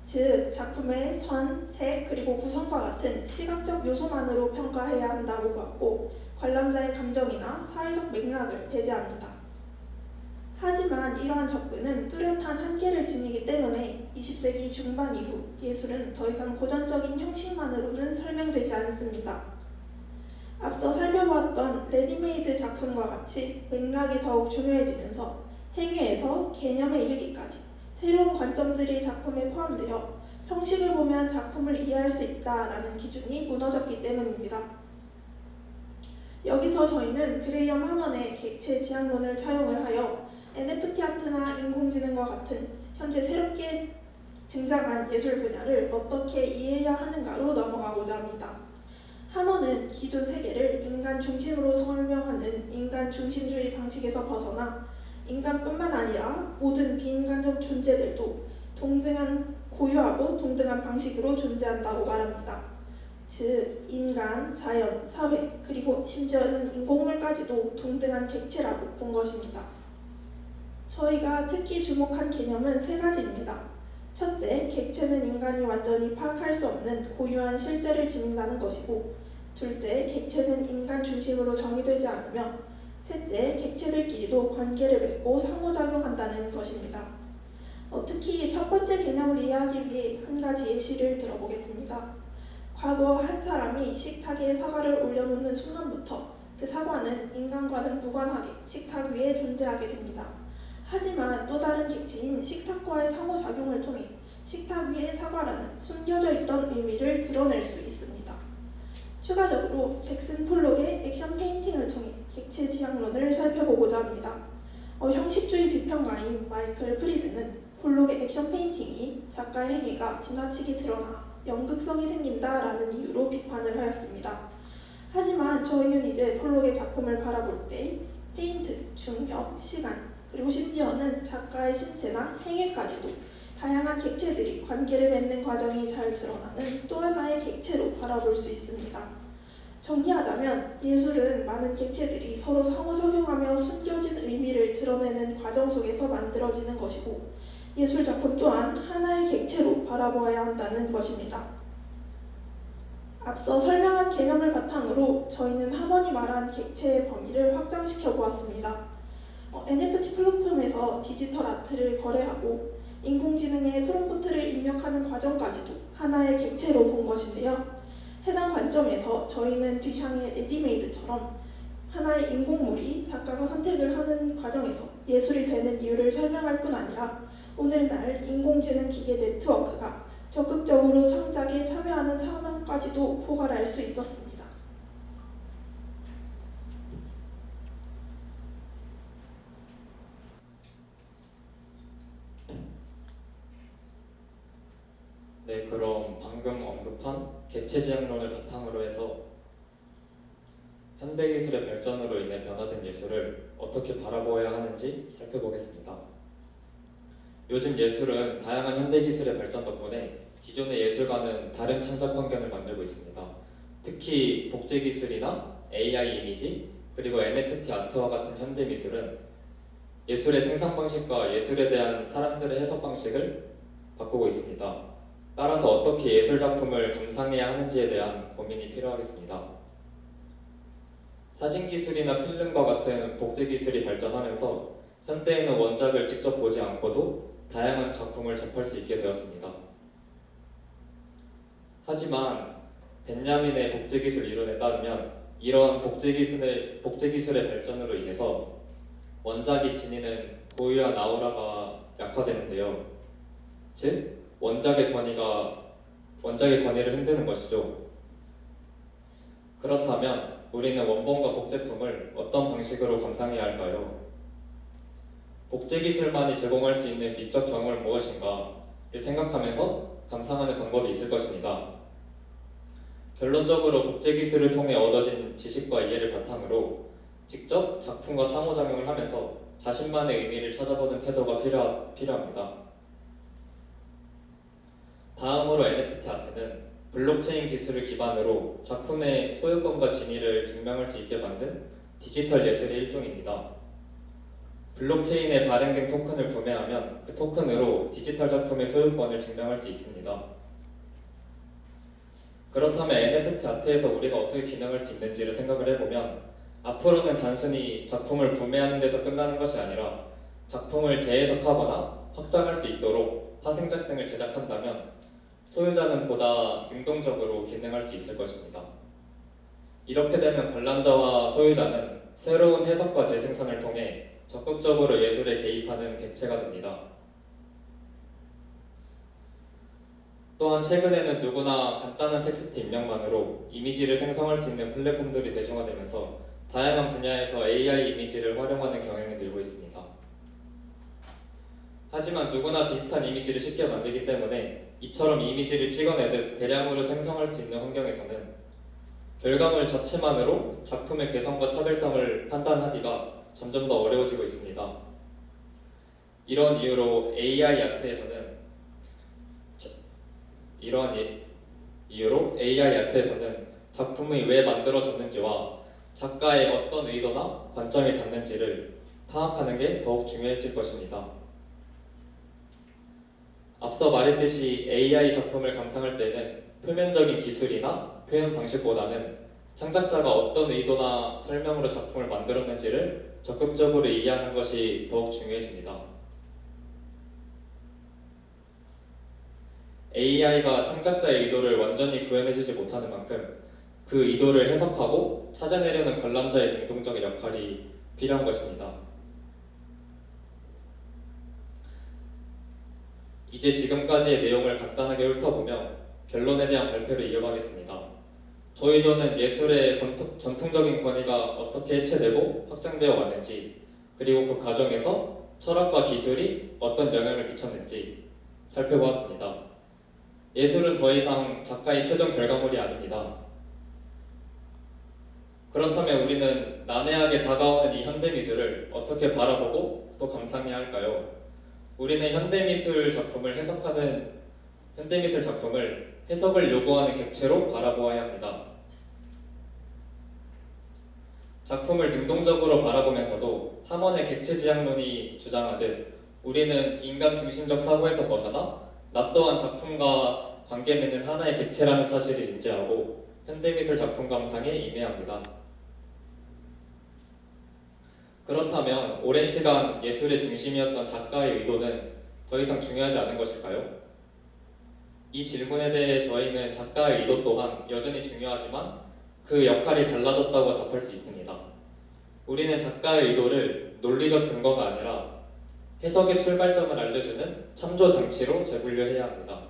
즉, 작품의 선, 색, 그리고 구성과 같은 시각적 요소만으로 평가해야 한다고 보았고 관람자의 감정이나 사회적 맥락을 배제합니다. 하지만 이러한 접근은 뚜렷한 한계를 지니기 때문에 20세기 중반 이후 예술은 더 이상 고전적인 형식만으로는 설명되지 않습니다. 앞서 살펴보았던 레디메이드 작품과 같이 맥락이 더욱 중요해지면서 행위에서 개념에 이르기까지 새로운 관점들이 작품에 포함되어 형식을 보면 작품을 이해할 수 있다라는 기준이 무너졌기 때문입니다. 여기서 저희는 그레이엄 하먼의 객체 지향론을 차용을 하여 NFT 아트나 인공지능과 같은 현재 새롭게 등장한 예술 분야를 어떻게 이해해야 하는가로 넘어가고자 합니다. 하먼은 기존 세계를 인간 중심으로 설명하는 인간 중심주의 방식에서 벗어나 인간뿐만 아니라 모든 비인간적 존재들도 동등한 고유하고 동등한 방식으로 존재한다고 말합니다. 즉 인간, 자연, 사회, 그리고 심지어는 인공물까지도 동등한 객체라고 본 것입니다. 저희가 특히 주목한 개념은 세 가지입니다. 첫째, 객체는 인간이 완전히 파악할 수 없는 고유한 실제를 지닌다는 것이고, 둘째, 객체는 인간 중심으로 정의되지 않으며, 셋째, 객체들끼리도 관계를 맺고 상호작용한다는 것입니다. 특히 첫 번째 개념을 이해하기 위해 한 가지 예시를 들어보겠습니다. 과거 한 사람이 식탁에 사과를 올려놓는 순간부터 그 사과는 인간과는 무관하게 식탁 위에 존재하게 됩니다. 하지만 또 다른 객체인 식탁과의 상호작용을 통해 식탁 위의 사과라는 숨겨져 있던 의미를 드러낼 수 있습니다. 추가적으로 잭슨 폴록의 액션 페인팅을 통해 객체 지향론을 살펴보고자 합니다. 형식주의 비평가인 마이클 프리드는 폴록의 액션 페인팅이 작가의 행위가 지나치게 드러나 연극성이 생긴다라는 이유로 비판을 하였습니다. 하지만 저희는 이제 폴록의 작품을 바라볼 때 페인트, 중력, 시간, 그리고 심지어는 작가의 신체나 행위까지도 다양한 객체들이 관계를 맺는 과정이 잘 드러나는 또 하나의 객체로 바라볼 수 있습니다. 정리하자면 예술은 많은 객체들이 서로 상호작용하며 숨겨진 의미를 드러내는 과정 속에서 만들어지는 것이고, 예술작품 또한 하나의 객체로 바라보아야 한다는 것입니다. 앞서 설명한 개념을 바탕으로 저희는 하먼이 말한 객체의 범위를 확장시켜 보았습니다. NFT 플랫폼에서 디지털 아트를 거래하고 인공지능의 프롬프트를 입력하는 과정까지도 하나의 객체로 본 것인데요. 해당 관점에서 저희는 뒤샹의 레디메이드처럼 하나의 인공물이 작가가 선택을 하는 과정에서 예술이 되는 이유를 설명할 뿐 아니라 오늘날 인공지능 기계 네트워크가 적극적으로 창작에 참여하는 상황까지도 포괄할 수 있었습니다. 네, 그럼 방금 언급한 객체 지향론을 바탕으로 해서 현대기술의 발전으로 인해 변화된 예술을 어떻게 바라보아야 하는지 살펴보겠습니다. 요즘 예술은 다양한 현대기술의 발전 덕분에 기존의 예술과는 다른 창작 환경을 만들고 있습니다. 특히 복제기술이나 AI 이미지, 그리고 NFT 아트와 같은 현대미술은 예술의 생산 방식과 예술에 대한 사람들의 해석 방식을 바꾸고 있습니다. 따라서 어떻게 예술작품을 감상해야 하는지에 대한 고민이 필요하겠습니다. 사진기술이나 필름과 같은 복제기술이 발전하면서 현대에는 원작을 직접 보지 않고도 다양한 작품을 접할 수 있게 되었습니다. 하지만 벤야민의 복제기술 이론에 따르면 이러한 복제기술의 발전으로 인해서 원작이 지니는 고유한 아우라가 약화되는데요. 즉, 원작의 권위를 흔드는 것이죠. 그렇다면 우리는 원본과 복제품을 어떤 방식으로 감상해야 할까요? 복제기술만이 제공할 수 있는 미적 경험은 무엇인가를 생각하면서 감상하는 방법이 있을 것입니다. 결론적으로 복제기술을 통해 얻어진 지식과 이해를 바탕으로 직접 작품과 상호작용을 하면서 자신만의 의미를 찾아보는 태도가 필요합니다. 다음으로 NFT 아트는 블록체인 기술을 기반으로 작품의 소유권과 진위를 증명할 수 있게 만든 디지털 예술의 일종입니다. 블록체인에 발행된 토큰을 구매하면 그 토큰으로 디지털 작품의 소유권을 증명할 수 있습니다. 그렇다면 NFT 아트에서 우리가 어떻게 기능할 수 있는지를 생각을 해보면 앞으로는 단순히 작품을 구매하는 데서 끝나는 것이 아니라 작품을 재해석하거나 확장할 수 있도록 파생작 등을 제작한다면 소유자는 보다 능동적으로 기능할 수 있을 것입니다. 이렇게 되면 관람자와 소유자는 새로운 해석과 재생산을 통해 적극적으로 예술에 개입하는 객체가 됩니다. 또한 최근에는 누구나 간단한 텍스트 입력만으로 이미지를 생성할 수 있는 플랫폼들이 대중화되면서 다양한 분야에서 AI 이미지를 활용하는 경향이 늘고 있습니다. 하지만 누구나 비슷한 이미지를 쉽게 만들기 때문에 이처럼 이미지를 찍어내듯 대량으로 생성할 수 있는 환경에서는 결과물 자체만으로 작품의 개성과 차별성을 판단하기가 점점 더 어려워지고 있습니다. 이런 이유로 AI 아트에서는 작품이 왜 만들어졌는지와 작가의 어떤 의도나 관점이 닿는지를 파악하는 게 더욱 중요해질 것입니다. 앞서 말했듯이 AI 작품을 감상할 때는 표면적인 기술이나 표현 방식보다는 창작자가 어떤 의도나 설명으로 작품을 만들었는지를 적극적으로 이해하는 것이 더욱 중요해집니다. AI가 창작자의 의도를 완전히 구현해주지 못하는 만큼 그 의도를 해석하고 찾아내려는 관람자의 능동적인 역할이 필요한 것입니다. 이제 지금까지의 내용을 간단하게 훑어보며 결론에 대한 발표를 이어가겠습니다. 저희 조는 예술의 전통적인 권위가 어떻게 해체되고 확장되어 왔는지, 그리고 그 과정에서 철학과 기술이 어떤 영향을 미쳤는지 살펴보았습니다. 예술은 더 이상 작가의 최종 결과물이 아닙니다. 그렇다면 우리는 난해하게 다가오는 이 현대미술을 어떻게 바라보고 또 감상해야 할까요? 우리는 현대미술 작품을 해석을 요구하는 객체로 바라보아야 합니다. 작품을 능동적으로 바라보면서도 함원의 객체지향론이 주장하듯 우리는 인간 중심적 사고에서 벗어나 나 또한 작품과 관계 맺는 하나의 객체라는 사실을 인지하고 현대미술 작품 감상에 임해야 합니다. 그렇다면 오랜 시간 예술의 중심이었던 작가의 의도는 더 이상 중요하지 않은 것일까요? 이 질문에 대해 저희는 작가의 의도 또한 여전히 중요하지만 그 역할이 달라졌다고 답할 수 있습니다. 우리는 작가의 의도를 논리적 근거가 아니라 해석의 출발점을 알려주는 참조 장치로 재분류해야 합니다.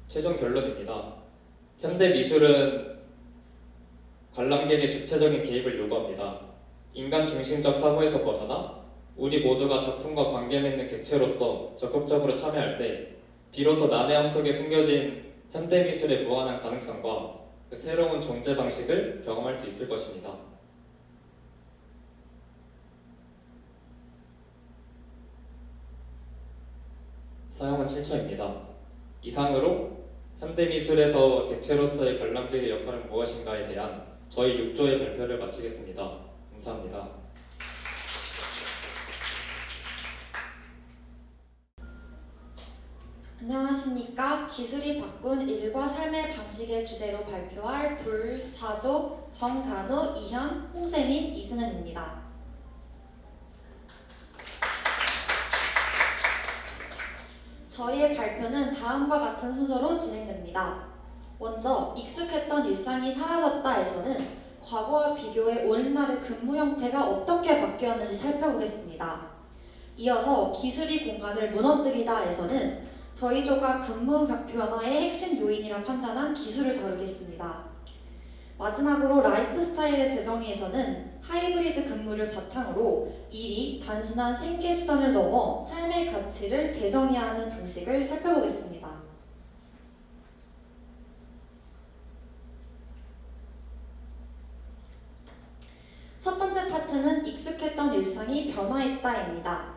최종 결론입니다. 현대 미술은 관람객의 주체적인 개입을 요구합니다. 인간 중심적 사고에서 벗어나 우리 모두가 작품과 관계 맺는 객체로서 적극적으로 참여할 때 비로소 난해함 속에 숨겨진 현대미술의 무한한 가능성과 그 새로운 존재 방식을 경험할 수 있을 것입니다. 사용은 7초입니다. 이상으로 현대미술에서 객체로서의 관람객의 역할은 무엇인가에 대한 저희 6조의 발표를 마치겠습니다. 감사합니다. 안녕하십니까. 기술이 바꾼 일과 삶의 방식의 주제로 발표할 불사조 정단우, 이현, 홍세민, 이승은입니다. 저희의 발표는 다음과 같은 순서로 진행됩니다. 먼저 익숙했던 일상이 사라졌다에서는 과거와 비교해 오늘날의 근무 형태가 어떻게 바뀌었는지 살펴보겠습니다. 이어서 기술이 공간을 무너뜨리다에서는 저희 조가 근무 변화의 핵심 요인이라 판단한 기술을 다루겠습니다. 마지막으로 라이프 스타일의 재정의에서는 하이브리드 근무를 바탕으로 일이 단순한 생계 수단을 넘어 삶의 가치를 재정의하는 방식을 살펴보겠습니다. 첫 번째 파트는 익숙했던 일상이 변화했다입니다.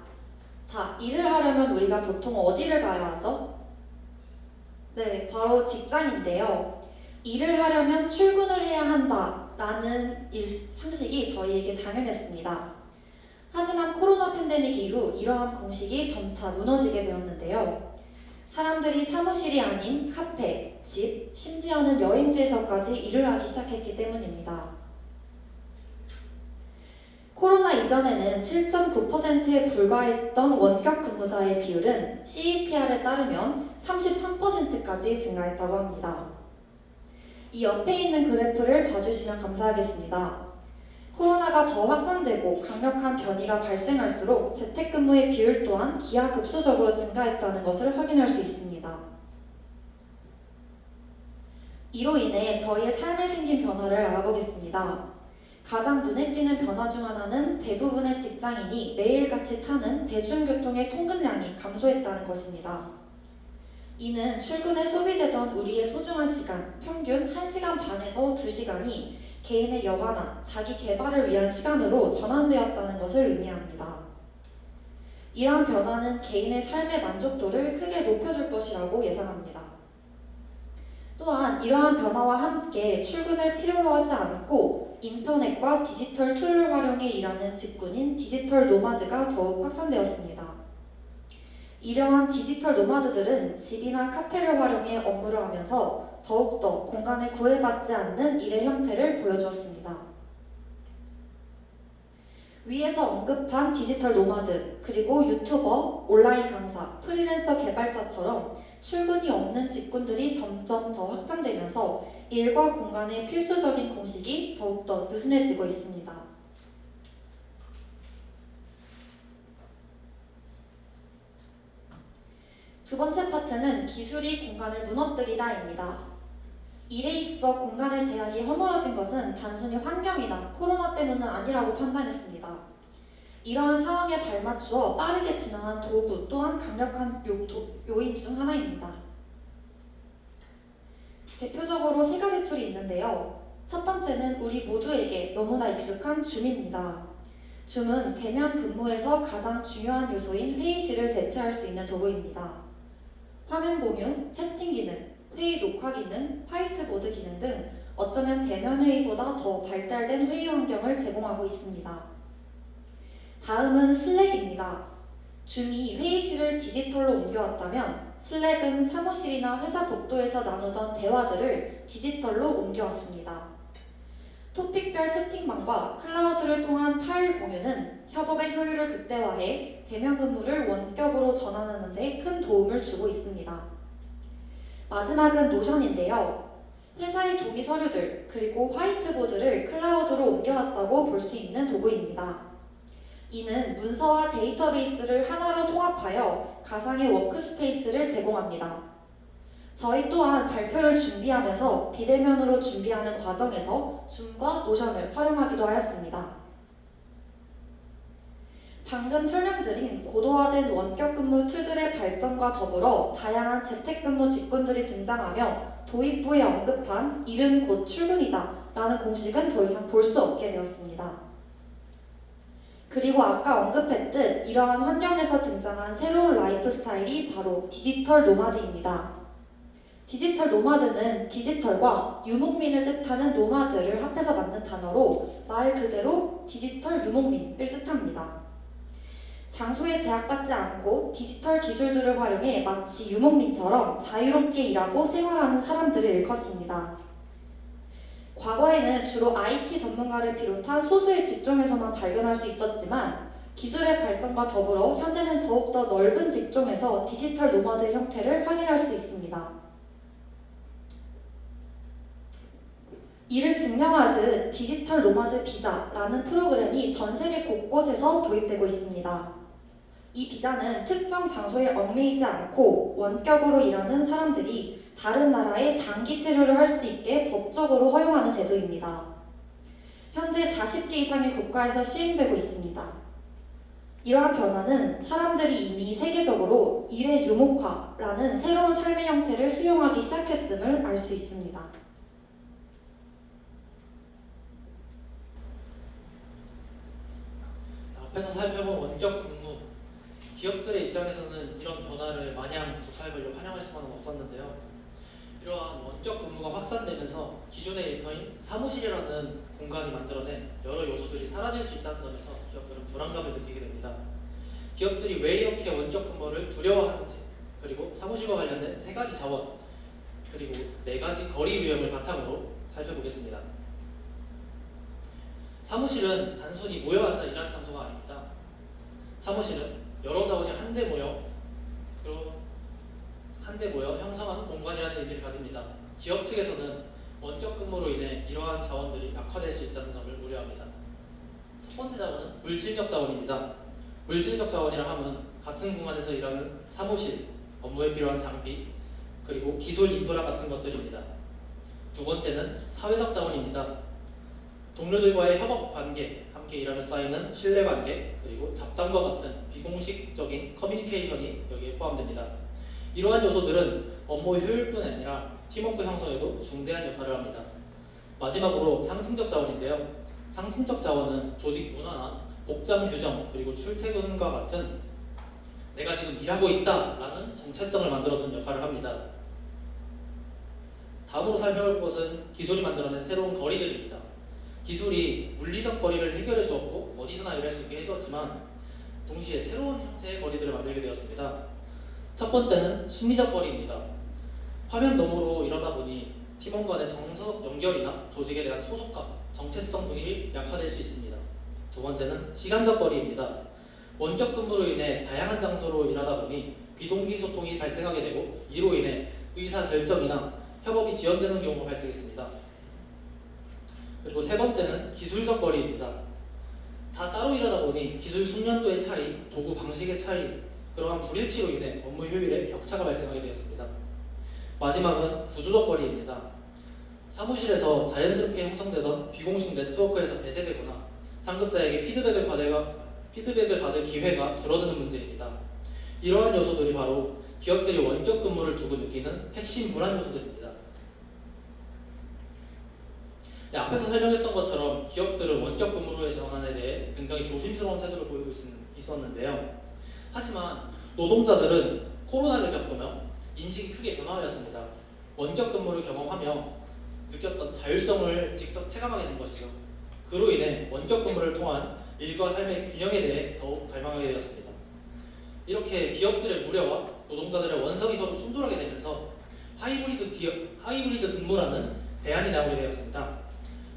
자, 일을 하려면 우리가 보통 어디를 가야 하죠? 네, 바로 직장인데요. 일을 하려면 출근을 해야 한다라는 상식이 저희에게 당연했습니다. 하지만 코로나 팬데믹 이후 이러한 공식이 점차 무너지게 되었는데요. 사람들이 사무실이 아닌 카페, 집, 심지어는 여행지에서까지 일을 하기 시작했기 때문입니다. 코로나 이전에는 7.9%에 불과했던 원격 근무자의 비율은 CEPR에 따르면 33%까지 증가했다고 합니다. 이 옆에 있는 그래프를 봐주시면 감사하겠습니다. 코로나가 더 확산되고 강력한 변이가 발생할수록 재택근무의 비율 또한 기하급수적으로 증가했다는 것을 확인할 수 있습니다. 이로 인해 저희의 삶에 생긴 변화를 알아보겠습니다. 가장 눈에 띄는 변화 중 하나는 대부분의 직장인이 매일같이 타는 대중교통의 통근량이 감소했다는 것입니다. 이는 출근에 소비되던 우리의 소중한 시간, 평균 1시간 반에서 2시간이 개인의 여가나 자기 개발을 위한 시간으로 전환되었다는 것을 의미합니다. 이러한 변화는 개인의 삶의 만족도를 크게 높여줄 것이라고 예상합니다. 또한 이러한 변화와 함께 출근을 필요로 하지 않고 인터넷과 디지털 툴을 활용해 일하는 직군인 디지털 노마드가 더욱 확산되었습니다. 이러한 디지털 노마드들은 집이나 카페를 활용해 업무를 하면서 더욱더 공간에 구애받지 않는 일의 형태를 보여주었습니다. 위에서 언급한 디지털 노마드, 그리고 유튜버, 온라인 강사, 프리랜서 개발자처럼 출근이 없는 직군들이 점점 더 확장되면서 일과 공간의 필수적인 공식이 더욱더 느슨해지고 있습니다. 두 번째 파트는 기술이 공간을 무너뜨리다입니다. 일에 있어 공간의 제약이 허물어진 것은 단순히 환경이나 코로나 때문은 아니라고 판단했습니다. 이러한 상황에 발맞추어 빠르게 진화한 도구 또한 강력한 요인 중 하나입니다. 대표적으로 3가지 툴이 있는데요. 첫 번째는 우리 모두에게 너무나 익숙한 줌입니다. 줌은 대면 근무에서 가장 중요한 요소인 회의실을 대체할 수 있는 도구입니다. 화면 공유, 채팅 기능, 회의 녹화 기능, 화이트보드 기능 등 어쩌면 대면 회의보다 더 발달된 회의 환경을 제공하고 있습니다. 다음은 슬랙입니다. 줌이 회의실을 디지털로 옮겨왔다면 슬랙은 사무실이나 회사 복도에서 나누던 대화들을 디지털로 옮겨왔습니다. 토픽별 채팅방과 클라우드를 통한 파일 공유는 협업의 효율을 극대화해 대면 근무를 원격으로 전환하는 데 큰 도움을 주고 있습니다. 마지막은 노션인데요. 회사의 종이 서류들 그리고 화이트보드를 클라우드로 옮겨왔다고 볼 수 있는 도구입니다. 이는 문서와 데이터베이스를 하나로 통합하여 가상의 워크스페이스를 제공합니다. 저희 또한 발표를 준비하면서 비대면으로 준비하는 과정에서 줌과 노션을 활용하기도 하였습니다. 방금 설명드린 고도화된 원격 근무 툴들의 발전과 더불어 다양한 재택근무 직군들이 등장하며 도입부에 언급한 일은 곧 출근이다 라는 공식은 더 이상 볼 수 없게 되었습니다. 그리고 아까 언급했듯 이러한 환경에서 등장한 새로운 라이프 스타일이 바로 디지털 노마드입니다. 디지털 노마드는 디지털과 유목민을 뜻하는 노마드를 합해서 만든 단어로 말 그대로 디지털 유목민을 뜻합니다. 장소에 제약받지 않고 디지털 기술들을 활용해 마치 유목민처럼 자유롭게 일하고 생활하는 사람들을 일컫습니다. 과거에는 주로 IT 전문가를 비롯한 소수의 직종에서만 발견할 수 있었지만 기술의 발전과 더불어 현재는 더욱더 넓은 직종에서 디지털 노마드 형태를 확인할 수 있습니다. 이를 증명하듯 디지털 노마드 비자라는 프로그램이 전 세계 곳곳에서 도입되고 있습니다. 이 비자는 특정 장소에 얽매이지 않고 원격으로 일하는 사람들이 다른 나라에 장기 체류를 할 수 있게 법적으로 허용하는 제도입니다. 현재 40개 이상의 국가에서 시행되고 있습니다. 이러한 변화는 사람들이 이미 세계적으로 일의 유목화라는 새로운 삶의 형태를 수용하기 시작했음을 알 수 있습니다. 앞에서 살펴본 원격 근무, 기업들의 입장에서는 이런 변화를 마냥 두 팔 걸려 환영할 수만은 없었는데요. 이러한 원격 근무가 확산되면서 기존의 일터인 사무실이라는 공간이 만들어낸 여러 요소들이 사라질 수 있다는 점에서 기업들은 불안감을 느끼게 됩니다. 기업들이 왜 이렇게 원격 근무를 두려워하는지, 그리고 사무실과 관련된 3가지 자원, 그리고 4가지 거리 유형을 바탕으로 살펴보겠습니다. 사무실은 단순히 모여 앉아 일하는 장소가 아닙니다. 사무실은 여러 자원이 한데 모여 형성한 공간이라는 의미를 가집니다. 기업 측에서는 원격 근무로 인해 이러한 자원들이 약화될 수 있다는 점을 우려합니다. 첫 번째 자원은 물질적 자원입니다. 물질적 자원이라 하면 같은 공간에서 일하는 사무실, 업무에 필요한 장비, 그리고 기술 인프라 같은 것들입니다. 두 번째는 사회적 자원입니다. 동료들과의 협업 관계, 함께 일하며 쌓이는 신뢰관계, 그리고 잡담과 같은 비공식적인 커뮤니케이션이 여기에 포함됩니다. 이러한 요소들은 업무 효율뿐 아니라 팀워크 형성에도 중대한 역할을 합니다. 마지막으로 상징적 자원인데요. 상징적 자원은 조직 문화나 복장 규정, 그리고 출퇴근과 같은 내가 지금 일하고 있다라는 정체성을 만들어주는 역할을 합니다. 다음으로 살펴볼 것은 기술이 만들어낸 새로운 거리들입니다. 기술이 물리적 거리를 해결해 주었고 어디서나 일할 수 있게 해주었지만 동시에 새로운 형태의 거리들을 만들게 되었습니다. 첫 번째는 심리적 거리입니다. 화면 너머로 일하다 보니 팀원 간의 정서적 연결이나 조직에 대한 소속감, 정체성 등이 약화될 수 있습니다. 두 번째는 시간적 거리입니다. 원격 근무로 인해 다양한 장소로 일하다 보니 비동기 소통이 발생하게 되고 이로 인해 의사 결정이나 협업이 지연되는 경우가 발생했습니다. 그리고 세 번째는 기술적 거리입니다. 다 따로 일하다 보니 기술 숙련도의 차이, 도구 방식의 차이, 그러한 불일치로 인해 업무 효율에 격차가 발생하게 되었습니다. 마지막은 구조적 거리입니다. 사무실에서 자연스럽게 형성되던 비공식 네트워크에서 배제되거나 상급자에게 피드백을 받을 기회가 줄어드는 문제입니다. 이러한 요소들이 바로 기업들이 원격 근무를 두고 느끼는 핵심 불안 요소들입니다. 네, 앞에서 설명했던 것처럼 기업들은 원격 근무로의 전환에 대해 굉장히 조심스러운 태도를 보이고 있었는데요. 하지만 노동자들은 코로나를 겪으며 인식이 크게 변화하였습니다. 원격 근무를 경험하며 느꼈던 자율성을 직접 체감하게 된 것이죠. 그로 인해 원격 근무를 통한 일과 삶의 균형에 대해 더욱 갈망하게 되었습니다. 이렇게 기업들의 우려와 노동자들의 원성이 서로 충돌하게 되면서 하이브리드 근무라는 대안이 나오게 되었습니다.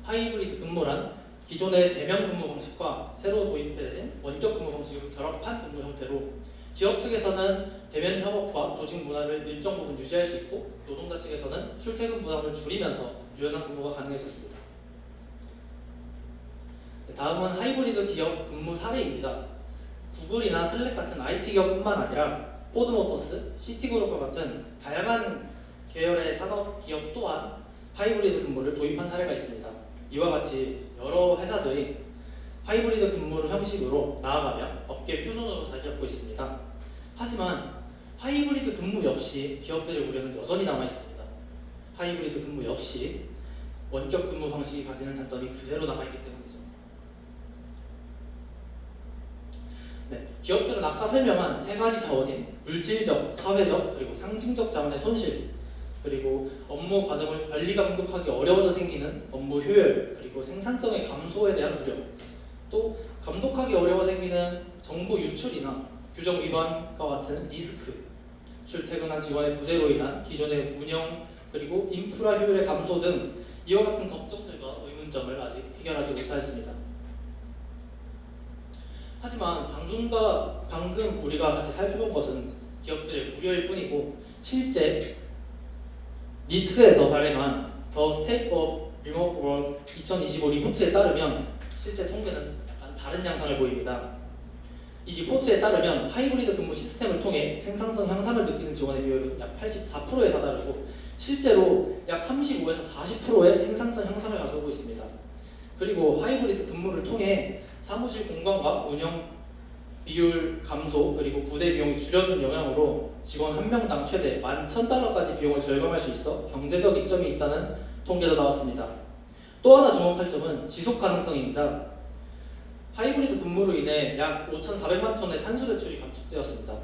하이브리드 근무란 기존의 대면 근무 방식과 새로 도입된 원격 근무 방식을 결합한 근무 형태로 기업 측에서는 대면 협업과 조직 문화를 일정 부분 유지할 수 있고 노동자 측에서는 출퇴근 부담을 줄이면서 유연한 근무가 가능해졌습니다. 다음은 하이브리드 기업 근무 사례입니다. 구글이나 슬랙 같은 IT 기업뿐만 아니라 포드모터스, 시티그룹과 같은 다양한 계열의 산업 기업 또한 하이브리드 근무를 도입한 사례가 있습니다. 이와 같이 여러 회사들이 하이브리드 근무를 형식으로 나아가며 업계 표준으로 자리 잡고 있습니다. 하지만 하이브리드 근무 역시 기업들의 우려는 여전히 남아 있습니다. 하이브리드 근무 역시 원격 근무 방식이 가지는 단점이 그대로 남아있기 때문이죠. 네, 기업들은 아까 설명한 세 가지 자원인 물질적, 사회적, 그리고 상징적 자원의 손실, 그리고 업무 과정을 관리 감독하기 어려워져 생기는 업무 효율, 그리고 생산성의 감소에 대한 우려, 또 감독하기 어려워 생기는 정보 유출이나 규정 위반과 같은 리스크, 출퇴근한 직원의 부재로 인한 기존의 운영 그리고 인프라 효율의 감소 등 이와 같은 걱정들과 의문점을 아직 해결하지 못하였습니다. 하지만 방금 우리가 같이 살펴본 것은 기업들의 우려일 뿐이고 실제 니트에서 발행한 The State of Remote Work 2025 리포트에 따르면 실제 통계는 약간 다른 양상을 보입니다. 이 리포트에 따르면 하이브리드 근무 시스템을 통해 생산성 향상을 느끼는 직원의 비율은 약 84%에 다다르고 실제로 약 35에서 40%의 생산성 향상을 가져오고 있습니다. 그리고 하이브리드 근무를 통해 사무실 공간과 운영 비율 감소 그리고 부대 비용이 줄여든 영향으로 직원 한 명당 최대 11,000달러까지 비용을 절감할 수 있어 경제적 이점이 있다는 통계도 나왔습니다. 또 하나 주목할 점은 지속 가능성입니다. 하이브리드 근무로 인해 약 5,400만 톤의 탄소 배출이 감축되었습니다.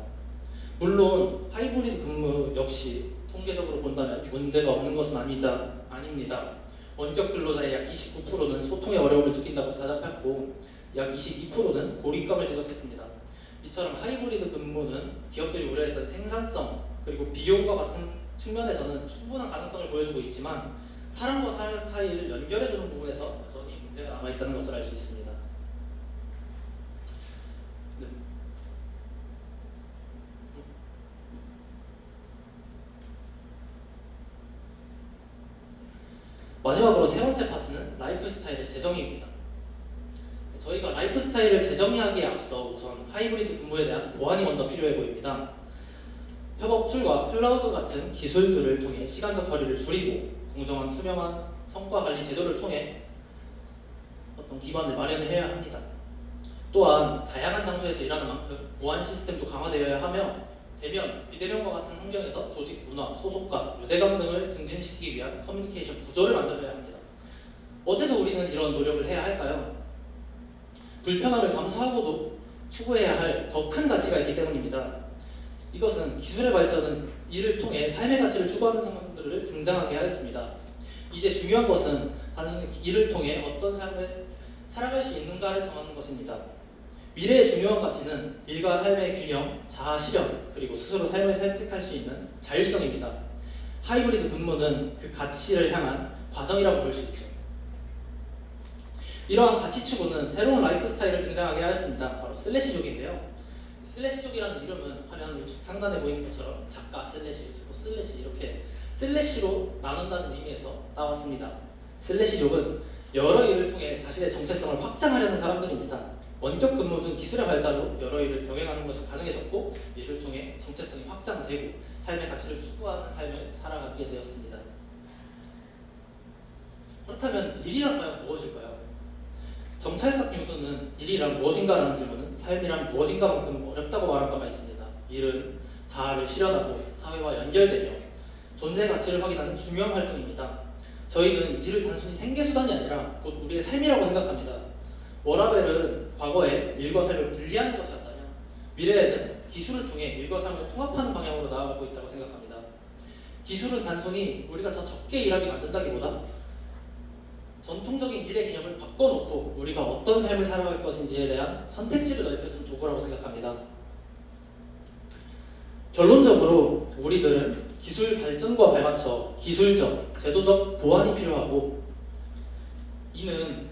물론 하이브리드 근무 역시 통계적으로 본다면 문제가 없는 것은 아닙니다. 원격 근로자의 약 29%는 소통의 어려움을 느낀다고 대답했고 약 22%는 고립감을 지적했습니다. 이처럼 하이브리드 근무는 기업들이 우려했던 생산성 그리고 비용과 같은 측면에서는 충분한 가능성을 보여주고 있지만 사람과 사람 사이를 연결해주는 부분에서 여전히 문제가 남아있다는 것을 알 수 있습니다. 네. 마지막으로 세 번째 파트는 라이프 스타일의 재정의입니다. 저희가 라이프 스타일을 재정의하기에 앞서 우선 하이브리드 근무에 대한 보완이 먼저 필요해 보입니다. 협업 툴과 클라우드 같은 기술들을 통해 시간적 거리를 줄이고 공정한 투명한 성과 관리 제도를 통해 어떤 기반을 마련해야 합니다. 또한 다양한 장소에서 일하는 만큼 보안 시스템도 강화되어야 하며 대면, 비대면과 같은 환경에서 조직 문화, 소속감, 유대감 등을 증진시키기 위한 커뮤니케이션 구조를 만들어야 합니다. 어째서 우리는 이런 노력을 해야 할까요? 불편함을 감수하고도 추구해야 할 더 큰 가치가 있기 때문입니다. 이것은 기술의 발전은 이를 통해 삶의 가치를 추구하는 사람들을 등장하게 하였습니다. 이제 중요한 것은 단순히 이를 통해 어떤 삶을 살아갈 수 있는가를 정하는 것입니다. 미래의 중요한 가치는 일과 삶의 균형, 자아 실현, 그리고 스스로 삶을 선택할 수 있는 자율성입니다. 하이브리드 근무는 그 가치를 향한 과정이라고 볼 수 있죠. 이러한 가치 추구는 새로운 라이프 스타일을 등장하게 하였습니다. 바로 슬래시족인데요. 슬래시족이라는 이름은 화면 우측 상단에 보이는 것처럼 작가 슬래시, 유튜버 슬래시 이렇게 슬래시로 나눈다는 의미에서 나왔습니다. 슬래시족은 여러 일을 통해 자신의 정체성을 확장하려는 사람들입니다. 원격 근무 등 기술의 발달로 여러 일을 병행하는 것이 가능해졌고 이를 통해 정체성이 확장되고 삶의 가치를 추구하는 삶을 살아가게 되었습니다. 그렇다면 일이란 과연 무엇일까요? 정찰석 교수는 일이란 무엇인가라는 질문은 삶이란 무엇인가만큼 어렵다고 말한 바가 있습니다. 일은 자아를 실현하고 사회와 연결되며 존재 가치를 확인하는 중요한 활동입니다. 저희는 일을 단순히 생계수단이 아니라 곧 우리의 삶이라고 생각합니다. 워라벨은 과거에 일과 삶을 분리하는 것이었다면 미래에는 기술을 통해 일과 삶을 통합하는 방향으로 나아가고 있다고 생각합니다. 기술은 단순히 우리가 더 적게 일하게 만든다기보다 전통적인 일의 개념을 바꿔놓고 우리가 어떤 삶을 살아갈 것인지에 대한 선택지를 넓혀주는 도구라고 생각합니다. 결론적으로 우리들은 기술 발전과 발맞춰 기술적, 제도적 보완이 필요하고 이는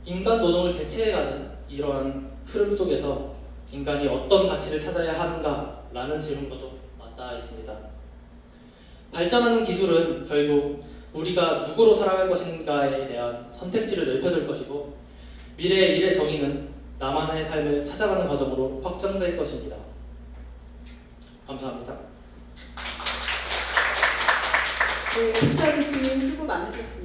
인간 노동을 대체해가는 이러한 흐름 속에서 인간이 어떤 가치를 찾아야 하는가라는 질문과도 맞닿아 있습니다. 발전하는 기술은 결국 우리가 누구로 살아갈 것인가에 대한 선택지를 넓혀줄 것이고 미래의 일의 정의는 나만의 삶을 찾아가는 과정으로 확장될 것입니다. 감사합니다. 네, 박사님 수고 많으셨습니다.